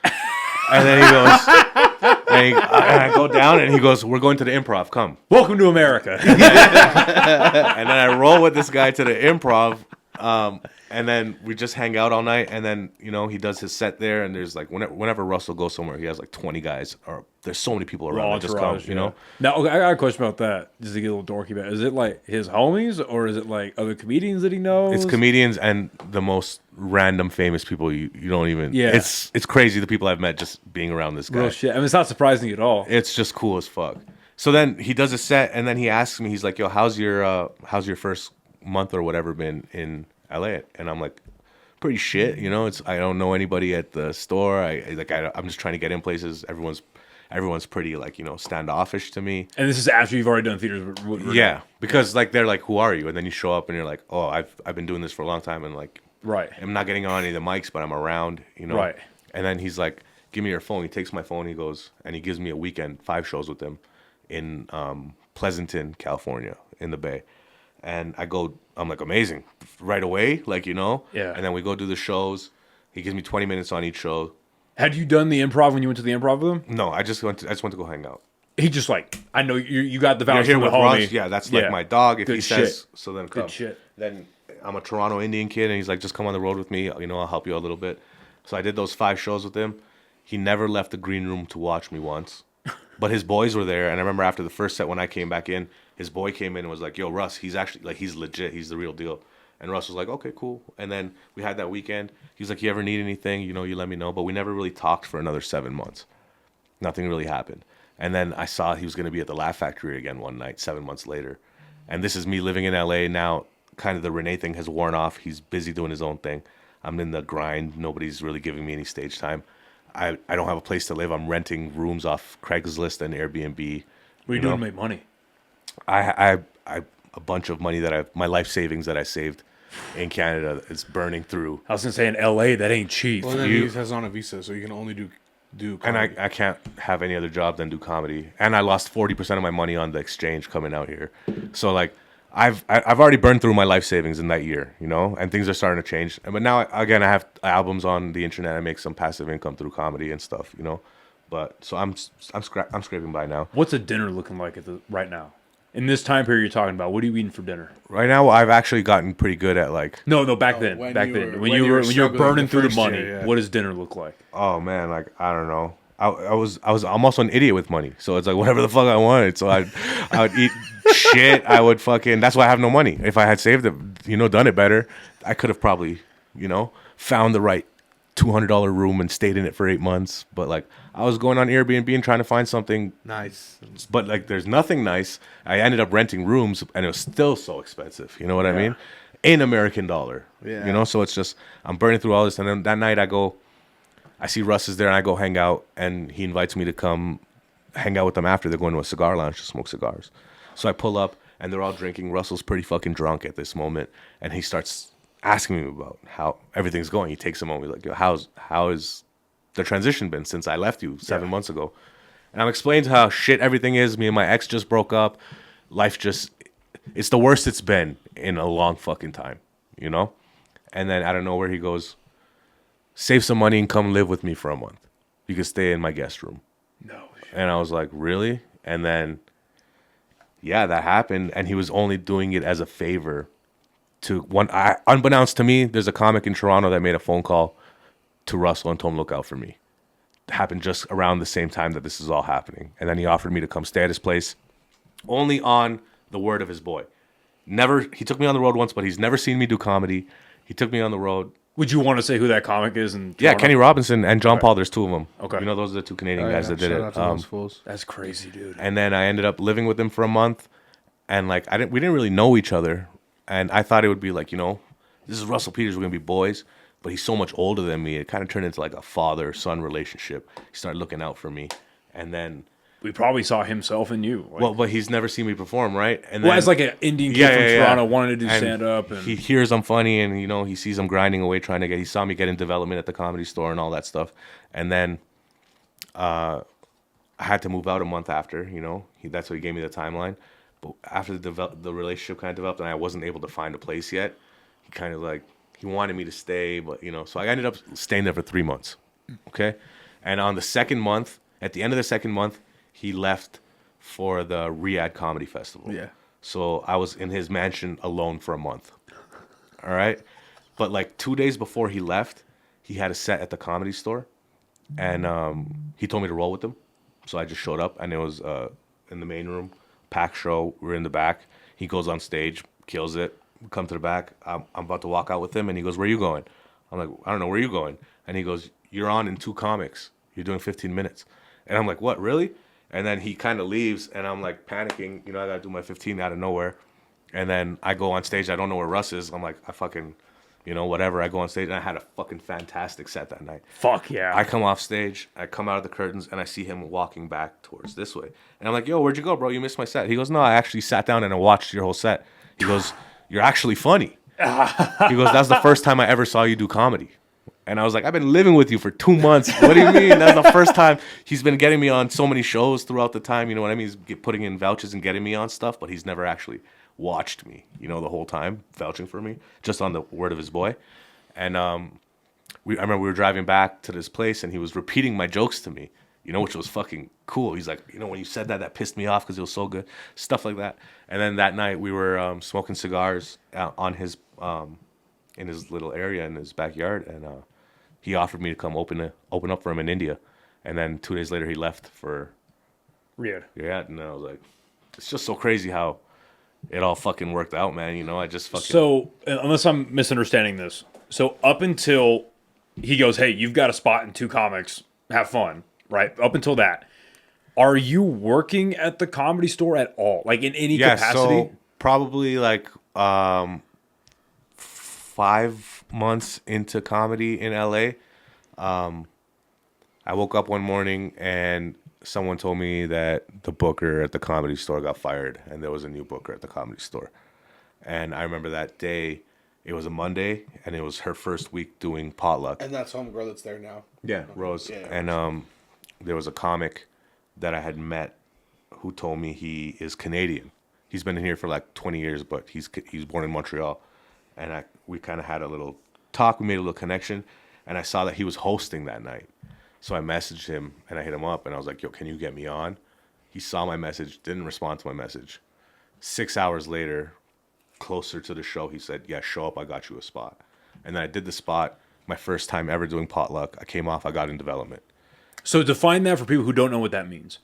And then he goes, and I go down, and he goes, "We're going to the Improv. Come." Welcome to America. And then I roll with this guy to the Improv, and then we just hang out all night. And then he does his set there, and there's like whenever Russell goes somewhere, he has like 20 guys, or there's so many people around that just come, Entourage, yeah. Now, okay, I got a question about that. Just to get a little dorky about it. Is it like his homies, or is it like other comedians that he knows? It's comedians and the most random famous people you don't even. Yeah. It's crazy the people I've met just being around this guy. Real shit. I mean, it's not surprising at all. It's just cool as fuck. So then he does a set, and then he asks me, he's like, "Yo, how's your first month or whatever been in LA?" And I'm like, "Pretty shit, I don't know anybody at the store. I'm just trying to get in places. Everyone's pretty standoffish to me." And this is after you've already done theaters. Yeah, because they're like, "Who are you?" And then you show up, and you're like, "Oh, I've been doing this for a long time, and Right. I'm not getting on any of the mics, but I'm around, Right. And then he's like, "Give me your phone." He takes my phone. He goes, and he gives me a weekend, 5 shows with him in Pleasanton, California, in the Bay. And I'm like, "Amazing," right away, Yeah. And then we go do the shows. He gives me 20 minutes on each show. Had you done the Improv when you went to the Improv with him? No, I just went to go hang out. He just like, I know you got the You're voucher here with with homie. Russ. Yeah, that's like my dog. If Good he says shit. so, then come. Good shit. Then I'm a Toronto Indian kid, and he's like, "Just come on the road with me. I'll help you a little bit." So I did those 5 shows with him. He never left the green room to watch me once, but his boys were there. And I remember after the first set, when I came back in, his boy came in and was like, "Yo, Russ, he's actually he's legit. He's the real deal." And Russ was like, "Okay, cool." And then we had that weekend. He's like, "You ever need anything, you let me know." But we never really talked for another 7 months. Nothing really happened. And then I saw he was going to be at the Laugh Factory again one night, 7 months later. And this is me living in LA now. Kind of the Renee thing has worn off. He's busy doing his own thing. I'm in the grind. Nobody's really giving me any stage time. I don't have a place to live. I'm renting rooms off Craigslist and Airbnb. What are you doing to make money? I a bunch of money my life savings that I saved in Canada is burning through. I was gonna say in LA that ain't cheap. Well, then he has on a visa, so you can only do. And Comedy. I can't have any other job than do comedy. And I lost 40% of my money on the exchange coming out here. So I've already burned through my life savings in that year, and things are starting to change. But now again, I have albums on the internet. I make some passive income through comedy and stuff, But so I'm scraping by now. What's a dinner looking like right now? In this time period you're talking about, what are you eating for dinner? Right now, I've actually gotten pretty good at like. No, back then. when Back you then. were- When when you you were were when you were struggling burning the through the first money, year, yeah. what does dinner look like? Oh man, like I don't know. I'm also an idiot with money, so it's like whatever the fuck I wanted. So I would eat shit. I would fucking. That's why I have no money. If I had saved it, done it better, I could have probably, found the right $200 room and stayed in it for 8 months. But like I was going on Airbnb and trying to find something Nice. but like there's nothing nice. I ended up renting rooms and it was still so expensive. You know what I mean? In American dollar. Yeah. So it's just I'm burning through all this, and then that night I see Russ is there and I go hang out, and he invites me to come hang out with them after. They're going to a cigar lounge to smoke cigars. So I pull up and they're all drinking. Russell's pretty fucking drunk at this moment, and he starts asking me about how everything's going. He takes a moment, he's like, yo, how is the transition been since I left you 7 months ago? And I'm explaining to how shit everything is. Me and my ex just broke up. It's the worst it's been in a long fucking time, And then out of nowhere, he goes, save some money and come live with me for a month. You can stay in my guest room. No. And I was like, really? And then, yeah, that happened. And he was only doing it as a favor to unbeknownst to me, there's a comic in Toronto that made a phone call to Russell and told him, look out for me. It happened just around the same time that this is all happening. And then he offered me to come stay at his place only on the word of his boy. He took me on the road once, but he's never seen me do comedy. He took me on the road. Would you want to say who that comic is? Yeah, Kenny Robinson and John Paul. There's two of them. Okay. Those are the two Canadian guys that did Shout it. out to those fools. That's crazy, dude. And then I ended up living with him for a month, and like we didn't really know each other, and I thought it would be like, this is Russell Peters, we're gonna be boys, but he's so much older than me. It kind of turned into like a father-son relationship. He started looking out for me, and then We probably saw himself in you. but he's never seen me perform, right? And well, then, as like an Indian kid from Toronto wanted to do And stand up, and he hears I'm funny, and he sees I'm grinding away trying to he saw me get in development at the Comedy Store and all that stuff, and then I had to move out a month after. That's what he gave me the timeline. But after the relationship kind of developed, and I wasn't able to find a place yet, he kind of he wanted me to stay, but so I ended up staying there for 3 months. Okay, and on the second month, at the end of the second month, he left for the Riyadh Comedy Festival. Yeah. So I was in his mansion alone for a month. All right. But like 2 days before he left, he had a set at the Comedy Store, and he told me to roll with him. So I just showed up, and it was in the main room, packed show. We're in the back. He goes on stage, kills it. We come to the back. I'm about to walk out with him, and he goes, "Where are you going?" I'm like, "I don't know. Where are you going?" And he goes, "You're on in 2 comics. You're doing 15 minutes." And I'm like, "What, really?" And then he kind of leaves, and I'm like panicking. I got to do my 15 out of nowhere. And then I go on stage. I don't know where Russ is. I'm like, I fucking, whatever. I go on stage, and I had a fucking fantastic set that night. fuck yeah. I come off stage. I come out of the curtains, and I see him walking back towards this way. And I'm like, yo, where'd you go, bro? You missed my set. He goes, no, I actually sat down and I watched your whole set. He goes, you're actually funny. He goes, that's the first time I ever saw you do comedy. And I was like, I've been living with you for 2 months. What do you mean? That's the first time. He's been getting me on so many shows throughout the time. You know what I mean? He's putting in vouchers and getting me on stuff, but he's never actually watched me, the whole time, vouching for me, just on the word of his boy. And I remember we were driving back to this place, and he was repeating my jokes to me, which was fucking cool. He's like, when you said that pissed me off because it was so good. Stuff like that. And then that night we were smoking cigars on his in his little area in his backyard, and he offered me to come open up for him in India. And then 2 days later he left for Riyadh. and I was like, it's just so crazy how it all fucking worked out, man. I just fucking So, unless I'm misunderstanding this, so up until he goes, hey, you've got a spot in 2 comics, have fun, right? Up until that, are you working at the Comedy Store at all? Like in any capacity? So probably like 5 months into comedy in LA, I woke up one morning and someone told me that the booker at the Comedy Store got fired, and there was a new booker at the Comedy Store. And I remember that day, it was a Monday, and it was her first week doing potluck. And that's homegirl that's there now. Yeah, Rose. Yeah. And there was a comic that I had met who told me he is Canadian. He's been in here for like 20 years, but he's born in Montreal. And we kind of had a little talk. We made a little connection, and I saw that he was hosting that night. So I messaged him and I hit him up and I was like, yo, can you get me on? He saw my message, didn't respond to my message. 6 hours later, closer to the show, he said, yeah, show up, I got you a spot. And then I did the spot, my first time ever doing potluck. I came off, I got in development. So define that for people who don't know what that means,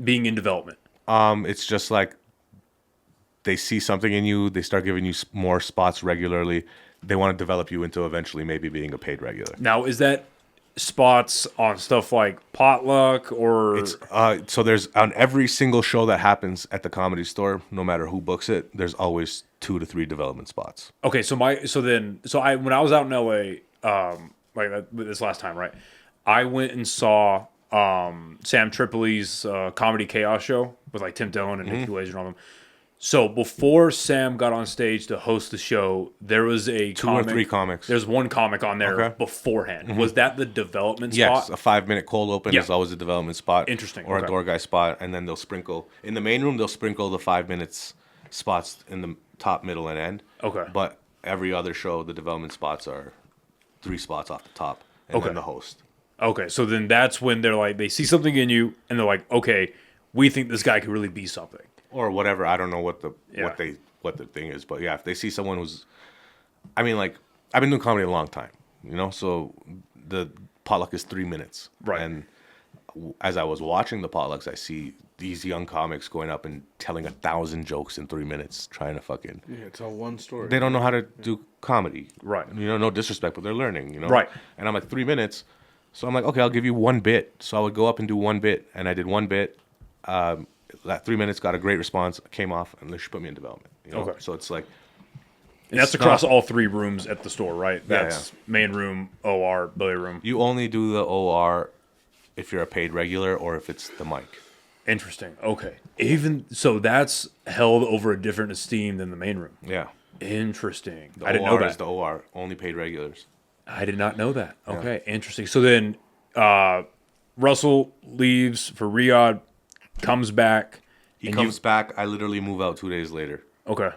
being in development. It's just like they see something in you, they start giving you more spots regularly. They want to develop you into eventually maybe being a paid regular. Now, is that spots on stuff like potluck or... It's so there's on every single show that happens at the Comedy Store, no matter who books it, there's always 2 to 3 development spots. Okay, so when I was out in LA, this last time, right? I went and saw Sam Tripoli's Comedy Chaos show with like Tim Dillon and Nicky Laser and all them. So before Sam got on stage to host the show, there was a 2 or 3 comics. There's one comic on there beforehand. Was that the development Yes, spot? a 5-minute cold open is always a development spot. Interesting. Or a door guy spot, and then they'll sprinkle in the main room. They'll sprinkle the 5 minutes spots in the top, middle, and end. Okay. But every other show, the development spots are 3 spots off the top, and then the host. Okay, so then that's when they're like, they see something in you, and they're like, okay, we think this guy could really be something. Or whatever. I don't know what the thing is, but yeah, if they see someone who's, I mean, like I've been doing comedy a long time, so the potluck is 3 minutes, right? And as I was watching the potlucks, I see these young comics going up and telling 1,000 jokes in 3 minutes, trying to fucking tell one story. They don't know how to do comedy, right? No disrespect, but they're learning, right? And I'm like 3 minutes, so I'm like, okay, I'll give you 1 bit. So I would go up and do 1 bit, and I did 1 bit. That 3 minutes got a great response, came off, and they should put me in development. Okay. So it's like... And that's across all 3 rooms at the store, right? That's yeah. Main room, OR, billiard room. You only do the OR if you're a paid regular or if it's the mic. Interesting. Okay. Even so, that's held over a different esteem than the main room. Yeah. Interesting. I didn't know that. Is the OR, only paid regulars. I did not know that. Okay. Yeah. Interesting. So then Russell leaves for Riyadh, comes back. He comes back. I literally move out 2 days later. Okay.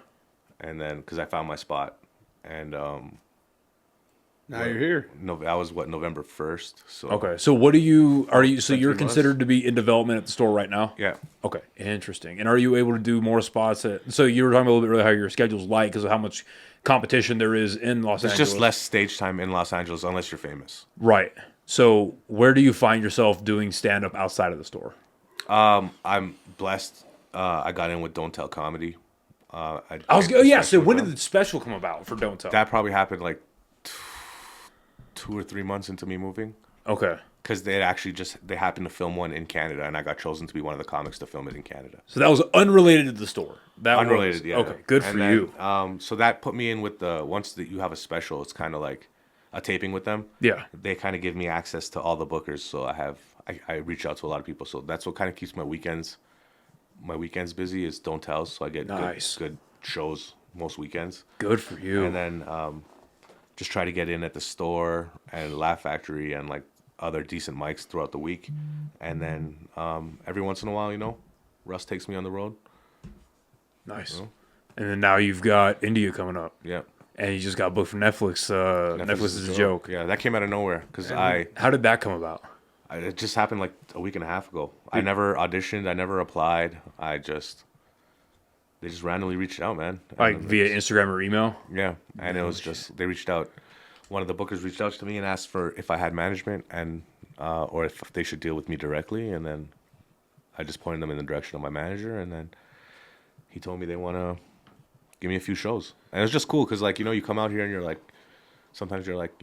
And then, because I found my spot. And now you're here. No, that was November 1st. So okay. So what are you? So you're considered to be in development at the store right now? Yeah. Okay. Interesting. And are you able to do more spots? So you were talking a little bit earlier how your schedule's light because of how much competition there is in Los Angeles. There's just less stage time in Los Angeles unless you're famous. Right. So where do you find yourself doing stand up outside of the store? I'm blessed. I got in with Don't Tell Comedy. So when did the special come about for Don't Tell? That probably happened like 2 or 3 months into me moving. Okay. Because they happened to film one in Canada, and I got chosen to be one of the comics to film it in Canada. So that was unrelated to the store. Unrelated, yeah. Okay, good for you. So that put me in with once that you have a special, it's kind of like a taping with them. Yeah. They kind of give me access to all the bookers, so I reach out to a lot of people. So that's what kind of keeps my weekends busy is Don't Tell. So I get good shows most weekends. Good for you. And then just try to get in at the store and Laugh Factory and like other decent mics throughout the week. And then every once in a while, Russ takes me on the road. Nice. And then now you've got India coming up. Yeah. And you just got booked from Netflix. Netflix is a joke. Yeah, that came out of nowhere because How did that come about? It just happened like a week and a half ago. I never auditioned. I never applied. They just randomly reached out, man. Like via Instagram or email? Yeah, and it was just they reached out. One of the bookers reached out to me and asked for if I had management and or if they should deal with me directly, and then I just pointed them in the direction of my manager, and then he told me they want to give me a few shows, and it was just cool because you come out here and you're like, sometimes you're like,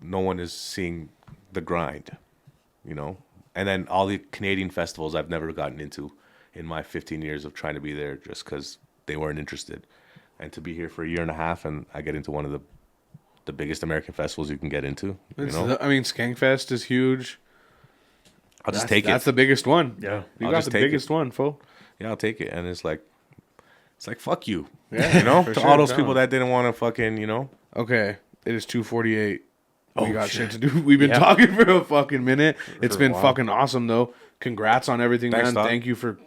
no one is seeing the grind, and then all the Canadian festivals I've never gotten into in my 15 years of trying to be there just because they weren't interested, and to be here for a year and a half and I get into one of the biggest American festivals you can get into. Skankfest is huge. I'll just take it. That's the biggest one. Yeah, you got the biggest one, fool. Yeah, I'll take it, and it's like fuck you, yeah, to all those people that didn't want to fucking, Okay, it is 2:48. We got shit to do. We've been talking for a fucking minute. It's been fucking awesome though. Congrats on everything, man. Thank you for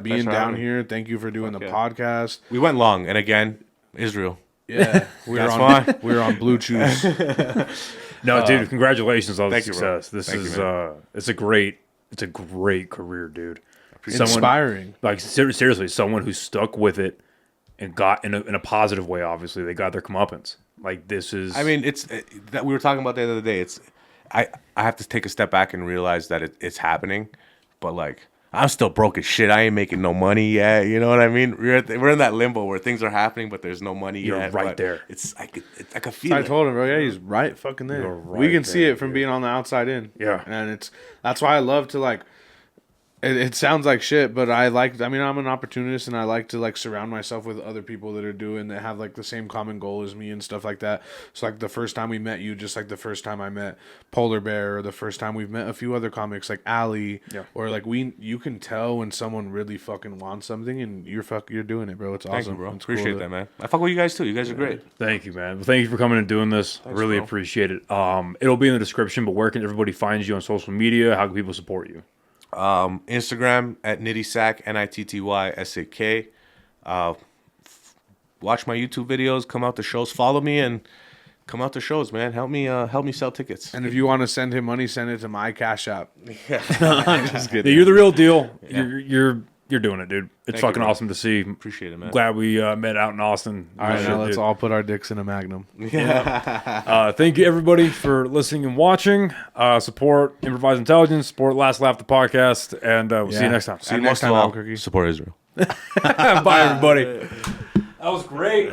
being down here. Thank you for doing the podcast. We went long, and again, Israel. Yeah, we were on Blue Chews. No, dude, congratulations on the thank you, bro. success. This Thank you, is man. it's a great career, dude. Inspiring. Like seriously, someone who stuck with it and got in a positive way. Obviously, they got their comeuppance. Like this is. I mean, it's that we were talking about the other day. It's I have to take a step back and realize that it's happening, but like I'm still broke as shit. I ain't making no money yet. You know what I mean? We're in that limbo where things are happening, but there's no money You're yet. right but there. I could feel I it. told him, bro. Yeah, he's right fucking there. You're We right can see there, it from dude. being on the outside in. Yeah. And that's why I love to like. It sounds like shit, but I'm an opportunist, and I like to like surround myself with other people that are doing that have like the same common goal as me and stuff like that. So like the first time we met you, just like the first time I met Polar Bear, or the first time we've met a few other comics like Ali, Yeah. or like you can tell when someone really fucking wants something, and you're doing it, bro. It's Thank awesome, you, bro. It's cool Appreciate to- that, man. I fuck with you guys too. You guys are great. Thank you, man. Well, thank you for coming and doing this. Really bro. appreciate it. It'll be in the description, but where can everybody find you on social media? How can people support you? Instagram at Nittysak, NITTYSAK. Watch my YouTube videos. Come out to shows. Follow me and come out to shows, man. Help me sell tickets. And if you want to send him money, send it to my Cash App. Yeah, you're the real deal. You're doing it, dude. It's Thank you, fucking bro. awesome to see. Appreciate it, man. Glad we met out in Austin. All right, Shit, now let's dude. all put our dicks in a Magnum. Thank you, everybody, for listening and watching. Support Improvised Intelligence. Support Last Laugh, the podcast. And we'll see you next time. See you And next most of time, all, Albuquerque. support Israel. Bye, everybody. That was great.